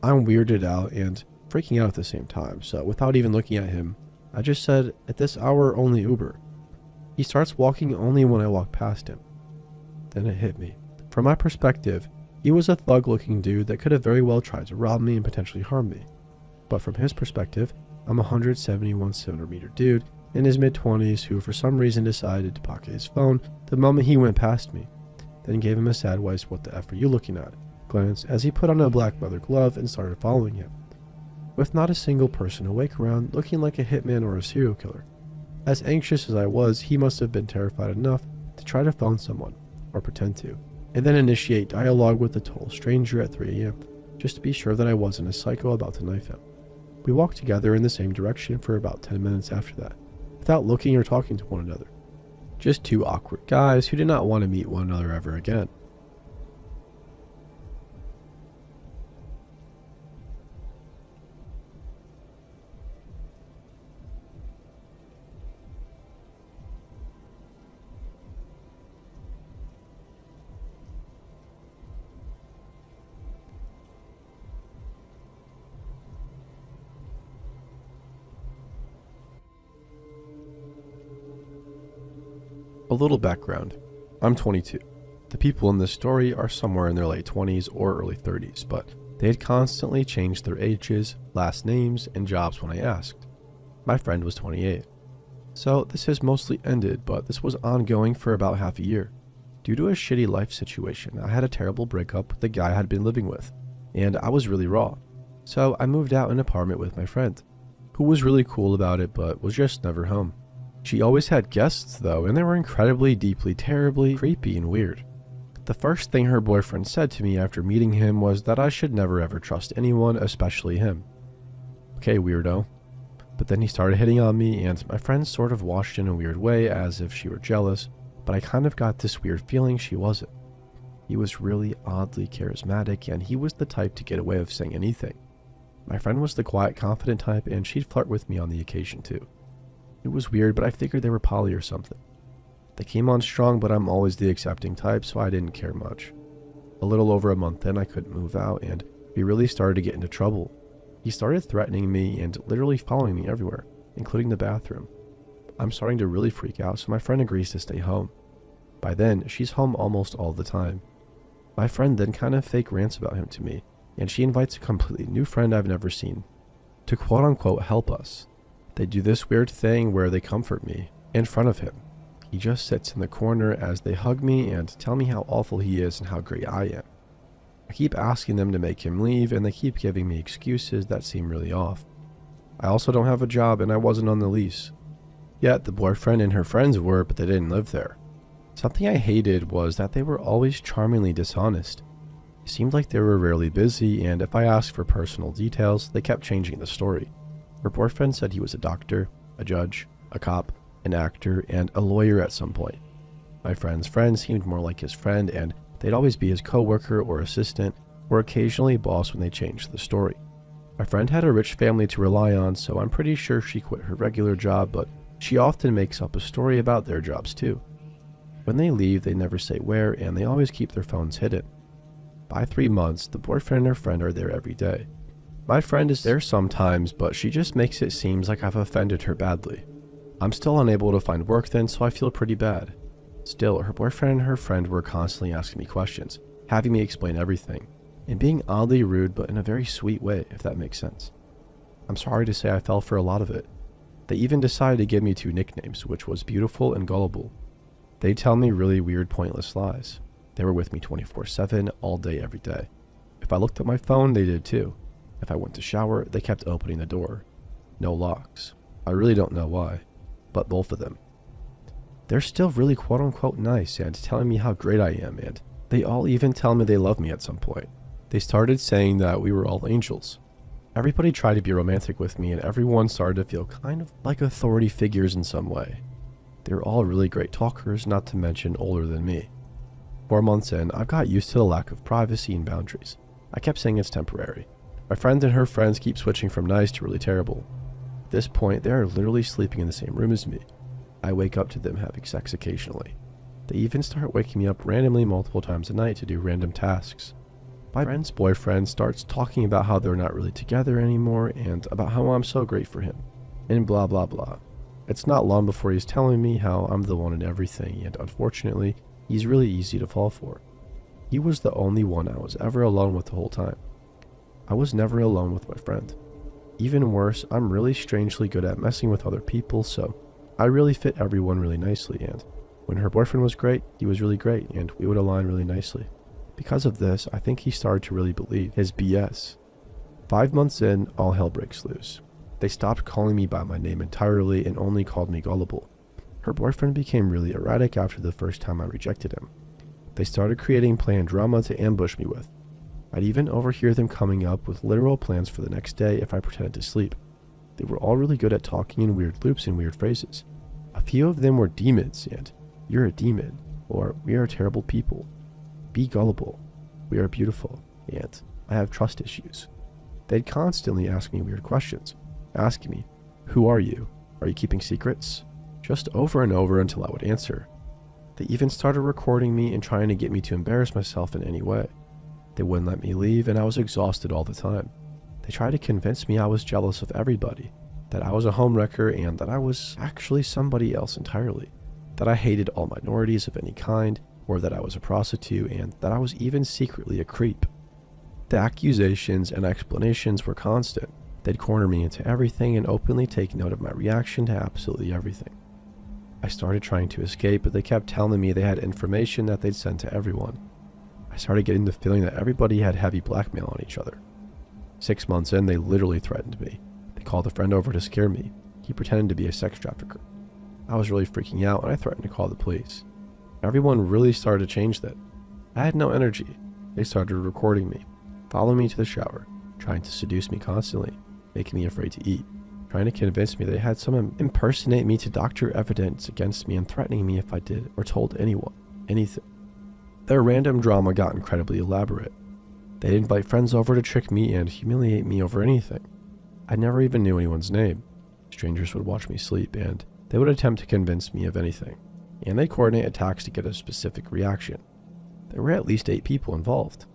I'm weirded out and freaking out at the same time, so without even looking at him, I just said, "At this hour, only Uber." He starts walking only when I walk past him. Then it hit me. From my perspective, he was a thug-looking dude that could have very well tried to rob me and potentially harm me. But from his perspective, I'm a 171 centimeter dude in his mid-20s who for some reason decided to pocket his phone the moment he went past me, then gave him a sideways "what the F are you looking at" glance as he put on a black leather glove and started following him, with not a single person awake around, looking like a hitman or a serial killer. As anxious as I was, he must have been terrified enough to try to phone someone, or pretend to, and then initiate dialogue with a total stranger at 3 a.m. just to be sure that I wasn't a psycho about to knife him. We walked together in the same direction for about 10 minutes after that, without looking or talking to one another. Just 2 awkward guys who did not want to meet one another ever again. A little background. I'm 22. The people in this story are somewhere in their late 20s or early 30s, but they had constantly changed their ages, last names, and jobs when I asked. My friend was 28. So this has mostly ended, but this was ongoing for about half a year. Due to a shitty life situation, I had a terrible breakup with the guy I had been living with, and I was really raw. So I moved out in an apartment with my friend, who was really cool about it but was just never home. She always had guests though, and they were incredibly, deeply, terribly creepy and weird. The first thing her boyfriend said to me after meeting him was that I should never ever trust anyone, especially him. Okay, weirdo. But then he started hitting on me, and my friend sort of watched in a weird way as if she were jealous, but I kind of got this weird feeling she wasn't. He was really oddly charismatic, and he was the type to get away with saying anything. My friend was the quiet, confident type, and she'd flirt with me on the occasion too. It was weird, but I figured they were poly or something. They came on strong, but I'm always the accepting type, so I didn't care much. A little over a month in, I couldn't move out, and we really started to get into trouble. He started threatening me and literally following me everywhere, including the bathroom. I'm starting to really freak out, so my friend agrees to stay home. By then, she's home almost all the time. My friend then kind of fake rants about him to me, and she invites a completely new friend I've never seen to quote-unquote help us. They do this weird thing where they comfort me in front of him. He just sits in the corner as they hug me and tell me how awful he is and how great I am. I keep asking them to make him leave, and they keep giving me excuses that seem really off. I also don't have a job and I wasn't on the lease. Yet the boyfriend and her friends were, but they didn't live there. Something I hated was that they were always charmingly dishonest. It seemed like they were rarely busy, and if I asked for personal details, they kept changing the story. Her boyfriend said he was a doctor, a judge, a cop, an actor, and a lawyer at some point. My friend's friend seemed more like his friend, and they'd always be his co-worker or assistant, or occasionally boss when they changed the story. My friend had a rich family to rely on, so I'm pretty sure she quit her regular job, but she often makes up a story about their jobs too. When they leave, they never say where, and they always keep their phones hidden. By 3 months, the boyfriend and her friend are there every day. My friend is there sometimes, but she just makes it seem like I've offended her badly. I'm still unable to find work then, so I feel pretty bad. Still, her boyfriend and her friend were constantly asking me questions, having me explain everything, and being oddly rude but in a very sweet way, if that makes sense. I'm sorry to say I fell for a lot of it. They even decided to give me 2 nicknames, which was Beautiful and Gullible. They'd tell me really weird, pointless lies. They were with me 24/7, all day, every day. If I looked at my phone, they did too. If I went to shower, they kept opening the door. No locks. I really don't know why, but both of them. They're still really quote-unquote nice and telling me how great I am, and they all even tell me they love me at some point. They started saying that we were all angels. Everybody tried to be romantic with me, and everyone started to feel kind of like authority figures in some way. They were all really great talkers, not to mention older than me. 4 months in, I've got used to the lack of privacy and boundaries. I kept saying it's temporary. My friend and her friends keep switching from nice to really terrible. At this point, they are literally sleeping in the same room as me. I wake up to them having sex occasionally. They even start waking me up randomly multiple times a night to do random tasks. My friend's boyfriend starts talking about how they're not really together anymore and about how I'm so great for him, and blah blah blah. It's not long before he's telling me how I'm the one in everything, and unfortunately, he's really easy to fall for. He was the only one I was ever alone with the whole time. I was never alone with my friend. Even worse, I'm really strangely good at messing with other people, so I really fit everyone really nicely, and when her boyfriend was great, he was really great, and we would align really nicely. Because of this, I think he started to really believe his BS. 5 months in, all hell breaks loose. They stopped calling me by my name entirely and only called me Gullible. Her boyfriend became really erratic after the first time I rejected him. They started creating planned drama to ambush me with. I'd even overhear them coming up with literal plans for the next day if I pretended to sleep. They were all really good at talking in weird loops and weird phrases. A few of them were demons and, "You're a demon," or "We are terrible people." "Be gullible," "We are beautiful," and "I have trust issues." They'd constantly ask me weird questions, asking me, "Who are you? Are you keeping secrets?" Just over and over until I would answer. They even started recording me and trying to get me to embarrass myself in any way. They wouldn't let me leave, and I was exhausted all the time. They tried to convince me I was jealous of everybody, that I was a homewrecker, and that I was actually somebody else entirely, that I hated all minorities of any kind, or that I was a prostitute, and that I was even secretly a creep. The accusations and explanations were constant. They'd corner me into everything and openly take note of my reaction to absolutely everything. I started trying to escape, but they kept telling me they had information that they'd send to everyone. I started getting the feeling that everybody had heavy blackmail on each other. 6 months in, they literally threatened me. They called a friend over to scare me. He pretended to be a sex trafficker. I was really freaking out, and I threatened to call the police. Everyone really started to change that. I had no energy. They started recording me, following me to the shower, trying to seduce me constantly, making me afraid to eat, trying to convince me they had someone impersonate me to doctor evidence against me and threatening me if I did or told anyone anything. Their random drama got incredibly elaborate. They'd invite friends over to trick me and humiliate me over anything. I never even knew anyone's name. Strangers would watch me sleep, and they would attempt to convince me of anything. And they'd coordinate attacks to get a specific reaction. There were at least 8 people involved.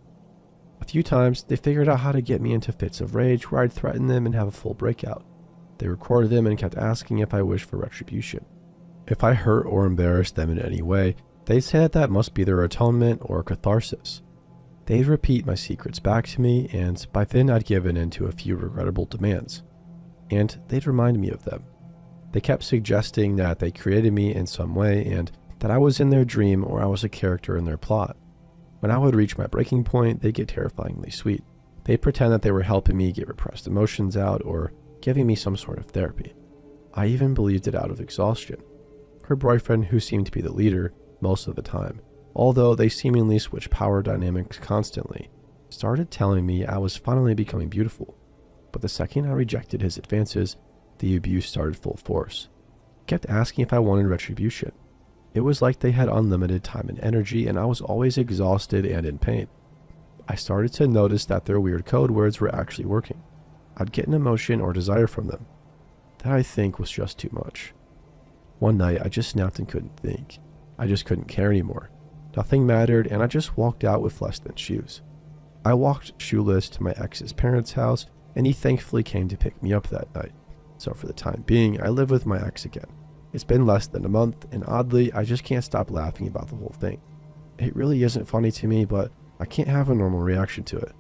A few times, they figured out how to get me into fits of rage where I'd threaten them and have a full breakout. They recorded them and kept asking if I wished for retribution. If I hurt or embarrassed them in any way, they'd say that that must be their atonement or catharsis. They'd repeat my secrets back to me, and by then I'd given in to a few regrettable demands. And they'd remind me of them. They kept suggesting that they created me in some way and that I was in their dream or I was a character in their plot. When I would reach my breaking point, they'd get terrifyingly sweet. They'd pretend that they were helping me get repressed emotions out or giving me some sort of therapy. I even believed it out of exhaustion. Her boyfriend, who seemed to be the leader most of the time, although they seemingly switched power dynamics constantly, started telling me I was finally becoming beautiful. But the second I rejected his advances, the abuse started full force. He kept asking if I wanted retribution. It was like they had unlimited time and energy, and I was always exhausted and in pain. I started to notice that their weird code words were actually working. I'd get an emotion or desire from them. That, I think, was just too much. One night, I just snapped and couldn't think. I just couldn't care anymore. Nothing mattered, and I just walked out with less than shoes. I walked shoeless to my ex's parents' house, and he thankfully came to pick me up that night. So for the time being, I live with my ex again. It's been less than a month, and oddly, I just can't stop laughing about the whole thing. It really isn't funny to me, but I can't have a normal reaction to it.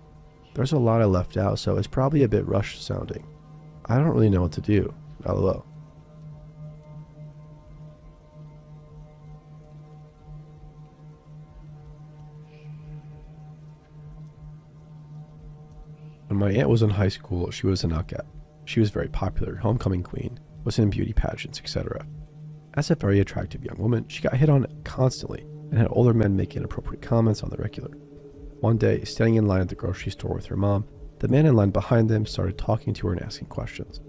There's a lot I left out, so it's probably a bit rushed sounding. I don't really know what to do. LOL. When my aunt was in high school, she was a knockout. She was very popular, homecoming queen, was in beauty pageants, etc. As a very attractive young woman, she got hit on constantly and had older men make inappropriate comments on the regular. One day, standing in line at the grocery store with her mom, the man in line behind them started talking to her and asking questions.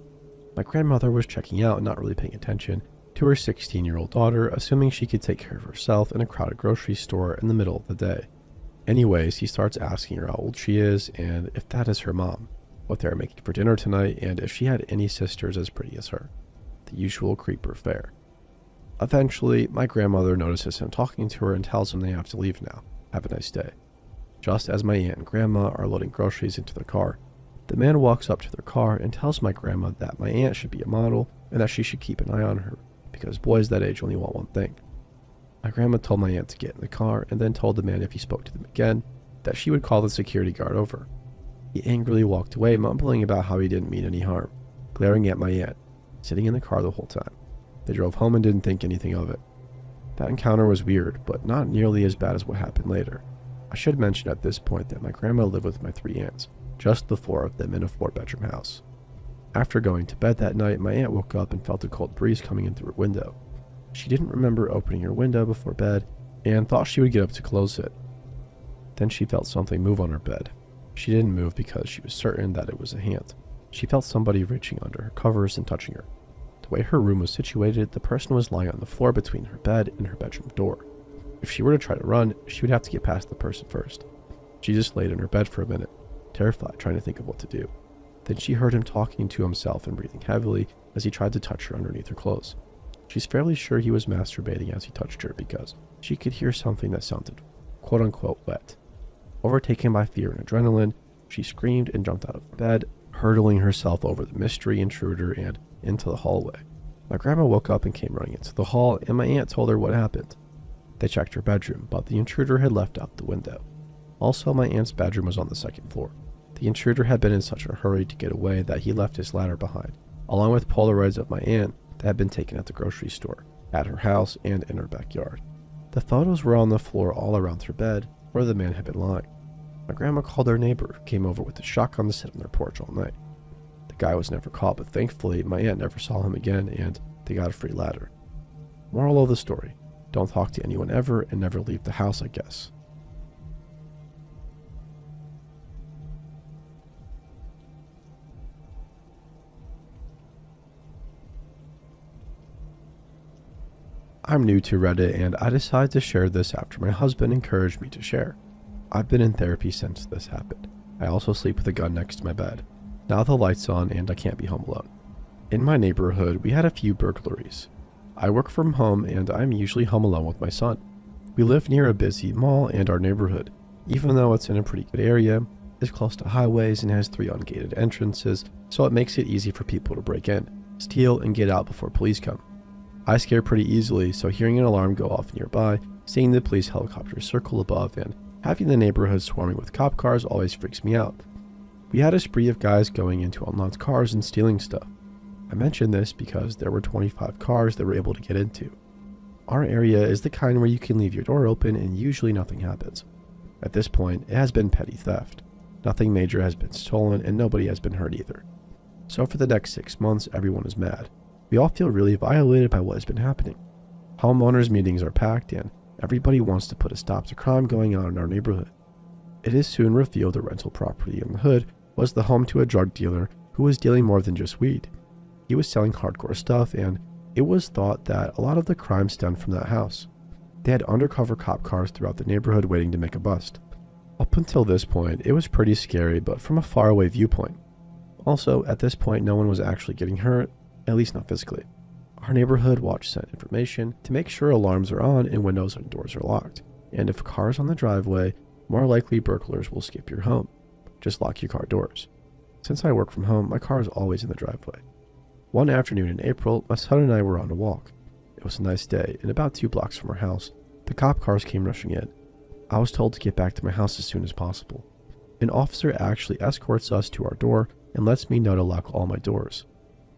My grandmother was checking out and not really paying attention to her 16-year-old daughter, assuming she could take care of herself in a crowded grocery store in the middle of the day. Anyways, he starts asking her how old she is and if that is her mom, what they are making for dinner tonight, and if she had any sisters as pretty as her. The usual creeper fare. Eventually, my grandmother notices him talking to her and tells him they have to leave now. Have a nice day. Just as my aunt and grandma are loading groceries into their car, the man walks up to their car and tells my grandma that my aunt should be a model and that she should keep an eye on her, because boys that age only want one thing. My grandma told my aunt to get in the car and then told the man if he spoke to them again, that she would call the security guard over. He angrily walked away, mumbling about how he didn't mean any harm, glaring at my aunt, sitting in the car the whole time. They drove home and didn't think anything of it. That encounter was weird, but not nearly as bad as what happened later. I should mention at this point that my grandma lived with my 3 aunts, just the 4 of them in a 4-bedroom house. After going to bed that night, my aunt woke up and felt a cold breeze coming in through her window. She didn't remember opening her window before bed and thought she would get up to close it. Then she felt something move on her bed. She didn't move because she was certain that it was a hand. She felt somebody reaching under her covers and touching her. The way her room was situated, the person was lying on the floor between her bed and her bedroom door. If she were to try to run, she would have to get past the person first. She just laid in her bed for a minute, terrified, trying to think of what to do. Then she heard him talking to himself and breathing heavily as he tried to touch her underneath her clothes. She's fairly sure he was masturbating as he touched her because she could hear something that sounded quote-unquote wet. Overtaken by fear and adrenaline, she screamed and jumped out of bed, hurtling herself over the mystery intruder and into the hallway. My grandma woke up and came running into the hall, and my aunt told her what happened. They checked her bedroom, but the intruder had left out the window. Also, my aunt's bedroom was on the 2nd floor. The intruder had been in such a hurry to get away that he left his ladder behind, along with Polaroids of my aunt that had been taken at the grocery store, at her house, and in her backyard. The photos were on the floor all around her bed, where the man had been lying. My grandma called our neighbor, who came over with a shotgun to sit on their porch all night. The guy was never caught, but thankfully, my aunt never saw him again, and they got a free ladder. Moral of the story: don't talk to anyone ever, and never leave the house, I guess. I'm new to Reddit, and I decided to share this after my husband encouraged me to share. I've been in therapy since this happened. I also sleep with a gun next to my bed. Now the light's on and I can't be home alone. In my neighborhood, we had a few burglaries. I work from home and I'm usually home alone with my son. We live near a busy mall, and our neighborhood, even though it's in a pretty good area, is close to highways and has 3 ungated entrances, so it makes it easy for people to break in, steal, and get out before police come. I scare pretty easily, so hearing an alarm go off nearby, seeing the police helicopters circle above, and having the neighborhood swarming with cop cars always freaks me out. We had a spree of guys going into unlocked cars and stealing stuff. I mention this because there were 25 cars they were able to get into. Our area is the kind where you can leave your door open and usually nothing happens. At this point, it has been petty theft. Nothing major has been stolen and nobody has been hurt either. So for the next 6 months, everyone is mad. We all feel really violated by what has been happening. Homeowners meetings are packed and everybody wants to put a stop to crime going on in our neighborhood. It is soon revealed the rental property in the hood was the home to a drug dealer who was dealing more than just weed. He was selling hardcore stuff, and it was thought that a lot of the crime stemmed from that house. They had undercover cop cars throughout the neighborhood waiting to make a bust. Up until this point, it was pretty scary, but from a faraway viewpoint. Also, at this point, no one was actually getting hurt, at least not physically. Our neighborhood watch sent information to make sure alarms are on and windows and doors are locked. And if a car is on the driveway, more likely burglars will skip your home. Just lock your car doors. Since I work from home, my car is always in the driveway. One afternoon in April, my son and I were on a walk. It was a nice day, and about 2 blocks from our house, the cop cars came rushing in. I was told to get back to my house as soon as possible. An officer actually escorts us to our door and lets me know to lock all my doors.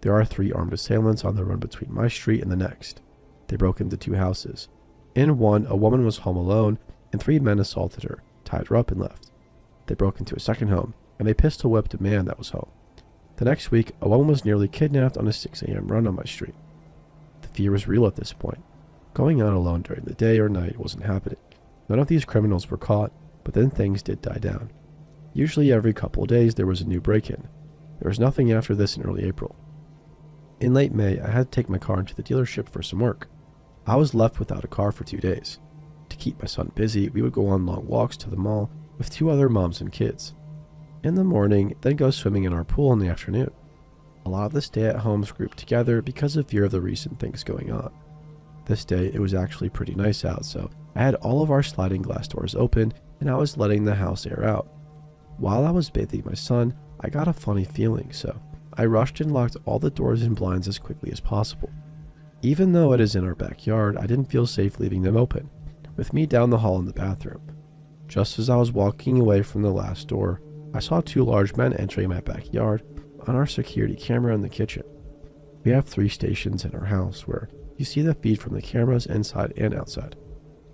There are 3 armed assailants on the run between my street and the next. They broke into 2 houses. In one, a woman was home alone, and 3 men assaulted her, tied her up, and left. They broke into a second home, and they pistol whipped a man that was home. The next week, a woman was nearly kidnapped on a 6 a.m. run on my street. The fear was real at this point. Going out alone during the day or night wasn't happening. None of these criminals were caught, but then things did die down. Usually every couple of days there was a new break-in. There was nothing after this in early April. In late May, I had to take my car into the dealership for some work. I was left without a car for 2 days. To keep my son busy, we would go on long walks to the mall with 2 other moms and kids. In the morning, then go swimming in our pool in the afternoon. A lot of the stay-at-homes grouped together because of fear of the recent things going on. This day, it was actually pretty nice out, so I had all of our sliding glass doors open and I was letting the house air out. While I was bathing my son, I got a funny feeling, so I rushed and locked all the doors and blinds as quickly as possible. Even though it is in our backyard, I didn't feel safe leaving them open, with me down the hall in the bathroom. Just as I was walking away from the last door, I saw 2 large men entering my backyard on our security camera in the kitchen. We have 3 stations in our house where you see the feed from the cameras inside and outside.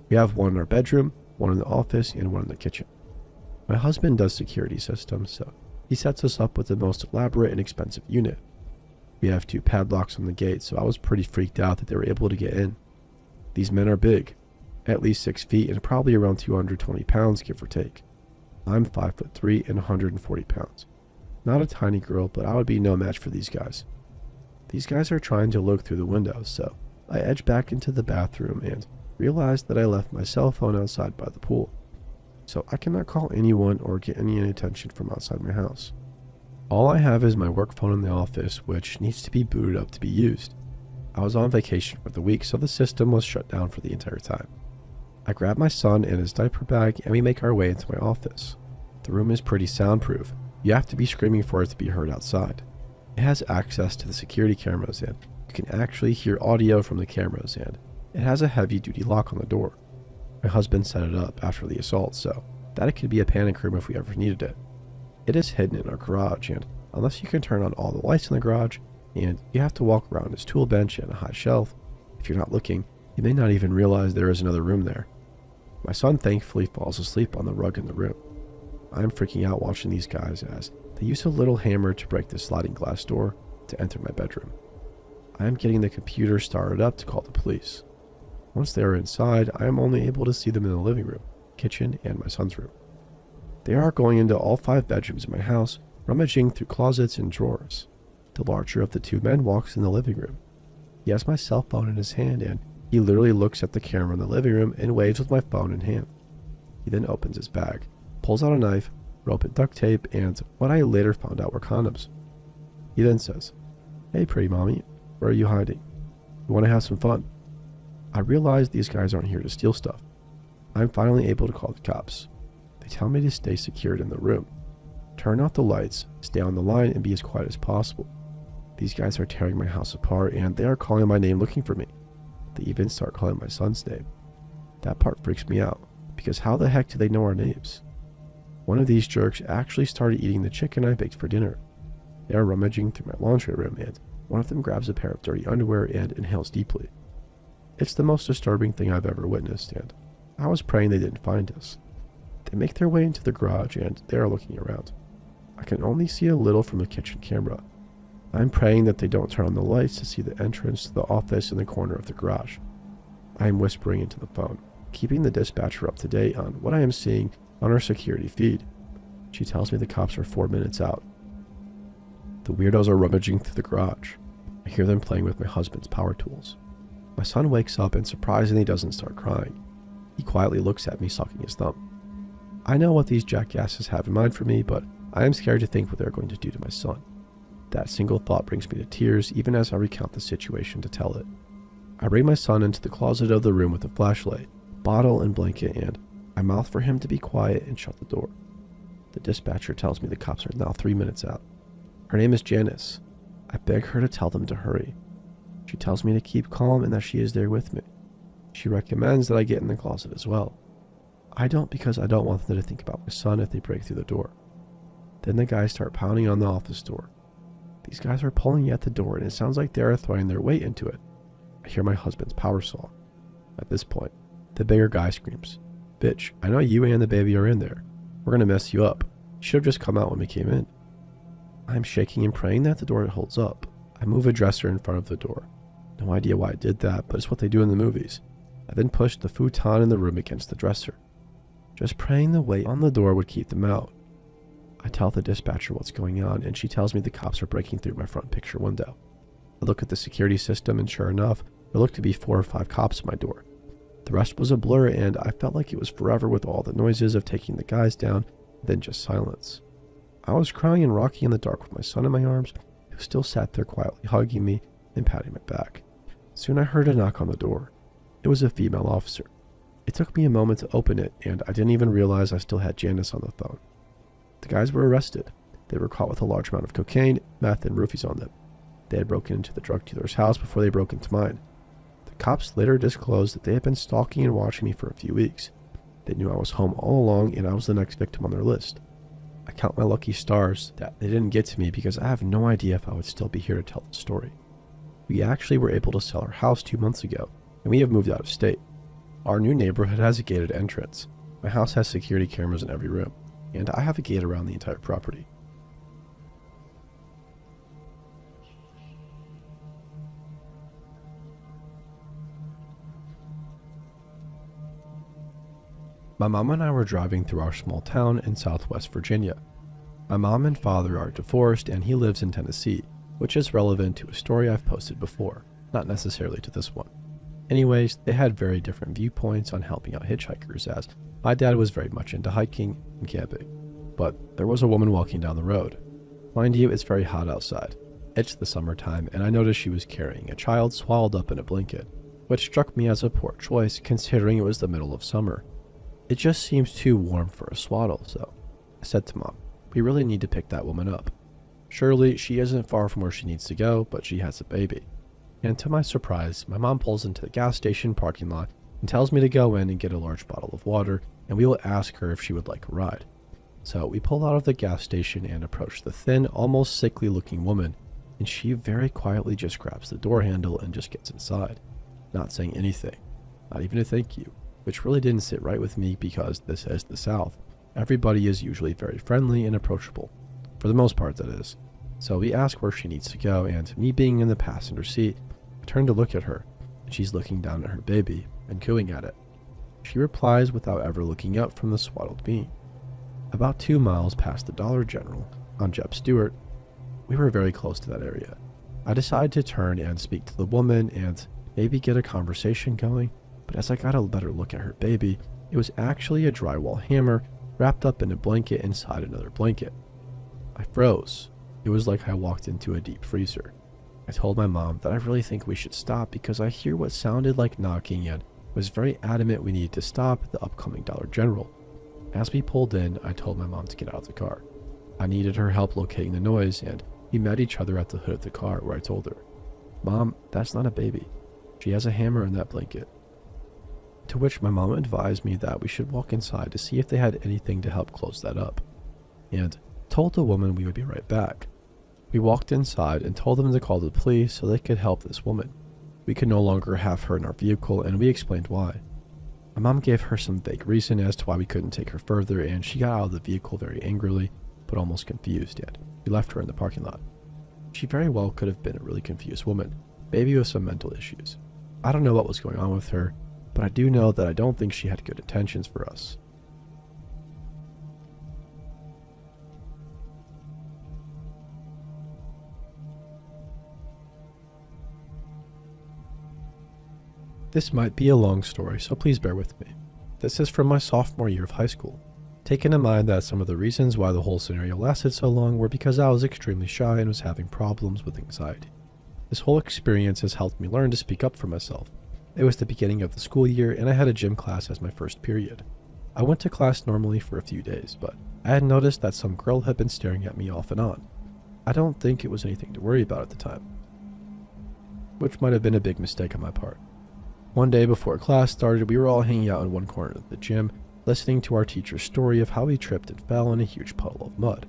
We have one in our bedroom, one in the office, and one in the kitchen. My husband does security systems, so he sets us up with the most elaborate and expensive unit. We have 2 padlocks on the gate, so I was pretty freaked out that they were able to get in. These men are big, at least 6 feet and probably around 220 pounds, give or take. I'm 5'3" and 140 pounds. Not a tiny girl, but I would be no match for these guys. These guys are trying to look through the windows, so I edge back into the bathroom and realize that I left my cell phone outside by the pool. So I cannot call anyone or get any attention from outside my house. All I have is my work phone in the office, which needs to be booted up to be used. I was on vacation for the week, so the system was shut down for the entire time. I grab my son and his diaper bag and we make our way into my office. The room is pretty soundproof. You have to be screaming for it to be heard outside. It has access to the security cameras and you can actually hear audio from the cameras, and it has a heavy-duty lock on the door. My husband set it up after the assault so that it could be a panic room if we ever needed it. It is hidden in our garage, and unless you can turn on all the lights in the garage, and you have to walk around his tool bench and a high shelf, if you're not looking, you may not even realize there is another room there. My son thankfully falls asleep on the rug in the room. I'm freaking out watching these guys as they use a little hammer to break the sliding glass door to enter my bedroom. I am getting the computer started up to call the police. Once they are inside, I am only able to see them in the living room, kitchen, and my son's room. They are going into all 5 bedrooms in my house, rummaging through closets and drawers. The larger of the 2 men walks in the living room. He has my cell phone in his hand and he literally looks at the camera in the living room and waves with my phone in hand. He then opens his bag, pulls out a knife, rope and duct tape, and what I later found out were condoms. He then says, "Hey pretty mommy, where are you hiding? You want to have some fun?" I realize these guys aren't here to steal stuff. I'm finally able to call the cops. They tell me to stay secured in the room, turn off the lights, stay on the line, and be as quiet as possible. These guys are tearing my house apart and they are calling my name looking for me. They even start calling my son's name. That part freaks me out, because how the heck do they know our names? One of these jerks actually started eating the chicken I baked for dinner. They are rummaging through my laundry room and one of them grabs a pair of dirty underwear and inhales deeply. It's the most disturbing thing I've ever witnessed, and I was praying they didn't find us. They make their way into the garage and they are looking around. I can only see a little from the kitchen camera. I'm praying that they don't turn on the lights to see the entrance to the office in the corner of the garage. I am whispering into the phone, keeping the dispatcher up to date on what I am seeing on her security feed. She tells me the cops are 4 minutes out. The weirdos are rummaging through the garage. I hear them playing with my husband's power tools. My son wakes up and surprisingly doesn't start crying. He quietly looks at me, sucking his thumb. I know what these jackasses have in mind for me, but I am scared to think what they're going to do to my son. That single thought brings me to tears even as I recount the situation to tell it. I bring my son into the closet of the room with a flashlight, bottle, and blanket, and I mouth for him to be quiet and shut the door. The dispatcher tells me the cops are now 3 minutes out. Her name is Janice. I beg her to tell them to hurry. She tells me to keep calm and that she is there with me. She recommends that I get in the closet as well. I don't, because I don't want them to think about my son if they break through the door. Then the guys start pounding on the office door. These guys are pulling at the door and it sounds like they are throwing their weight into it. I hear my husband's power saw. At this point, the bigger guy screams, "Bitch, I know you and the baby are in there. We're gonna mess you up. You should have just come out when we came in." I'm shaking and praying that the door holds up. I move a dresser in front of the door. No idea why I did that, but it's what they do in the movies. I then pushed the futon in the room against the dresser, just praying the weight on the door would keep them out. I tell the dispatcher what's going on, and she tells me the cops are breaking through my front picture window. I look at the security system, and sure enough, there looked to be 4 or 5 cops at my door. The rest was a blur, and I felt like it was forever with all the noises of taking the guys down, then just silence. I was crying and rocking in the dark with my son in my arms, who still sat there quietly hugging me and patting my back. Soon I heard a knock on the door. It was a female officer. It took me a moment to open it, and I didn't even realize I still had Janice on the phone. The guys were arrested. They were caught with a large amount of cocaine, meth, and roofies on them. They had broken into the drug dealer's house before they broke into mine. The cops later disclosed that they had been stalking and watching me for a few weeks. They knew I was home all along, and I was the next victim on their list. I count my lucky stars that they didn't get to me, because I have no idea if I would still be here to tell the story. We actually were able to sell our house 2 months ago, and we have moved out of state. Our new neighborhood has a gated entrance. My house has security cameras in every room, and I have a gate around the entire property. My mom and I were driving through our small town in Southwest Virginia. My mom and father are divorced, and he lives in Tennessee, which is relevant to a story I've posted before, not necessarily to this one. Anyways, they had very different viewpoints on helping out hitchhikers, as my dad was very much into hiking and camping. But there was a woman walking down the road. Mind you, it's very hot outside. It's the summertime, and I noticed she was carrying a child swaddled up in a blanket, which struck me as a poor choice considering it was the middle of summer. It just seems too warm for a swaddle, so I said to Mom, "We really need to pick that woman up. Surely she isn't far from where she needs to go, but she has a baby." And to my surprise, my mom pulls into the gas station parking lot and tells me to go in and get a large bottle of water, and we will ask her if she would like a ride. So we pull out of the gas station and approach the thin, almost sickly looking woman, and she very quietly just grabs the door handle and just gets inside, not saying anything, not even a thank you, which really didn't sit right with me, because this is the South. Everybody is usually very friendly and approachable, for the most part that is. So we ask where she needs to go, and me being in the passenger seat, I turn to look at her, and she's looking down at her baby and cooing at it. She replies without ever looking up from the swaddled being. About 2 miles past the Dollar General on Jeb Stewart, we were very close to that area. I decided to turn and speak to the woman and maybe get a conversation going, but as I got a better look at her baby, it was actually a drywall hammer wrapped up in a blanket inside another blanket. I froze. It was like I walked into a deep freezer. I told my mom that I really think we should stop, because I hear what sounded like knocking and was very adamant we needed to stop at the upcoming Dollar General. As we pulled in, I told my mom to get out of the car. I needed her help locating the noise, and we met each other at the hood of the car, where I told her, "Mom, that's not a baby. She has a hammer in that blanket." To which my mom advised me that we should walk inside to see if they had anything to help close that up, and told the woman we would be right back. We walked inside and told them to call the police so they could help this woman. We could no longer have her in our vehicle, and we explained why. My mom gave her some vague reason as to why we couldn't take her further, and she got out of the vehicle very angrily, but almost confused, and we left her in the parking lot. She very well could have been a really confused woman, maybe with some mental issues. I don't know what was going on with her, but I do know that I don't think she had good intentions for us. This might be a long story, so please bear with me. This is from my sophomore year of high school. Taking in mind that some of the reasons why the whole scenario lasted so long were because I was extremely shy and was having problems with anxiety. This whole experience has helped me learn to speak up for myself. It was the beginning of the school year and I had a gym class as my first period. I went to class normally for a few days, but I had noticed that some girl had been staring at me off and on. I don't think it was anything to worry about at the time, which might have been a big mistake on my part. One day before class started, we were all hanging out in one corner of the gym, listening to our teacher's story of how he tripped and fell in a huge puddle of mud.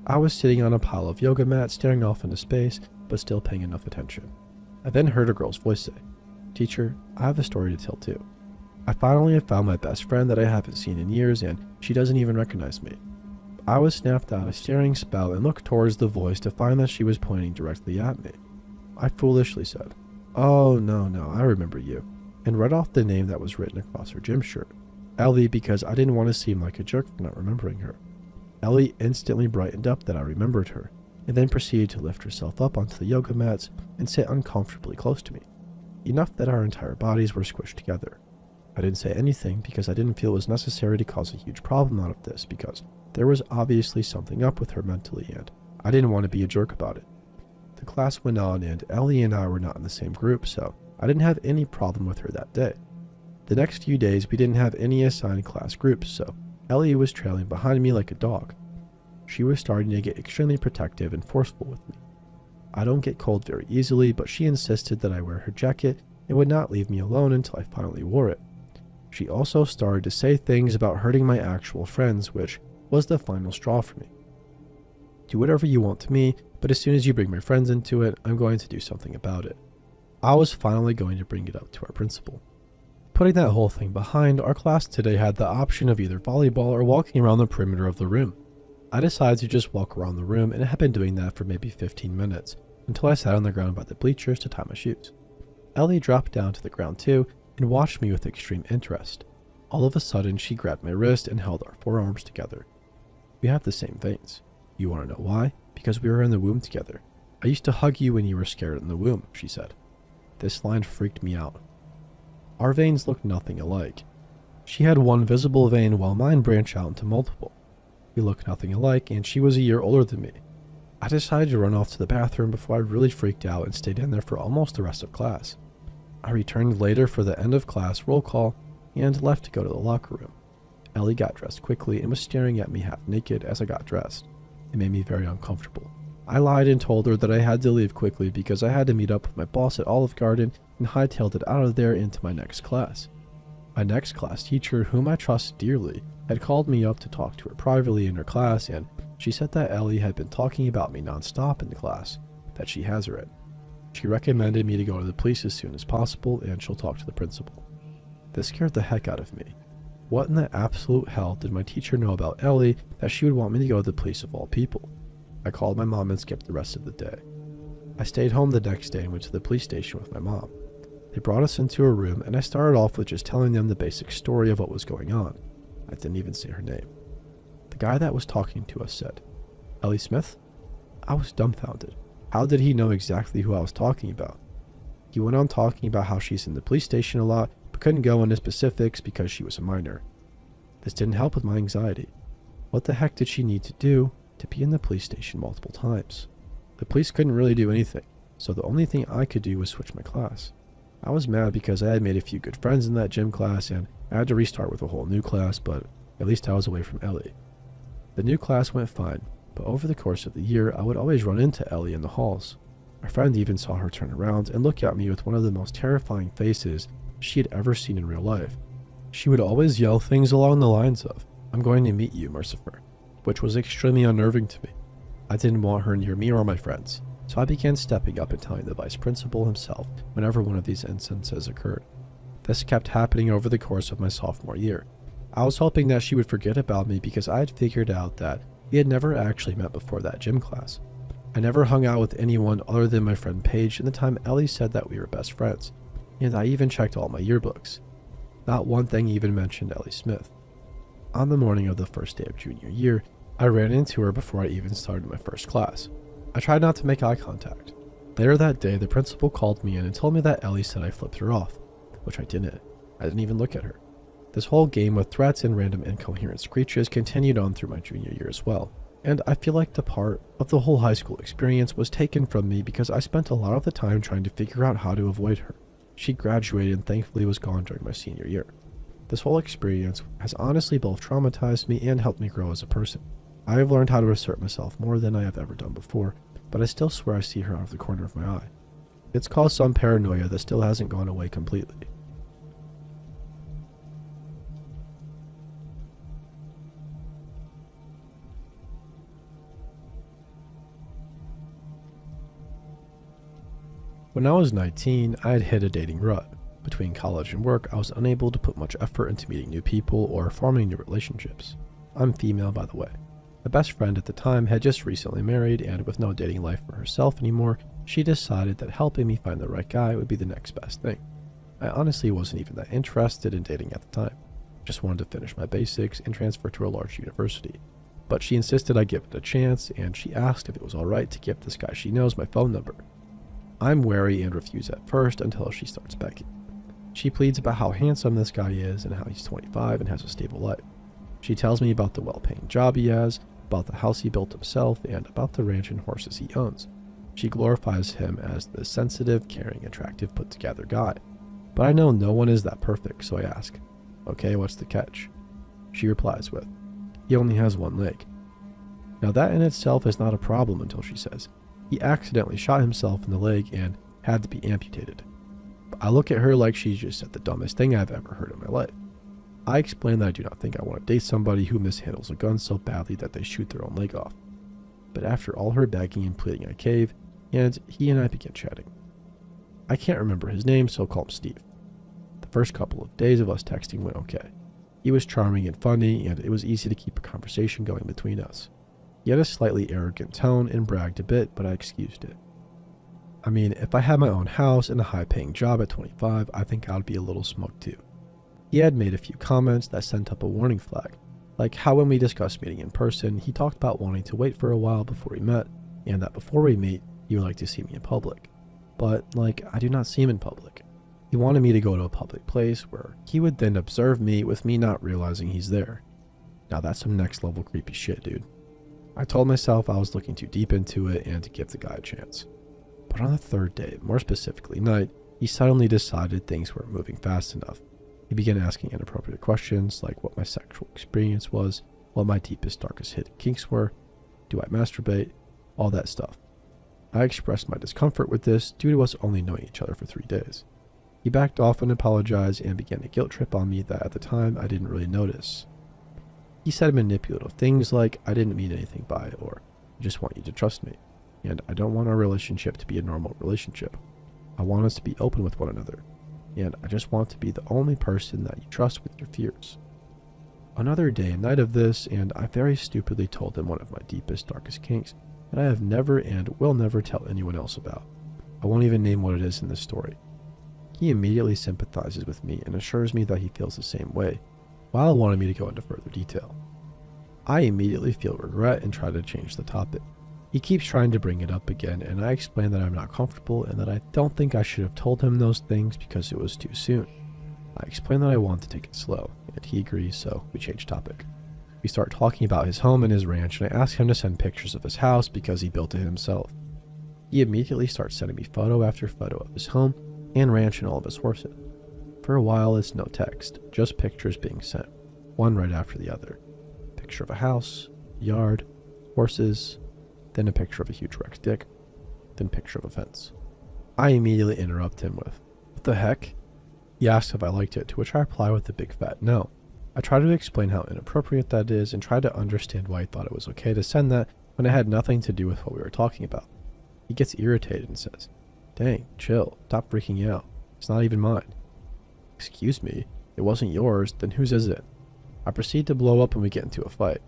I was sitting on a pile of yoga mats, staring off into space, but still paying enough attention. I then heard a girl's voice say, "Teacher, I have a story to tell too. I finally have found my best friend that I haven't seen in years and she doesn't even recognize me." I was snapped out of a staring spell and looked towards the voice to find that she was pointing directly at me. I foolishly said, "Oh, no, I remember you," and read off the name that was written across her gym shirt, Ellie, because I didn't want to seem like a jerk for not remembering her. Ellie instantly brightened up that I remembered her, and then proceeded to lift herself up onto the yoga mats and sit uncomfortably close to me, enough that our entire bodies were squished together. I didn't say anything because I didn't feel it was necessary to cause a huge problem out of this, because there was obviously something up with her mentally and I didn't want to be a jerk about it. The class went on and Ellie and I were not in the same group, so I didn't have any problem with her that day. The next few days we didn't have any assigned class groups, so Ellie was trailing behind me like a dog. She was starting to get extremely protective and forceful with me. I don't get cold very easily, but she insisted that I wear her jacket and would not leave me alone until I finally wore it. She also started to say things about hurting my actual friends, which was the final straw for me. "Do whatever you want to me, but as soon as you bring my friends into it, I'm going to do something about it." I was finally going to bring it up to our principal. Putting that whole thing behind, our class today had the option of either volleyball or walking around the perimeter of the room. I decided to just walk around the room and had been doing that for maybe 15 minutes, until I sat on the ground by the bleachers to tie my shoes. Ellie dropped down to the ground too and watched me with extreme interest. All of a sudden, she grabbed my wrist and held our forearms together. "We have the same veins. You want to know why? Because we were in the womb together. I used to hug you when you were scared in the womb," she said. This line freaked me out. Our veins looked nothing alike. She had one visible vein while mine branched out into multiple. We looked nothing alike and she was a year older than me. I decided to run off to the bathroom before I really freaked out and stayed in there for almost the rest of class. I returned later for the end of class roll call and left to go to the locker room. Ellie got dressed quickly and was staring at me half naked as I got dressed. It made me very uncomfortable. I lied and told her that I had to leave quickly because I had to meet up with my boss at Olive Garden and hightailed it out of there into my next class. My next class teacher, whom I trust dearly, had called me up to talk to her privately in her class, and she said that Ellie had been talking about me nonstop in the class, that she has her in. She recommended me to go to the police as soon as possible and she'll talk to the principal. This scared the heck out of me. What in the absolute hell did my teacher know about Ellie that she would want me to go to the police of all people? I called my mom and skipped the rest of the day. I stayed home the next day and went to the police station with my mom. They brought us into a room and I started off with just telling them the basic story of what was going on. I didn't even say her name. The guy that was talking to us said, "Ellie Smith?" I was dumbfounded. How did he know exactly who I was talking about? He went on talking about how she's in the police station a lot, but couldn't go into specifics because she was a minor. This didn't help with my anxiety. What the heck did she need to do to be in the police station multiple times? The police couldn't really do anything, so the only thing I could do was switch my class. I was mad because I had made a few good friends in that gym class and I had to restart with a whole new class, but at least I was away from Ellie. The new class went fine, but over the course of the year, I would always run into Ellie in the halls. My friend even saw her turn around and look at me with one of the most terrifying faces she had ever seen in real life. She would always yell things along the lines of, "I'm going to meet you, Mercifer," which was extremely unnerving to me. I didn't want her near me or my friends, so I began stepping up and telling the vice principal himself whenever one of these instances occurred. This kept happening over the course of my sophomore year. I was hoping that she would forget about me because I had figured out that we had never actually met before that gym class. I never hung out with anyone other than my friend Paige in the time Ellie said that we were best friends, and I even checked all my yearbooks. Not one thing even mentioned Ellie Smith. On the morning of the first day of junior year, I ran into her before I even started my first class. I tried not to make eye contact. Later that day, the principal called me in and told me that Ellie said I flipped her off, which I didn't. I didn't even look at her. This whole game with threats and random incoherent screeches continued on through my junior year as well, and I feel like the part of the whole high school experience was taken from me because I spent a lot of the time trying to figure out how to avoid her. She graduated and thankfully was gone during my senior year. This whole experience has honestly both traumatized me and helped me grow as a person. I have learned how to assert myself more than I have ever done before, but I still swear I see her out of the corner of my eye. It's caused some paranoia that still hasn't gone away completely. When I was 19, I had hit a dating rut. Between college and work, I was unable to put much effort into meeting new people or forming new relationships. I'm female, by the way. My best friend at the time had just recently married, and with no dating life for herself anymore, she decided that helping me find the right guy would be the next best thing. I honestly wasn't even that interested in dating at the time. Just wanted to finish my basics and transfer to a large university. But she insisted I give it a chance, and she asked if it was alright to give this guy she knows my phone number. I'm wary and refuse at first until she starts begging. She pleads about how handsome this guy is and how he's 25 and has a stable life. She tells me about the well-paying job he has, about the house he built himself, and about the ranch and horses he owns. She glorifies him as the sensitive, caring, attractive, put-together guy. But I know no one is that perfect, so I ask, "Okay, what's the catch?" She replies with, "He only has one leg." Now that in itself is not a problem until she says, he accidentally shot himself in the leg and had to be amputated. But I look at her like she just said the dumbest thing I've ever heard in my life. I explain that I do not think I want to date somebody who mishandles a gun so badly that they shoot their own leg off. But after all her begging and pleading, I cave, and he and I begin chatting. I can't remember his name, so I'll call him Steve. The first couple of days of us texting went okay. He was charming and funny, and it was easy to keep a conversation going between us. He had a slightly arrogant tone and bragged a bit, but I excused it. I mean, if I had my own house and a high-paying job at 25, I think I'd be a little smug too. He had made a few comments that sent up a warning flag, like how when we discussed meeting in person, he talked about wanting to wait for a while before we met, and that before we meet, he would like to see me in public. But, I do not see him in public. He wanted me to go to a public place where he would then observe me with me not realizing he's there. Now that's some next level creepy shit, dude. I told myself I was looking too deep into it and to give the guy a chance. But on the third day, more specifically night, he suddenly decided things weren't moving fast enough. He began asking inappropriate questions like what my sexual experience was, what my deepest, darkest hidden kinks were, do I masturbate, all that stuff. I expressed my discomfort with this due to us only knowing each other for 3 days. He backed off and apologized and began a guilt trip on me that at the time I didn't really notice. He said manipulative things like, I didn't mean anything by it, or I just want you to trust me, and I don't want our relationship to be a normal relationship. I want us to be open with one another, and I just want to be the only person that you trust with your fears. Another day and night of this, and I very stupidly told him one of my deepest, darkest kinks that I have never and will never tell anyone else about. I won't even name what it is in this story. He immediately sympathizes with me and assures me that he feels the same way, while wanting me to go into further detail. I immediately feel regret and try to change the topic. He keeps trying to bring it up again, and I explain that I'm not comfortable and that I don't think I should have told him those things because it was too soon. I explain that I want to take it slow, and he agrees, so we change topic. We start talking about his home and his ranch, and I ask him to send pictures of his house because he built it himself. He immediately starts sending me photo after photo of his home and ranch and all of his horses. For a while, it's no text, just pictures being sent, one right after the other. Picture of a house, yard, horses, then a picture of a huge wrecked dick, then picture of a fence. I immediately interrupt him with, "What the heck?" He asks if I liked it, to which I reply with a big fat no. I try to explain how inappropriate that is and try to understand why he thought it was okay to send that when it had nothing to do with what we were talking about. He gets irritated and says, "Dang, chill, stop freaking out. It's not even mine." "Excuse me, it wasn't yours, then whose is it?" I proceed to blow up and we get into a fight.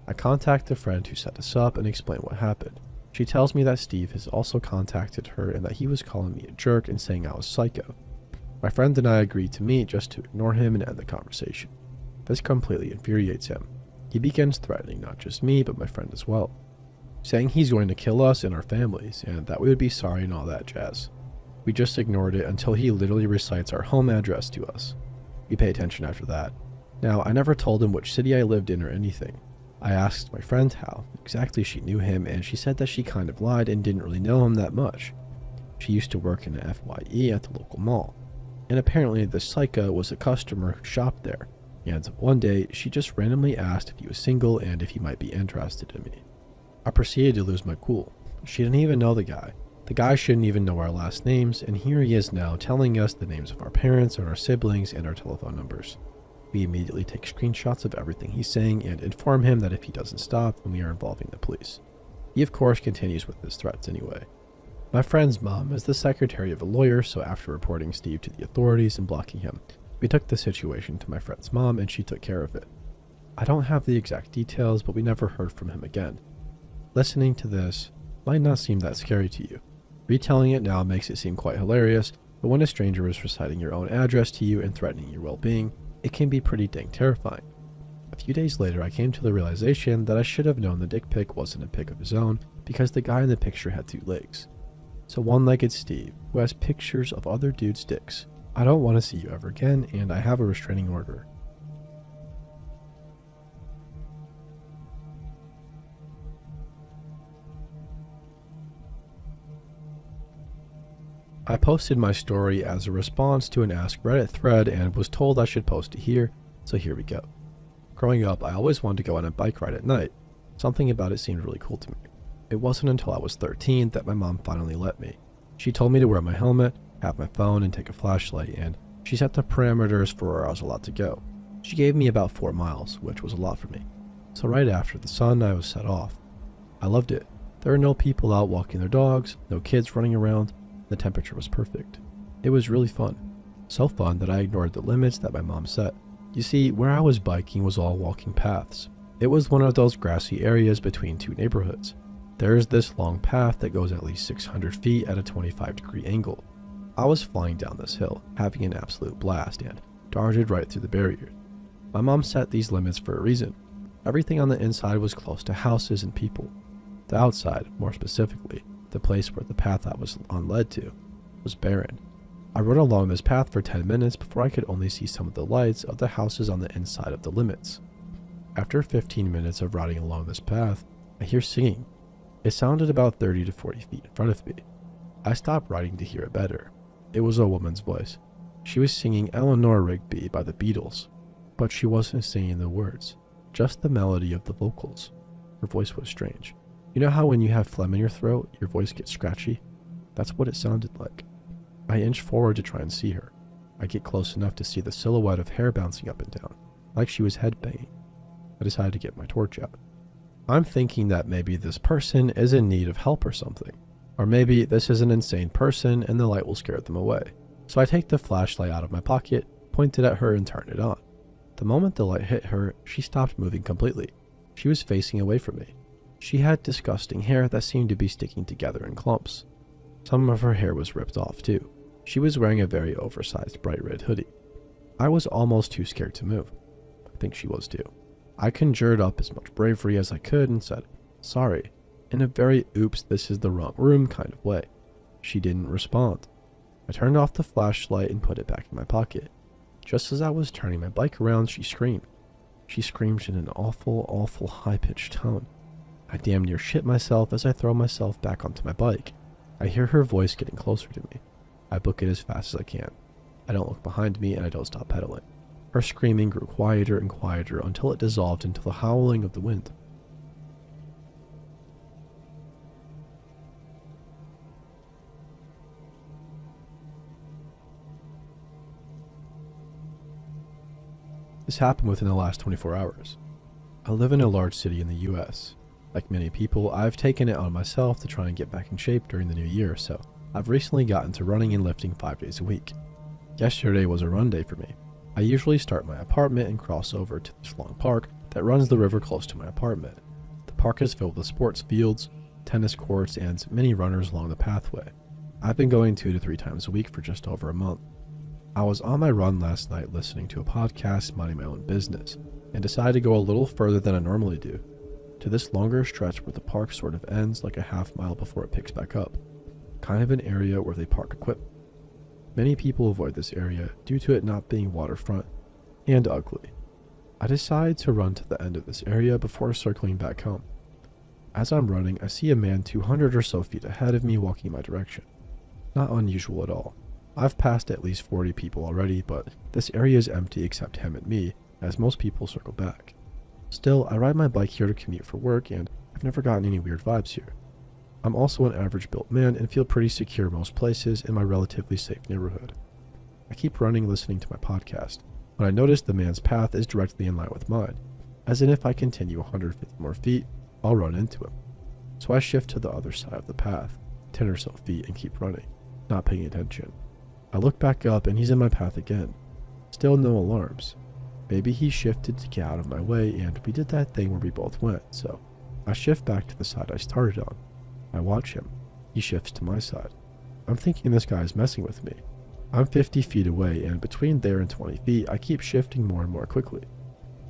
I contact the friend who set us up and explain what happened. She tells me that Steve has also contacted her and that he was calling me a jerk and saying I was psycho. My friend and I agreed to meet just to ignore him and end the conversation. This completely infuriates him. He begins threatening not just me, but my friend as well, saying he's going to kill us and our families, and that we would be sorry and all that jazz. We just ignored it until he literally recites our home address to us. We pay attention after that. Now, I never told him which city I lived in or anything. I asked my friend how exactly she knew him, and she said that she kind of lied and didn't really know him that much. She used to work in an FYE at the local mall, and apparently the psycho was a customer who shopped there, and one day she just randomly asked if he was single and if he might be interested in me. I proceeded to lose my cool. She didn't even know the guy. The guy shouldn't even know our last names, and here he is now telling us the names of our parents and our siblings and our telephone numbers. We immediately take screenshots of everything he's saying and inform him that if he doesn't stop, then we are involving the police. He of course continues with his threats anyway. My friend's mom is the secretary of a lawyer, so after reporting Steve to the authorities and blocking him, we took the situation to my friend's mom and she took care of it. I don't have the exact details, but we never heard from him again. Listening to this might not seem that scary to you. Retelling it now makes it seem quite hilarious, but when a stranger is reciting your own address to you and threatening your well-being, it can be pretty dang terrifying. A few days later, I came to the realization that I should have known the dick pic wasn't a pic of his own because the guy in the picture had 2 legs. So one-legged Steve, who has pictures of other dudes' dicks. I don't want to see you ever again, and I have a restraining order. I posted my story as a response to an Ask Reddit thread and was told I should post it here, so here we go. Growing up, I always wanted to go on a bike ride at night. Something about it seemed really cool to me. It wasn't until I was 13 that my mom finally let me. She told me to wear my helmet, have my phone, and take a flashlight, and she set the parameters for where I was allowed to go. She gave me about 4 miles, which was a lot for me. So right after the sun, I was set off. I loved it. There were no people out walking their dogs, no kids running around. The temperature was perfect. It was really fun. So fun that I ignored the limits that my mom set. You see, where I was biking was all walking paths. It was one of those grassy areas between 2 neighborhoods. There is this long path that goes at least 600 feet at a 25-degree angle. I was flying down this hill, having an absolute blast, and darted right through the barrier. My mom set these limits for a reason. Everything on the inside was close to houses and people. The outside, more specifically, the place where the path I was on led to, was barren. I rode along this path for 10 minutes before I could only see some of the lights of the houses on the inside of the limits. After 15 minutes of riding along this path, I hear singing. It sounded about 30 to 40 feet in front of me. I stopped riding to hear it better. It was a woman's voice. She was singing Eleanor Rigby by the Beatles, but she wasn't singing the words, just the melody of the vocals. Her voice was strange. You know how when you have phlegm in your throat, your voice gets scratchy? That's what it sounded like. I inch forward to try and see her. I get close enough to see the silhouette of hair bouncing up and down, like she was headbanging. I decided to get my torch out. I'm thinking that maybe this person is in need of help or something. Or maybe this is an insane person and the light will scare them away. So I take the flashlight out of my pocket, point it at her, and turn it on. The moment the light hit her, she stopped moving completely. She was facing away from me. She had disgusting hair that seemed to be sticking together in clumps. Some of her hair was ripped off too. She was wearing a very oversized bright red hoodie. I was almost too scared to move. I think she was too. I conjured up as much bravery as I could and said, "Sorry," in a very oops, this is the wrong room kind of way. She didn't respond. I turned off the flashlight and put it back in my pocket. Just as I was turning my bike around, she screamed. She screamed in an awful, awful high-pitched tone. I damn near shit myself as I throw myself back onto my bike. I hear her voice getting closer to me. I book it as fast as I can. I don't look behind me and I don't stop pedaling. Her screaming grew quieter and quieter until it dissolved into the howling of the wind. This happened within the last 24 hours. I live in a large city in the US. Like many people, I've taken it on myself to try and get back in shape during the new year, so I've recently gotten to running and lifting 5 days a week. Yesterday was a run day for me. I usually start my apartment and cross over to this long park that runs the river close to my apartment. The park is filled with sports fields, tennis courts, and many runners along the pathway. I've been going 2 to 3 times a week for just over a month. I was on my run last night listening to a podcast minding my own business, and decided to go a little further than I normally do, to this longer stretch where the park sort of ends like a half mile before it picks back up, kind of an area where they park equipment. Many people avoid this area due to it not being waterfront and ugly. I decide to run to the end of this area before circling back home. As I'm running, I see a man 200 or so feet ahead of me walking my direction. Not unusual at all. I've passed at least 40 people already, but this area is empty except him and me, as most people circle back. Still, I ride my bike here to commute for work, and I've never gotten any weird vibes here. I'm also an average built man and feel pretty secure most places in my relatively safe neighborhood. I keep running listening to my podcast, when I notice the man's path is directly in line with mine, as in if I continue 150 more feet, I'll run into him. So I shift to the other side of the path, 10 or so feet, and keep running, not paying attention. I look back up and he's in my path again. Still no alarms. Maybe he shifted to get out of my way, and we did that thing where we both went, so I shift back to the side I started on. I watch him. He shifts to my side. I'm thinking this guy is messing with me. I'm 50 feet away, and between there and 20 feet, I keep shifting more and more quickly.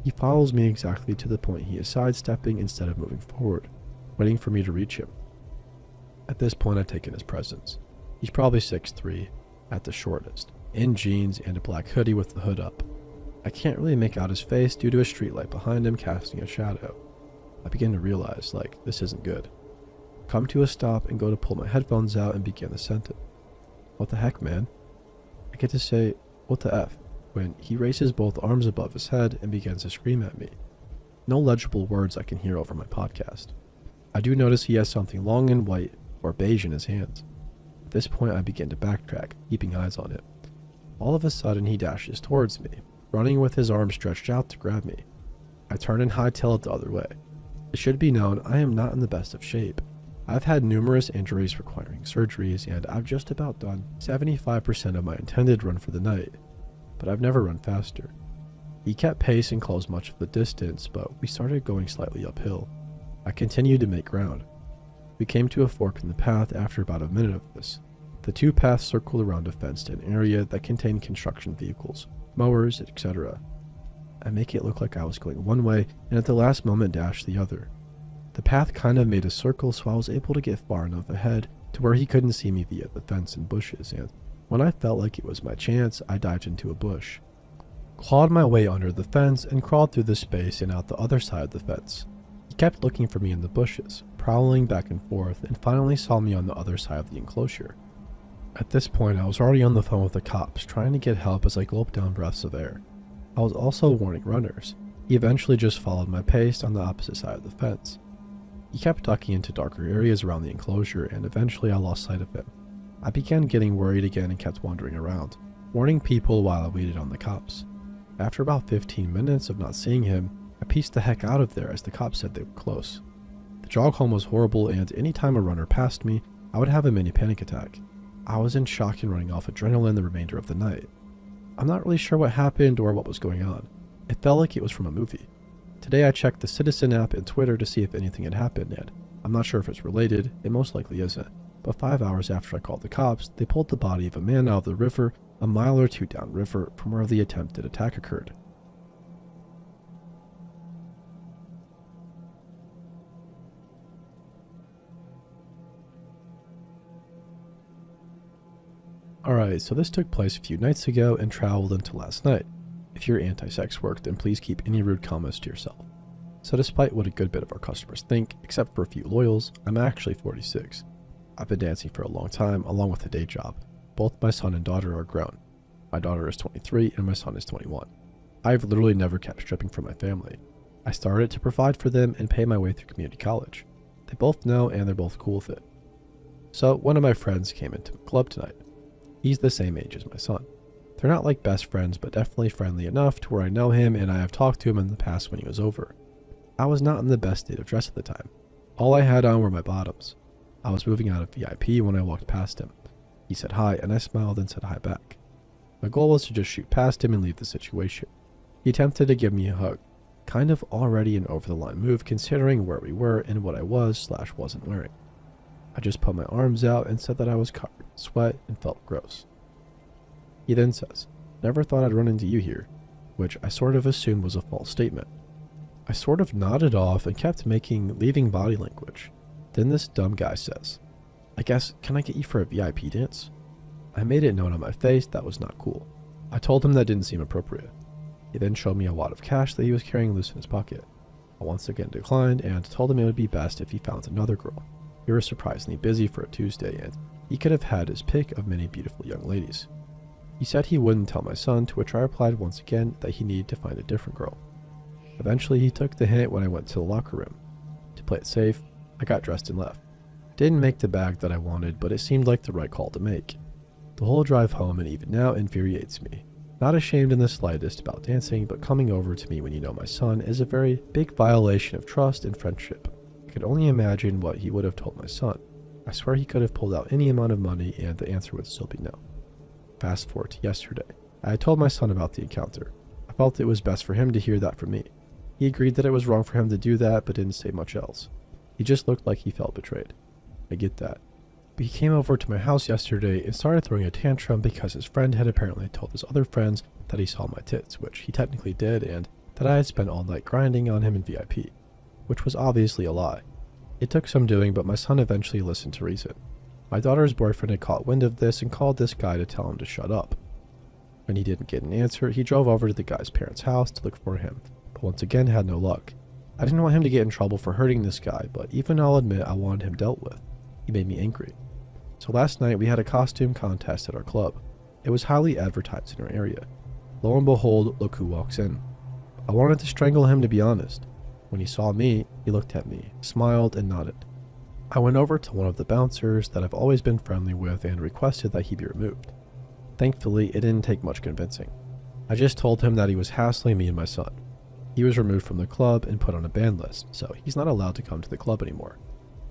He follows me exactly to the point he is sidestepping instead of moving forward, waiting for me to reach him. At this point, I take in his presence. He's probably 6'3", at the shortest, in jeans and a black hoodie with the hood up. I can't really make out his face due to a streetlight behind him casting a shadow. I begin to realize, this isn't good. Come to a stop and go to pull my headphones out and begin the sentence. What the heck, man? I get to say, what the F, when he raises both arms above his head and begins to scream at me. No legible words I can hear over my podcast. I do notice he has something long and white or beige in his hands. At this point, I begin to backtrack, keeping eyes on him. All of a sudden, he dashes towards me, running with his arms stretched out to grab me. I turn and hightail it the other way. It should be known I am not in the best of shape. I've had numerous injuries requiring surgeries, and I've just about done 75% of my intended run for the night, but I've never run faster. He kept pace and closed much of the distance, but we started going slightly uphill. I continued to make ground. We came to a fork in the path after about a minute of this. The two paths circled around a fenced-in area that contained construction vehicles, mowers, etc. I make it look like I was going one way, and at the last moment dash the other. The path kind of made a circle, so I was able to get far enough ahead to where he couldn't see me via the fence and bushes, and when I felt like it was my chance, I dived into a bush. Clawed my way under the fence and crawled through the space and out the other side of the fence. He kept looking for me in the bushes, prowling back and forth, and finally saw me on the other side of the enclosure. At this point, I was already on the phone with the cops, trying to get help as I gulped down breaths of air. I was also warning runners. He eventually just followed my pace on the opposite side of the fence. He kept ducking into darker areas around the enclosure, and eventually I lost sight of him. I began getting worried again and kept wandering around, warning people while I waited on the cops. After about 15 minutes of not seeing him, I pieced the heck out of there as the cops said they were close. The jog home was horrible, and anytime a runner passed me, I would have a mini panic attack. I was in shock and running off adrenaline the remainder of the night. I'm not really sure what happened or what was going on. It felt like it was from a movie. Today I checked the Citizen app and Twitter to see if anything had happened, and I'm not sure if it's related, it most likely isn't. But 5 hours after I called the cops, they pulled the body of a man out of the river, a mile or two downriver from where the attempted attack occurred. Alright, so this took place a few nights ago and traveled into last night. If you're anti-sex work, then please keep any rude comments to yourself. So despite what a good bit of our customers think, except for a few loyals, I'm actually 46. I've been dancing for a long time, along with a day job. Both my son and daughter are grown. My daughter is 23 and my son is 21. I've literally never kept stripping from my family. I started to provide for them and pay my way through community college. They both know and they're both cool with it. So one of my friends came into my club tonight. He's the same age as my son. They're not like best friends, but definitely friendly enough to where I know him and I have talked to him in the past when he was over. I was not in the best state of dress at the time. All I had on were my bottoms. I was moving out of VIP when I walked past him. He said hi and I smiled and said hi back. My goal was to just shoot past him and leave the situation. He attempted to give me a hug, kind of already an over-the-line move considering where we were and what I was/wasn't wearing. I just put my arms out and said that I was covered in sweat and felt gross. He then says, "Never thought I'd run into you here," which I sort of assumed was a false statement. I sort of nodded off and kept making leaving body language. Then this dumb guy says, "I guess, can I get you for a VIP dance?" I made it known on my face that was not cool. I told him that didn't seem appropriate. He then showed me a wad of cash that he was carrying loose in his pocket. I once again declined and told him it would be best if he found another girl. We were surprisingly busy for a Tuesday and he could have had his pick of many beautiful young ladies. He said he wouldn't tell my son, to which I replied once again that he needed to find a different girl. Eventually he took the hint when I went to the locker room. To play it safe, I got dressed and left. Didn't make the bag that I wanted, but it seemed like the right call to make. The whole drive home and even now infuriates me. Not ashamed in the slightest about dancing, but coming over to me when you know my son is a very big violation of trust and friendship. I could only imagine what he would have told my son. I swear he could have pulled out any amount of money and the answer would still be no. Fast forward to yesterday. I had told my son about the encounter. I felt it was best for him to hear that from me. He agreed that it was wrong for him to do that, but didn't say much else. He just looked like he felt betrayed. I get that. But he came over to my house yesterday and started throwing a tantrum because his friend had apparently told his other friends that he saw my tits, which he technically did, and that I had spent all night grinding on him in VIP, which was obviously a lie. It took some doing, but my son eventually listened to reason. My daughter's boyfriend had caught wind of this and called this guy to tell him to shut up. When he didn't get an answer, he drove over to the guy's parents' house to look for him, but once again had no luck. I didn't want him to get in trouble for hurting this guy, but even I'll admit I wanted him dealt with. He made me angry. So last night we had a costume contest at our club. It was highly advertised in our area. Lo and behold, look who walks in. I wanted to strangle him, to be honest. When he saw me, he looked at me, smiled, and nodded. I went over to one of the bouncers that I've always been friendly with and requested that he be removed. Thankfully, it didn't take much convincing. I just told him that he was hassling me and my son. He was removed from the club and put on a ban list, so he's not allowed to come to the club anymore,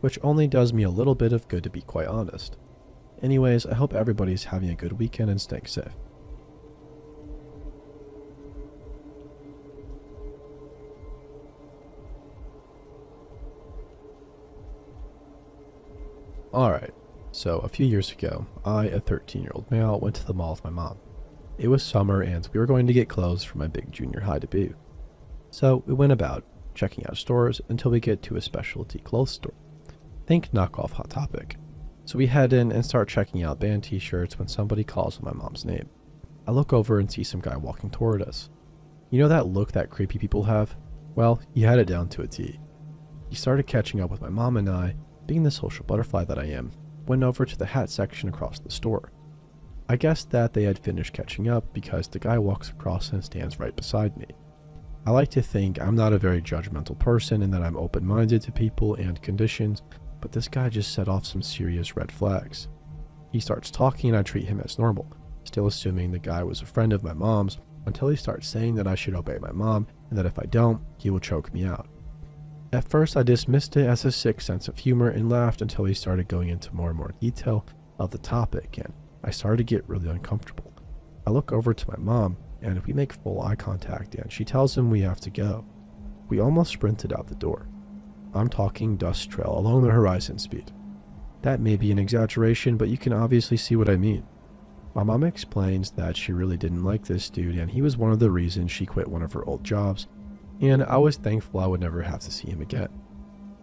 which only does me a little bit of good, to be quite honest. Anyways, I hope everybody's having a good weekend and staying safe. Alright, so a few years ago, I, a 13-year-old male, went to the mall with my mom. It was summer and we were going to get clothes for my big junior high debut. So we went about, checking out stores until we get to a specialty clothes store. Think knockoff Hot Topic. So we head in and start checking out band t-shirts when somebody calls my mom's name. I look over and see some guy walking toward us. You know that look that creepy people have? Well, he had it down to a T. He started catching up with my mom and I, being the social butterfly that I am, went over to the hat section across the store. I guessed that they had finished catching up because the guy walks across and stands right beside me. I like to think I'm not a very judgmental person and that I'm open-minded to people and conditions, but this guy just set off some serious red flags. He starts talking and I treat him as normal, still assuming the guy was a friend of my mom's, until he starts saying that I should obey my mom and that if I don't, he will choke me out. At first I dismissed it as a sick sense of humor and laughed until he started going into more and more detail of the topic and I started to get really uncomfortable. I look over to my mom and we make full eye contact and she tells him we have to go. We almost sprinted out the door. I'm talking dust trail along the horizon speed. That may be an exaggeration, but you can obviously see what I mean. My mom explains that she really didn't like this dude and he was one of the reasons she quit one of her old jobs, and I was thankful I would never have to see him again.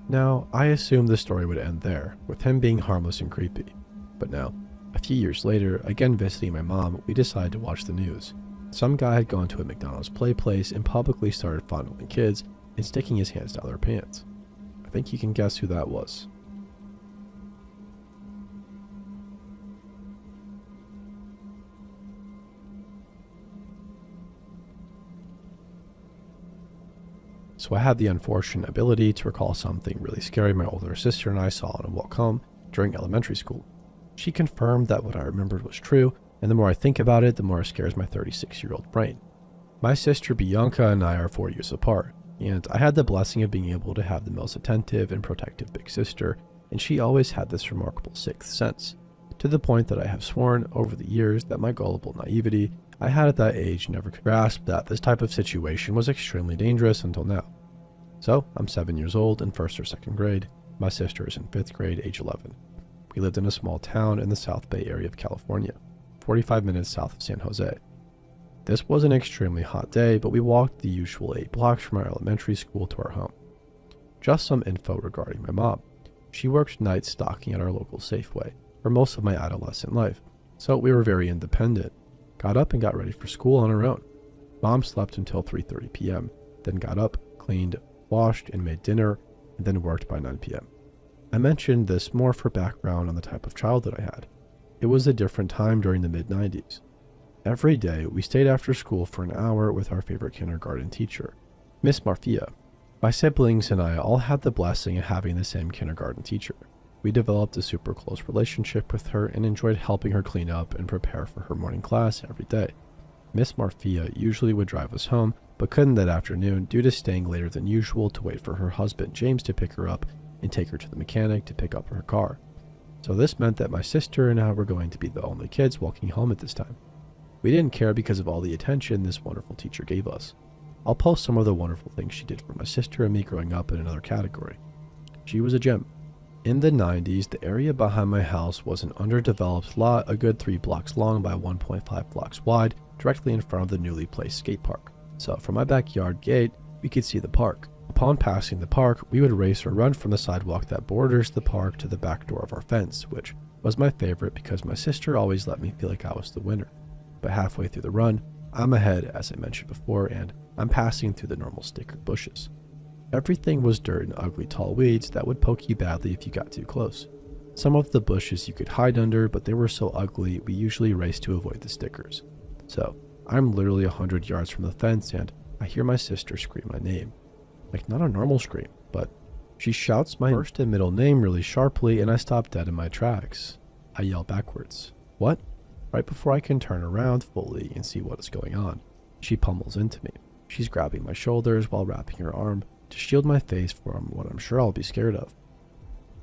Now, I assumed the story would end there, with him being harmless and creepy. But now, a few years later, again visiting my mom, we decided to watch the news. Some guy had gone to a McDonald's play place and publicly started fondling kids and sticking his hands down their pants. I think you can guess who that was. So I had the unfortunate ability to recall something really scary my older sister and I saw on a walk home during elementary school. She confirmed that what I remembered was true, and the more I think about it, the more it scares my 36-year-old brain. My sister Bianca and I are 4 years apart, and I had the blessing of being able to have the most attentive and protective big sister, and she always had this remarkable sixth sense, to the point that I have sworn over the years that my gullible naivety I had at that age never could grasp that this type of situation was extremely dangerous until now. So, I'm 7 years old in 1st or 2nd grade. My sister is in 5th grade, age 11. We lived in a small town in the South Bay area of California, 45 minutes south of San Jose. This was an extremely hot day, but we walked the usual 8 blocks from our elementary school to our home. Just some info regarding my mom. She worked night stocking at our local Safeway for most of my adolescent life, so we were very independent. Got up and got ready for school on our own. Mom slept until 3:30 p.m., then got up, cleaned, washed, and made dinner, and then worked by 9 p.m. I mentioned this more for background on the type of childhood I had. It was a different time during the mid-90s. Every day, we stayed after school for an hour with our favorite kindergarten teacher, Miss Marfia. My siblings and I all had the blessing of having the same kindergarten teacher. We developed a super close relationship with her and enjoyed helping her clean up and prepare for her morning class every day. Miss Marfia usually would drive us home, but couldn't that afternoon due to staying later than usual to wait for her husband James to pick her up and take her to the mechanic to pick up her car. So this meant that my sister and I were going to be the only kids walking home at this time. We didn't care because of all the attention this wonderful teacher gave us. I'll post some of the wonderful things she did for my sister and me growing up in another category. She was a gem. In the 90s, the area behind my house was an underdeveloped lot a good 3 blocks long by 1.5 blocks wide, directly in front of the newly placed skate park. So from my backyard gate, we could see the park. Upon passing the park, we would race or run from the sidewalk that borders the park to the back door of our fence, which was my favorite because my sister always let me feel like I was the winner. But halfway through the run, I'm ahead, as I mentioned before, and I'm passing through the normal stickered bushes. Everything was dirt and ugly tall weeds that would poke you badly if you got too close. Some of the bushes you could hide under, but they were so ugly we usually raced to avoid the stickers. So, I'm literally 100 yards from the fence and I hear my sister scream my name. Like, not a normal scream, but she shouts my first and middle name really sharply and I stop dead in my tracks. I yell backwards. What? Right before I can turn around fully and see what is going on, she pummels into me. She's grabbing my shoulders while wrapping her arm to shield my face from what I'm sure I'll be scared of.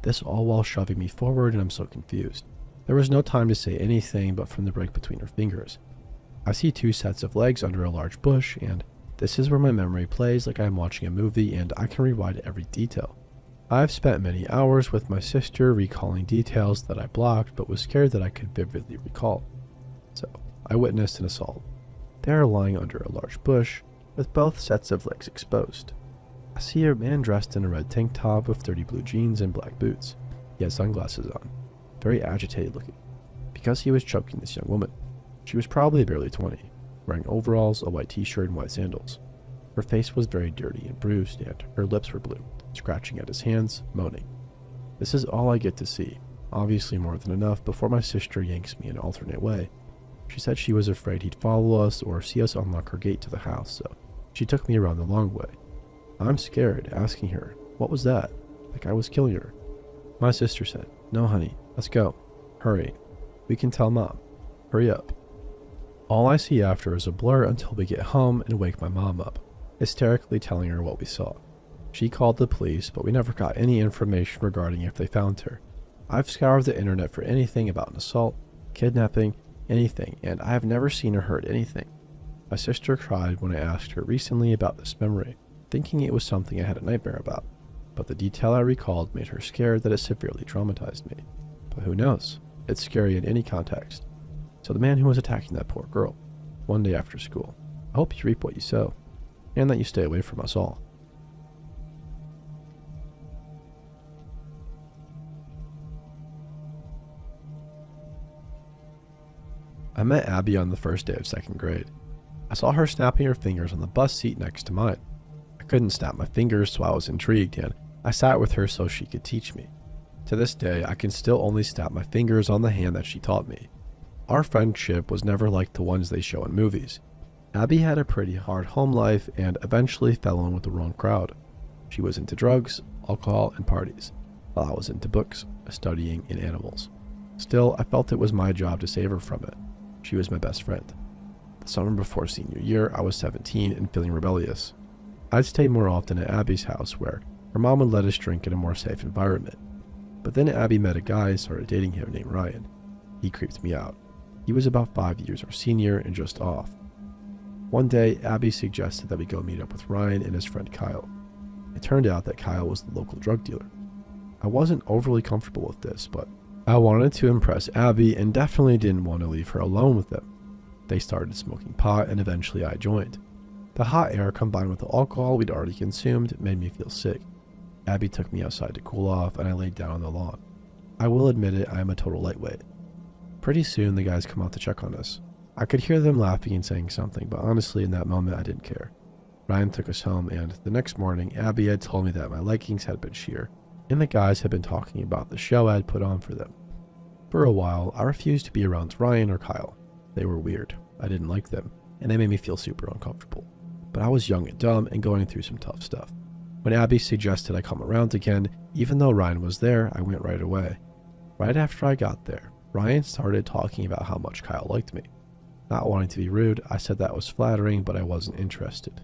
This all while shoving me forward and I'm so confused. There was no time to say anything but from the break between her fingers. I see 2 sets of legs under a large bush and this is where my memory plays like I'm watching a movie and I can rewind every detail. I've spent many hours with my sister recalling details that I blocked but was scared that I could vividly recall. So, I witnessed an assault. They are lying under a large bush with both sets of legs exposed. I see a man dressed in a red tank top with dirty blue jeans and black boots. He has sunglasses on, very agitated looking, because he was choking this young woman. She was probably barely 20, wearing overalls, a white t-shirt, and white sandals. Her face was very dirty and bruised, and her lips were blue, scratching at his hands, moaning. This is all I get to see, obviously more than enough, before my sister yanks me an alternate way. She said she was afraid he'd follow us or see us unlock her gate to the house, so she took me around the long way. I'm scared, asking her, what was that? Like I was killing her. My sister said, no honey, let's go. Hurry. We can tell Mom. Hurry up. All I see after is a blur until we get home and wake my mom up, hysterically telling her what we saw. She called the police, but we never got any information regarding if they found her. I've scoured the internet for anything about an assault, kidnapping, anything, and I have never seen or heard anything. My sister cried when I asked her recently about this memory, thinking it was something I had a nightmare about, but the detail I recalled made her scared that it severely traumatized me. But who knows? It's scary in any context. So the man who was attacking that poor girl, one day after school, I hope you reap what you sow, and that you stay away from us all. I met Abby on the first day of 2nd grade. I saw her snapping her fingers on the bus seat next to mine. I couldn't snap my fingers, so I was intrigued, and I sat with her so she could teach me. To this day, I can still only snap my fingers on the hand that she taught me. Our friendship was never like the ones they show in movies. Abby had a pretty hard home life and eventually fell in with the wrong crowd. She was into drugs, alcohol, and parties, while I was into books, studying, and animals. Still, I felt it was my job to save her from it. She was my best friend. The summer before senior year, I was 17 and feeling rebellious. I'd stay more often at Abby's house where her mom would let us drink in a more safe environment. But then Abby met a guy and started dating him named Ryan. He creeped me out. He was about 5 years our senior and just off. One day, Abby suggested that we go meet up with Ryan and his friend Kyle. It turned out that Kyle was the local drug dealer. I wasn't overly comfortable with this, but I wanted to impress Abby and definitely didn't want to leave her alone with them. They started smoking pot and eventually I joined. The hot air combined with the alcohol we'd already consumed made me feel sick. Abby took me outside to cool off and I laid down on the lawn. I will admit it, I am a total lightweight. Pretty soon the guys come out to check on us. I could hear them laughing and saying something, but honestly in that moment I didn't care. Ryan took us home and the next morning Abby had told me that my leggings had been sheer and the guys had been talking about the show I had put on for them. For a while I refused to be around Ryan or Kyle. They were weird. I didn't like them and they made me feel super uncomfortable. But I was young and dumb and going through some tough stuff. When Abby suggested I come around again, even though Ryan was there, I went right away. Right after I got there, Ryan started talking about how much Kyle liked me. Not wanting to be rude, I said that was flattering, but I wasn't interested.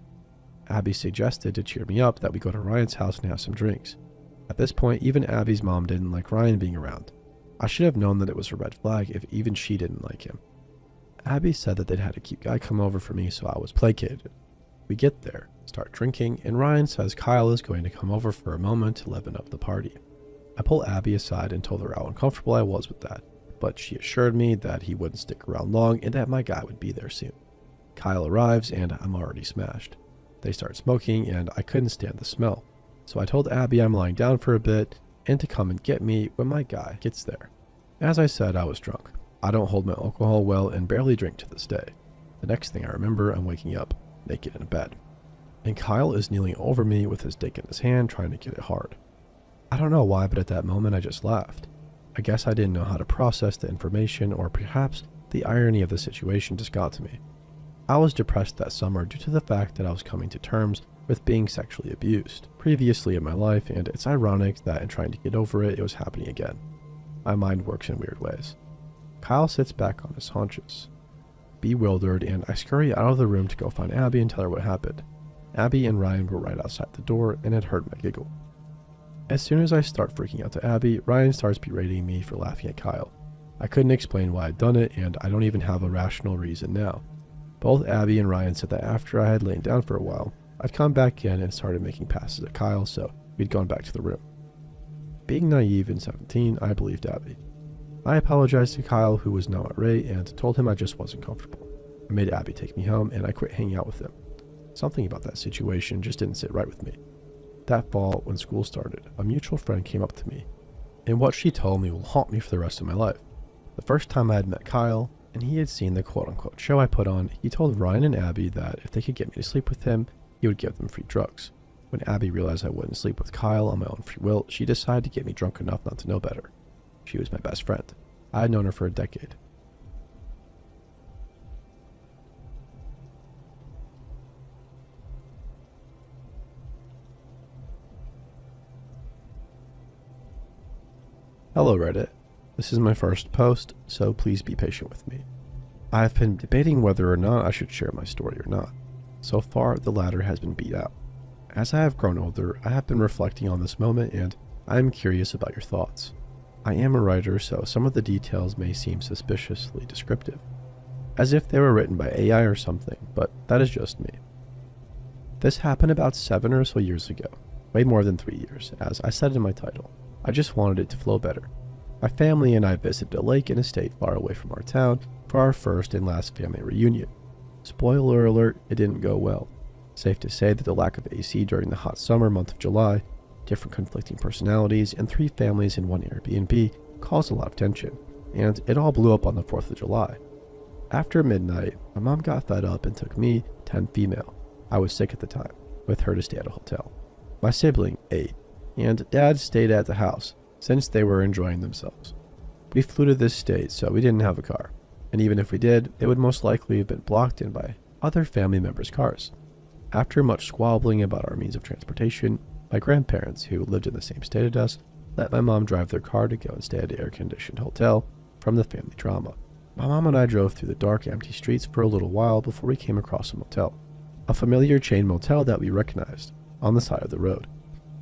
Abby suggested to cheer me up that we go to Ryan's house and have some drinks. At this point, even Abby's mom didn't like Ryan being around. I should have known that it was a red flag if even she didn't like him. Abby said that they'd had a cute guy come over for me, so I was placated. We get there, start drinking, and Ryan says Kyle is going to come over for a moment to liven up the party. I pull Abby aside and told her how uncomfortable I was with that, but she assured me that he wouldn't stick around long and that my guy would be there soon. Kyle arrives and I'm already smashed. They start smoking and I couldn't stand the smell, so I told Abby I'm lying down for a bit and to come and get me when my guy gets there. As I said, I was drunk. I don't hold my alcohol well and barely drink to this day. The next thing I remember, I'm waking up, naked in bed. And Kyle is kneeling over me with his dick in his hand trying to get it hard. I don't know why, but at that moment I just laughed. I guess I didn't know how to process the information, or perhaps the irony of the situation just got to me. I was depressed that summer due to the fact that I was coming to terms with being sexually abused previously in my life, and it's ironic that in trying to get over it, it was happening again. My mind works in weird ways. Kyle sits back on his haunches, bewildered, and I scurry out of the room to go find Abby and tell her what happened. Abby and Ryan were right outside the door and had heard my giggle. As soon as I start freaking out to Abby, Ryan starts berating me for laughing at Kyle. I couldn't explain why I'd done it, and I don't even have a rational reason now. Both Abby and Ryan said that after I had lain down for a while, I'd come back in and started making passes at Kyle, so we'd gone back to the room. Being naive and 17, I believed Abby. I apologized to Kyle, who was now irate, and told him I just wasn't comfortable. I made Abby take me home, and I quit hanging out with him. Something about that situation just didn't sit right with me. That fall, when school started, a mutual friend came up to me, and what she told me will haunt me for the rest of my life. The first time I had met Kyle, and he had seen the quote-unquote show I put on, he told Ryan and Abby that if they could get me to sleep with him, he would give them free drugs. When Abby realized I wouldn't sleep with Kyle on my own free will, she decided to get me drunk enough not to know better. She was my best friend. I had known her for a decade. Hello Reddit. This is my first post, so please be patient with me. I have been debating whether or not I should share my story or not. So far, the latter has been beat out. As I have grown older, I have been reflecting on this moment and I am curious about your thoughts. I am a writer, so some of the details may seem suspiciously descriptive, as if they were written by AI or something, but that is just me. This happened about 7 or so years ago, way more than 3 years, as I said in my title. I just wanted it to flow better. My family and I visited a lake in a state far away from our town for our first and last family reunion. Spoiler alert, it didn't go well. Safe to say that the lack of AC during the hot summer month of July, different conflicting personalities, and 3 families in one Airbnb caused a lot of tension, and it all blew up on the 4th of July. After midnight, my mom got fed up and took me, 10 female, I was sick at the time, with her to stay at a hotel. My sibling, 8, and Dad stayed at the house, since they were enjoying themselves. We flew to this state, so we didn't have a car, and even if we did, it would most likely have been blocked in by other family members' cars. After much squabbling about our means of transportation, my grandparents, who lived in the same state as us, let my mom drive their car to go and stay at an air-conditioned hotel from the family drama. My mom and I drove through the dark, empty streets for a little while before we came across a motel. A familiar chain motel that we recognized, on the side of the road.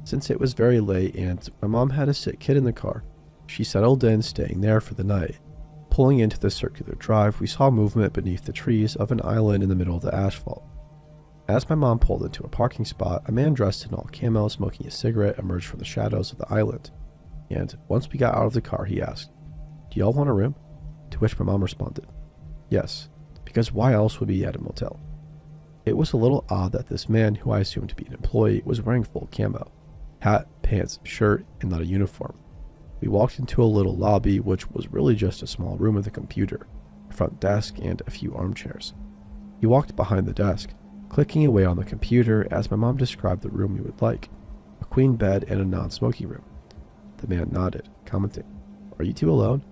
Since it was very late and my mom had a sick kid in the car, she settled in, staying there for the night. Pulling into the circular drive, we saw movement beneath the trees of an island in the middle of the asphalt. As my mom pulled into a parking spot, a man dressed in all camo smoking a cigarette emerged from the shadows of the island, and once we got out of the car, he asked, "Do y'all want a room?" To which my mom responded, "Yes, because why else would we be at a motel?" It was a little odd that this man, who I assumed to be an employee, was wearing full camo. Hat, pants, shirt, and not a uniform. We walked into a little lobby, which was really just a small room with a computer, a front desk, and a few armchairs. He walked behind the desk, clicking away on the computer as my mom described the room we would like, a queen bed and a non-smoking room. The man nodded, commenting, "Are you two alone?"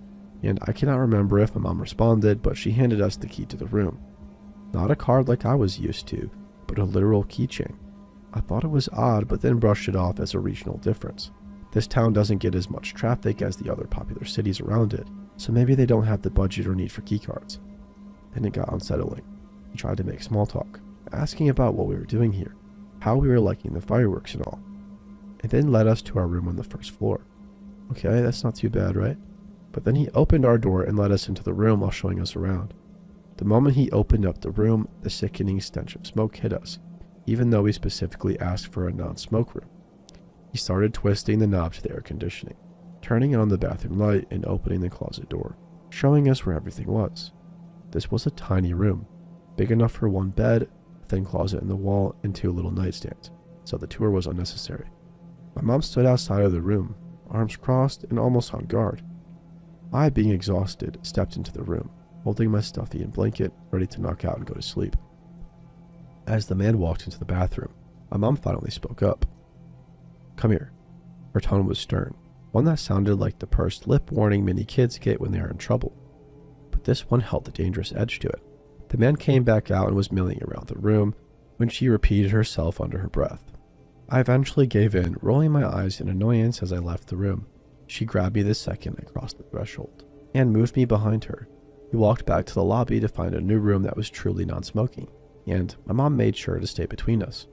And I cannot remember if my mom responded, but she handed us the key to the room. Not a card like I was used to, but a literal keychain. I thought it was odd, but then brushed it off as a regional difference. This town doesn't get as much traffic as the other popular cities around it, so maybe they don't have the budget or need for keycards. Then it got unsettling. He tried to make small talk, asking about what we were doing here, how we were liking the fireworks and all, and then led us to our room on the first floor. Okay, that's not too bad, right? But then he opened our door and led us into the room while showing us around. The moment he opened up the room, the sickening stench of smoke hit us, even though we specifically asked for a non-smoke room. He started twisting the knob to the air conditioning, turning on the bathroom light and opening the closet door, showing us where everything was. This was a tiny room, big enough for one bed, a thin closet in the wall, and 2 little nightstands, so the tour was unnecessary. My mom stood outside of the room, arms crossed and almost on guard. I, being exhausted, stepped into the room, holding my stuffy and blanket, ready to knock out and go to sleep. As the man walked into the bathroom, my mom finally spoke up. "Come here." Her tone was stern, one that sounded like the pursed lip warning many kids get when they are in trouble. But this one held a dangerous edge to it. The man came back out and was milling around the room when she repeated herself under her breath. I eventually gave in, rolling my eyes in annoyance as I left the room. She grabbed me the second I crossed the threshold and moved me behind her. We walked back to the lobby to find a new room that was truly non-smoking, and my mom made sure to stay between us.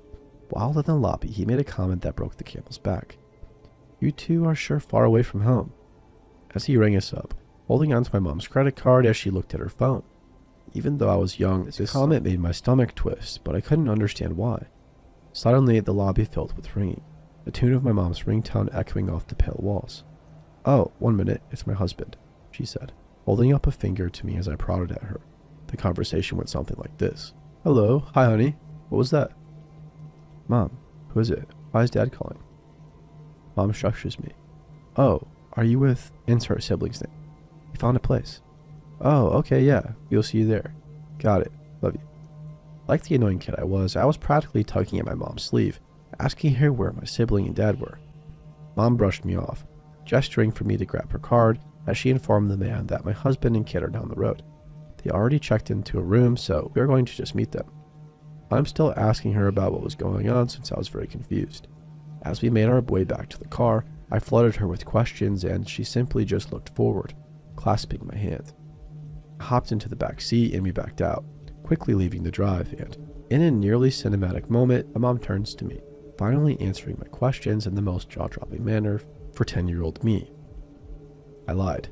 While in the lobby, he made a comment that broke the camel's back. "You two are sure far away from home," as he rang us up, holding onto my mom's credit card as she looked at her phone. Even though I was young, this comment made my stomach twist, but I couldn't understand why. Suddenly, the lobby filled with ringing, the tune of my mom's ringtone echoing off the pale walls. "Oh, 1 minute, it's my husband," she said, holding up a finger to me as I prodded at her. The conversation went something like this. "Hello, hi honey, what was that?" "Mom, who is it? Why is Dad calling?" Mom shushes me. "Oh, are you with insert sibling's name? We found a place." "Oh, okay, yeah, we'll see you there." "Got it, love you." Like the annoying kid I was practically tugging at my mom's sleeve, asking her where my sibling and dad were. Mom brushed me off, gesturing for me to grab her card as she informed the man that my husband and kid are down the road. They already checked into a room, so we are going to just meet them. I'm still asking her about what was going on since I was very confused. As we made our way back to the car, I flooded her with questions and she simply just looked forward, clasping my hand. I hopped into the back seat and we backed out, quickly leaving the drive, and in a nearly cinematic moment, my mom turns to me, finally answering my questions in the most jaw-dropping manner for 10-year-old me. I lied.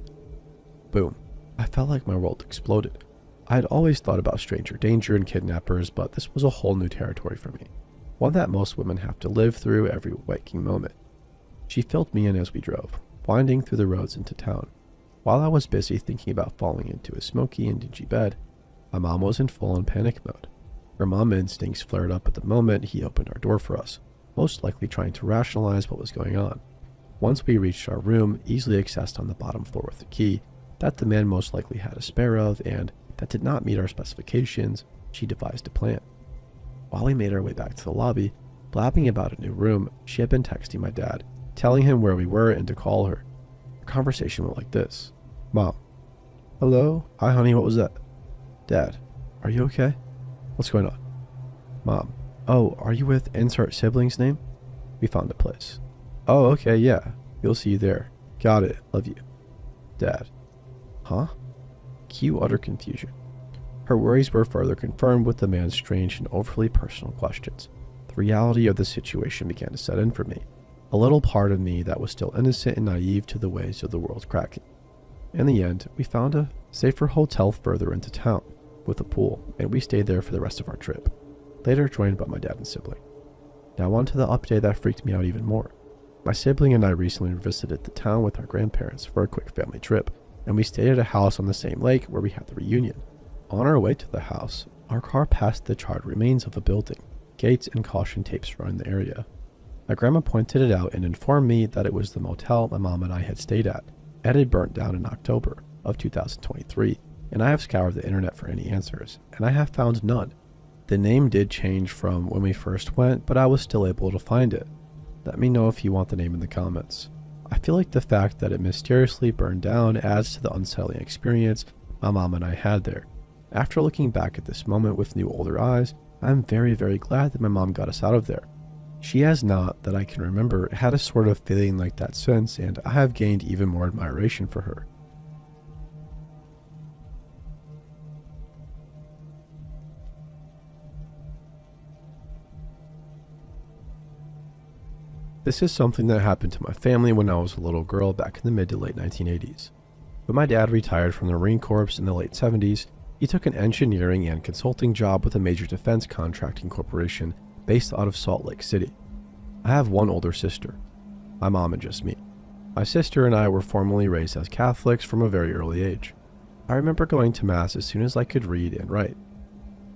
Boom. I felt like my world exploded. I had always thought about stranger danger and kidnappers, but this was a whole new territory for me, one that most women have to live through every waking moment. She filled me in as we drove, winding through the roads into town. While I was busy thinking about falling into a smoky and dingy bed, my mom was in full-on panic mode. Her mom instincts flared up at the moment he opened our door for us, most likely trying to rationalize what was going on. Once we reached our room, easily accessed on the bottom floor with a key that the man most likely had a spare of and that did not meet our specifications, she devised a plan. While we made our way back to the lobby, blabbing about a new room, she had been texting my dad, telling him where we were and to call her. Our conversation went like this. "Mom. Hello? Hi honey, what was that?" "Dad, are you okay? What's going on?" "Mom. Oh, are you with insert sibling's name? We found a place." "Oh, okay, yeah. We'll see you there. Got it. Love you." "Dad." "Huh?" Cue utter confusion. Her worries were further confirmed with the man's strange and overly personal questions. The reality of the situation began to set in for me, a little part of me that was still innocent and naive to the ways of the world cracking. In the end, we found a safer hotel further into town, with a pool, and we stayed there for the rest of our trip, later joined by my dad and sibling. Now on to the update that freaked me out even more. My sibling and I recently visited the town with our grandparents for a quick family trip, and we stayed at a house on the same lake where we had the reunion. On our way to the house, our car passed the charred remains of a building, gates and caution tapes surrounding the area. My grandma pointed it out and informed me that it was the motel my mom and I had stayed at. It had burnt down in October of 2023, and I have scoured the internet for any answers, and I have found none. The name did change from when we first went, but I was still able to find it. Let me know if you want the name in the comments. I feel like the fact that it mysteriously burned down adds to the unsettling experience my mom and I had there. After looking back at this moment with new older eyes, I'm very, very glad that my mom got us out of there. She has not, that I can remember, had a sort of feeling like that since, and I have gained even more admiration for her. This is something that happened to my family when I was a little girl back in the mid to late 1980s. When my dad retired from the Marine Corps in the late 70s, he took an engineering and consulting job with a major defense contracting corporation based out of Salt Lake City. I have one older sister, my mom and just me. My sister and I were formally raised as Catholics from a very early age. I remember going to Mass as soon as I could read and write.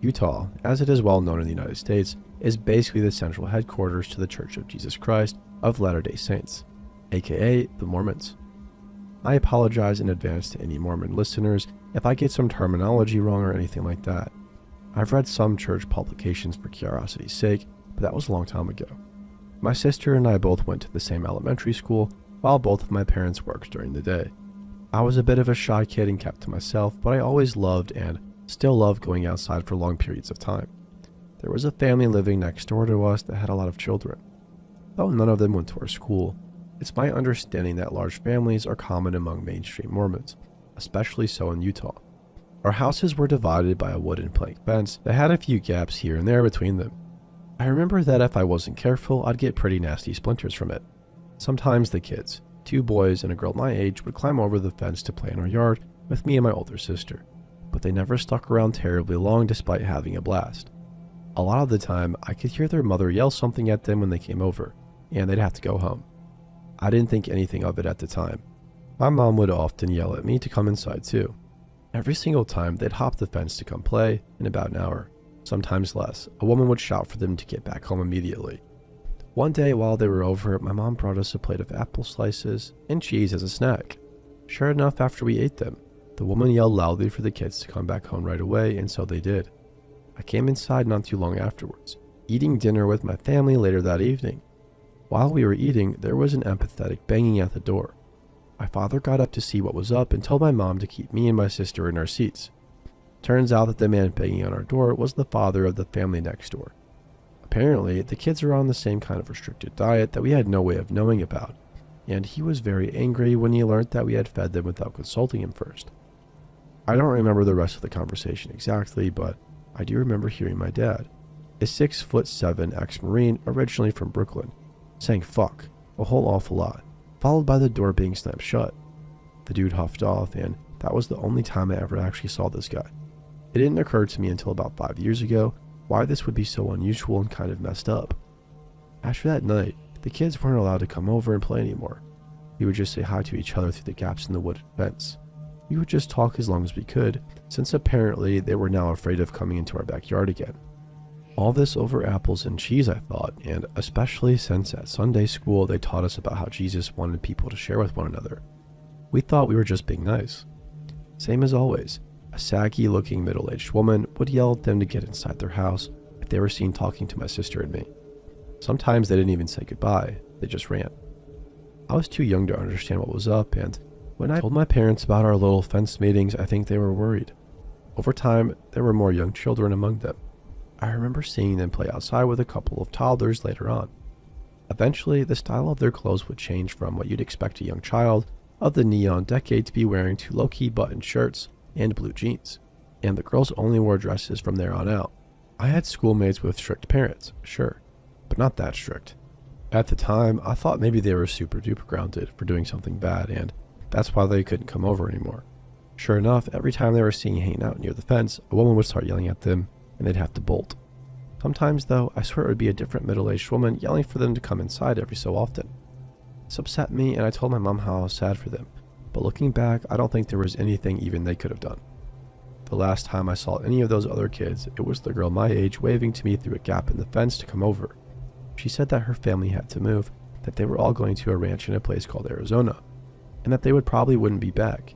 Utah, as it is well known in the United States, is basically the central headquarters to the Church of Jesus Christ of Latter-day Saints, aka the Mormons. I apologize in advance to any Mormon listeners if I get some terminology wrong or anything like that. I've read some church publications for curiosity's sake, but that was a long time ago. My sister and I both went to the same elementary school while both of my parents worked during the day. I was a bit of a shy kid and kept to myself, but I always loved and still love going outside for long periods of time. There was a family living next door to us that had a lot of children. Though none of them went to our school, it's my understanding that large families are common among mainstream Mormons, especially so in Utah. Our houses were divided by a wooden plank fence that had a few gaps here and there between them. I remember that if I wasn't careful, I'd get pretty nasty splinters from it. Sometimes the kids, 2 boys and a girl my age, would climb over the fence to play in our yard with me and my older sister, but they never stuck around terribly long despite having a blast. A lot of the time, I could hear their mother yell something at them when they came over, and they'd have to go home. I didn't think anything of it at the time. My mom would often yell at me to come inside too. Every single time, they'd hop the fence to come play in about an hour. Sometimes less. A woman would shout for them to get back home immediately. One day while they were over, my mom brought us a plate of apple slices and cheese as a snack. Sure enough, after we ate them, the woman yelled loudly for the kids to come back home right away, and so they did. I came inside not too long afterwards, eating dinner with my family later that evening. While we were eating, there was an empathetic banging at the door. My father got up to see what was up and told my mom to keep me and my sister in our seats. Turns out that the man banging on our door was the father of the family next door. Apparently, the kids are on the same kind of restricted diet that we had no way of knowing about, and he was very angry when he learned that we had fed them without consulting him first. I don't remember the rest of the conversation exactly, but I do remember hearing my dad, a 6'7" ex-Marine originally from Brooklyn, saying fuck a whole awful lot, followed by the door being slammed shut. The dude huffed off, and that was the only time I ever actually saw this guy. It didn't occur to me until about 5 years ago why this would be so unusual and kind of messed up. After that night, the kids weren't allowed to come over and play anymore. We would just say hi to each other through the gaps in the wooden fence. We would just talk as long as we could, since apparently they were now afraid of coming into our backyard again. All this over apples and cheese, I thought, and especially since at Sunday school they taught us about how Jesus wanted people to share with one another. We thought we were just being nice. Same as always, a saggy-looking middle-aged woman would yell at them to get inside their house if they were seen talking to my sister and me. Sometimes they didn't even say goodbye, they just ran. I was too young to understand what was up, and when I told my parents about our little fence meetings, I think they were worried. Over time, there were more young children among them. I remember seeing them play outside with a couple of toddlers later on. Eventually, the style of their clothes would change from what you'd expect a young child of the neon decade to be wearing to low-key button shirts and blue jeans, and the girls only wore dresses from there on out. I had schoolmates with strict parents, sure, but not that strict. At the time, I thought maybe they were super duper grounded for doing something bad, and that's why they couldn't come over anymore. Sure enough, every time they were seen hanging out near the fence, a woman would start yelling at them, and they'd have to bolt. Sometimes, though, I swear it would be a different middle-aged woman yelling for them to come inside every so often. This upset me, and I told my mom how I was sad for them, but looking back, I don't think there was anything even they could have done. The last time I saw any of those other kids, it was the girl my age waving to me through a gap in the fence to come over. She said that her family had to move, that they were all going to a ranch in a place called Arizona, and that they probably wouldn't be back.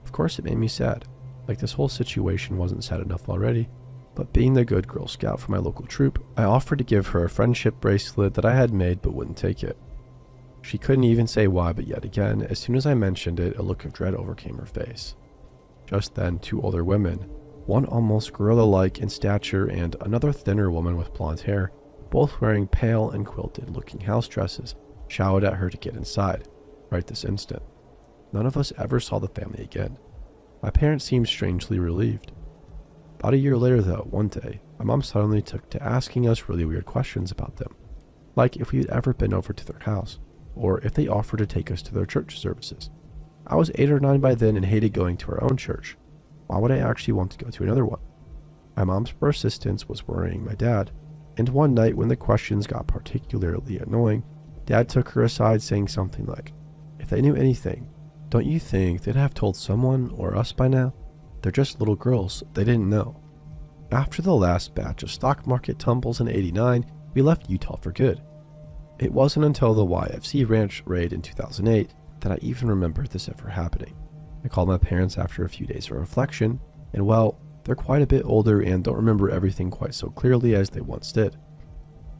Of course it made me sad, like this whole situation wasn't sad enough already, but being the good Girl Scout for my local troop, I offered to give her a friendship bracelet that I had made but wouldn't take it. She couldn't even say why, but yet again, as soon as I mentioned it, a look of dread overcame her face. Just then, two older women, one almost gorilla-like in stature and another thinner woman with blonde hair, both wearing pale and quilted-looking house dresses, shouted at her to get inside, right this instant. None of us ever saw the family again. My parents seemed strangely relieved. About a year later though, one day, my mom suddenly took to asking us really weird questions about them, like if we had ever been over to their house, or if they offered to take us to their church services. I was 8 or 9 by then and hated going to our own church. Why would I actually want to go to another one? My mom's persistence was worrying my dad, and one night when the questions got particularly annoying, Dad took her aside saying something like, "If they knew anything, don't you think they'd have told someone or us by now? They're just little girls, they didn't know." After the last batch of stock market tumbles in '89, we left Utah for good. It wasn't until the YFC ranch raid in 2008 that I even remembered this ever happening. I called my parents after a few days of reflection, and well, they're quite a bit older and don't remember everything quite so clearly as they once did.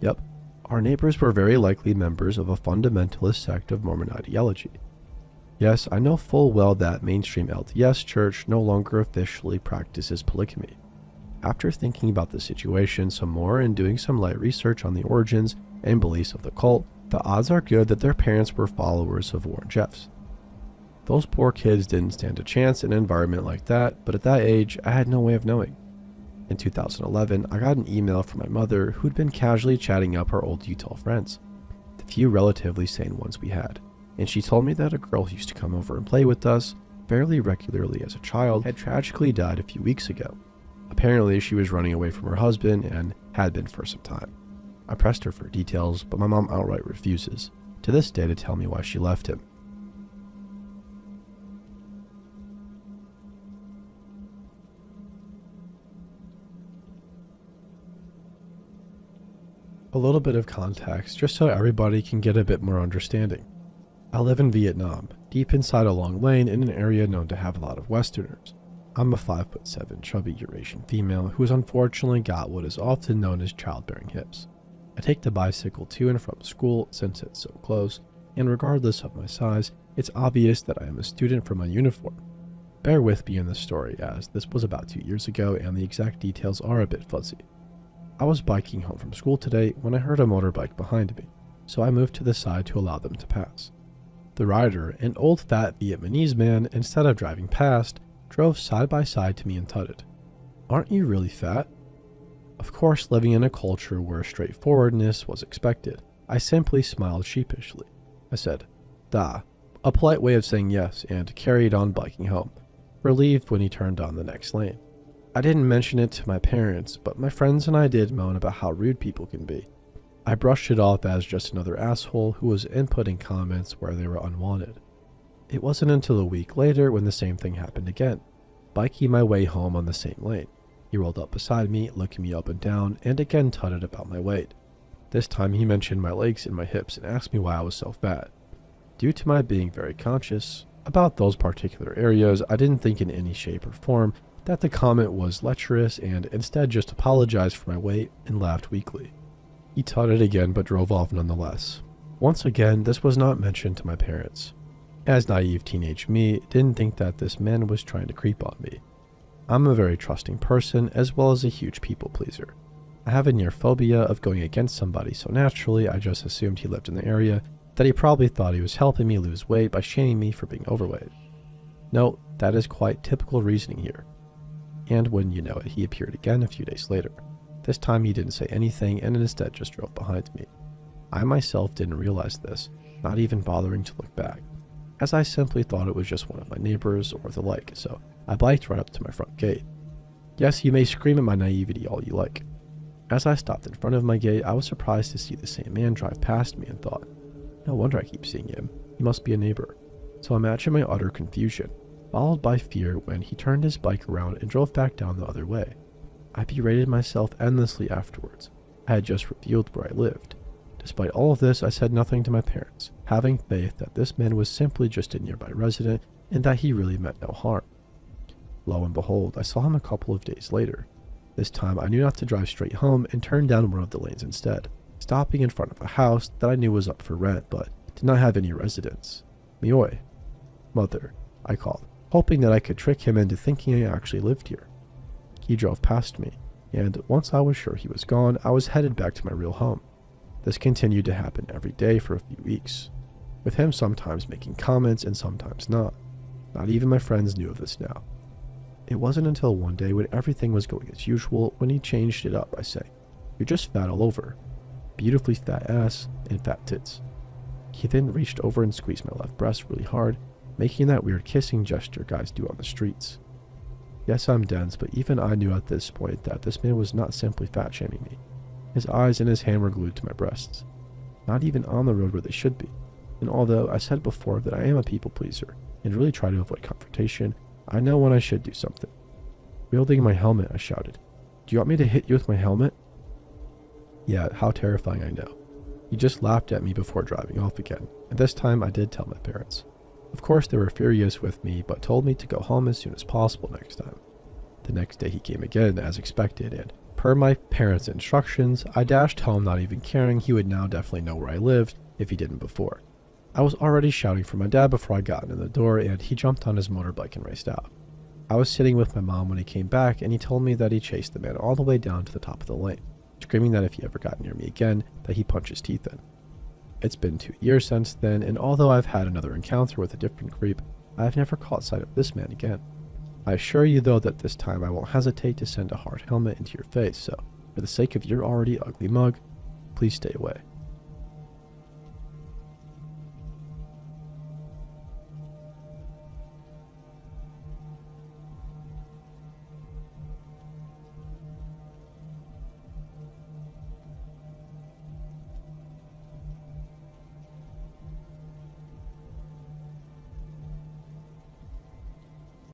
Yep, our neighbors were very likely members of a fundamentalist sect of Mormon ideology. Yes, I know full well that mainstream LDS church no longer officially practices polygamy. After thinking about the situation some more and doing some light research on the origins and beliefs of the cult, the odds are good that their parents were followers of Warren Jeffs. Those poor kids didn't stand a chance in an environment like that, but at that age, I had no way of knowing. In 2011, I got an email from my mother who'd been casually chatting up her old Utah friends, the few relatively sane ones we had, and she told me that a girl who used to come over and play with us fairly regularly as a child had tragically died a few weeks ago. Apparently, she was running away from her husband and had been for some time. I pressed her for details, but my mom outright refuses, to this day, to tell me why she left him. A little bit of context, just so everybody can get a bit more understanding. I live in Vietnam, deep inside a long lane in an area known to have a lot of Westerners. I'm a 5'7" chubby Eurasian female who has unfortunately got what is often known as childbearing hips. I take the bicycle to and from school since it's so close, and regardless of my size, it's obvious that I am a student from my uniform. Bear with me in this story, as this was about 2 years ago and the exact details are a bit fuzzy. I was biking home from school today when I heard a motorbike behind me, so I moved to the side to allow them to pass. The rider, an old fat Vietnamese man, instead of driving past, drove side by side to me and tutted, "Aren't you really fat?" Of course, living in a culture where straightforwardness was expected, I simply smiled sheepishly. I said, "Da," a polite way of saying yes, and carried on biking home, relieved when he turned on the next lane. I didn't mention it to my parents, but my friends and I did moan about how rude people can be. I brushed it off as just another asshole who was inputting comments where they were unwanted. It wasn't until a week later when the same thing happened again, biking my way home on the same lane. He rolled up beside me, looking me up and down, and again tutted about my weight. This time he mentioned my legs and my hips and asked me why I was so fat. Due to my being very conscious about those particular areas, I didn't think in any shape or form that the comment was lecherous and instead just apologized for my weight and laughed weakly. He tutted again but drove off nonetheless. Once again, this was not mentioned to my parents, as naive teenage me didn't think that this man was trying to creep on me. I'm a very trusting person as well as a huge people pleaser. I have a near phobia of going against somebody, so naturally I just assumed he lived in the area, that he probably thought he was helping me lose weight by shaming me for being overweight. No, that is quite typical reasoning here. And wouldn't you know it, he appeared again a few days later. This time he didn't say anything and instead just drove behind me. I myself didn't realize this, not even bothering to look back, as I simply thought it was just one of my neighbors or the like, so I biked right up to my front gate. Yes, you may scream at my naivety all you like. As I stopped in front of my gate, I was surprised to see the same man drive past me and thought, no wonder I keep seeing him, he must be a neighbor. So imagine my utter confusion, followed by fear when he turned his bike around and drove back down the other way. I berated myself endlessly afterwards. I had just revealed where I lived. Despite all of this, I said nothing to my parents, having faith that this man was simply just a nearby resident and that he really meant no harm. Lo and behold, I saw him a couple of days later. This time I knew not to drive straight home and turned down one of the lanes instead, stopping in front of a house that I knew was up for rent but did not have any residents. Mioi. Mother, I called, hoping that I could trick him into thinking I actually lived here. He drove past me, and once I was sure he was gone, I was headed back to my real home. This continued to happen every day for a few weeks, with him sometimes making comments and sometimes not. Not even my friends knew of this now. It wasn't until one day when everything was going as usual when he changed it up by saying, "You're just fat all over. Beautifully fat ass and fat tits." He then reached over and squeezed my left breast really hard, making that weird kissing gesture guys do on the streets. Yes, I'm dense, but even I knew at this point that this man was not simply fat-shaming me. His eyes and his hand were glued to my breasts, not even on the road where they should be. And although I said before that I am a people pleaser and really try to avoid confrontation, I know when I should do something. Wielding my helmet, I shouted, "Do you want me to hit you with my helmet?" Yeah, how terrifying, I know. He just laughed at me before driving off again, and this time I did tell my parents. Of course, they were furious with me, but told me to go home as soon as possible next time. The next day he came again, as expected, and per my parents' instructions, I dashed home not even caring he would now definitely know where I lived if he didn't before. I was already shouting for my dad before I got in the door, and he jumped on his motorbike and raced out. I was sitting with my mom when he came back, and he told me that he chased the man all the way down to the top of the lane, screaming that if he ever got near me again, that he'd punch his teeth in. It's been 2 years since then, and although I've had another encounter with a different creep, I've never caught sight of this man again. I assure you though that this time I won't hesitate to send a hard helmet into your face, so for the sake of your already ugly mug, please stay away.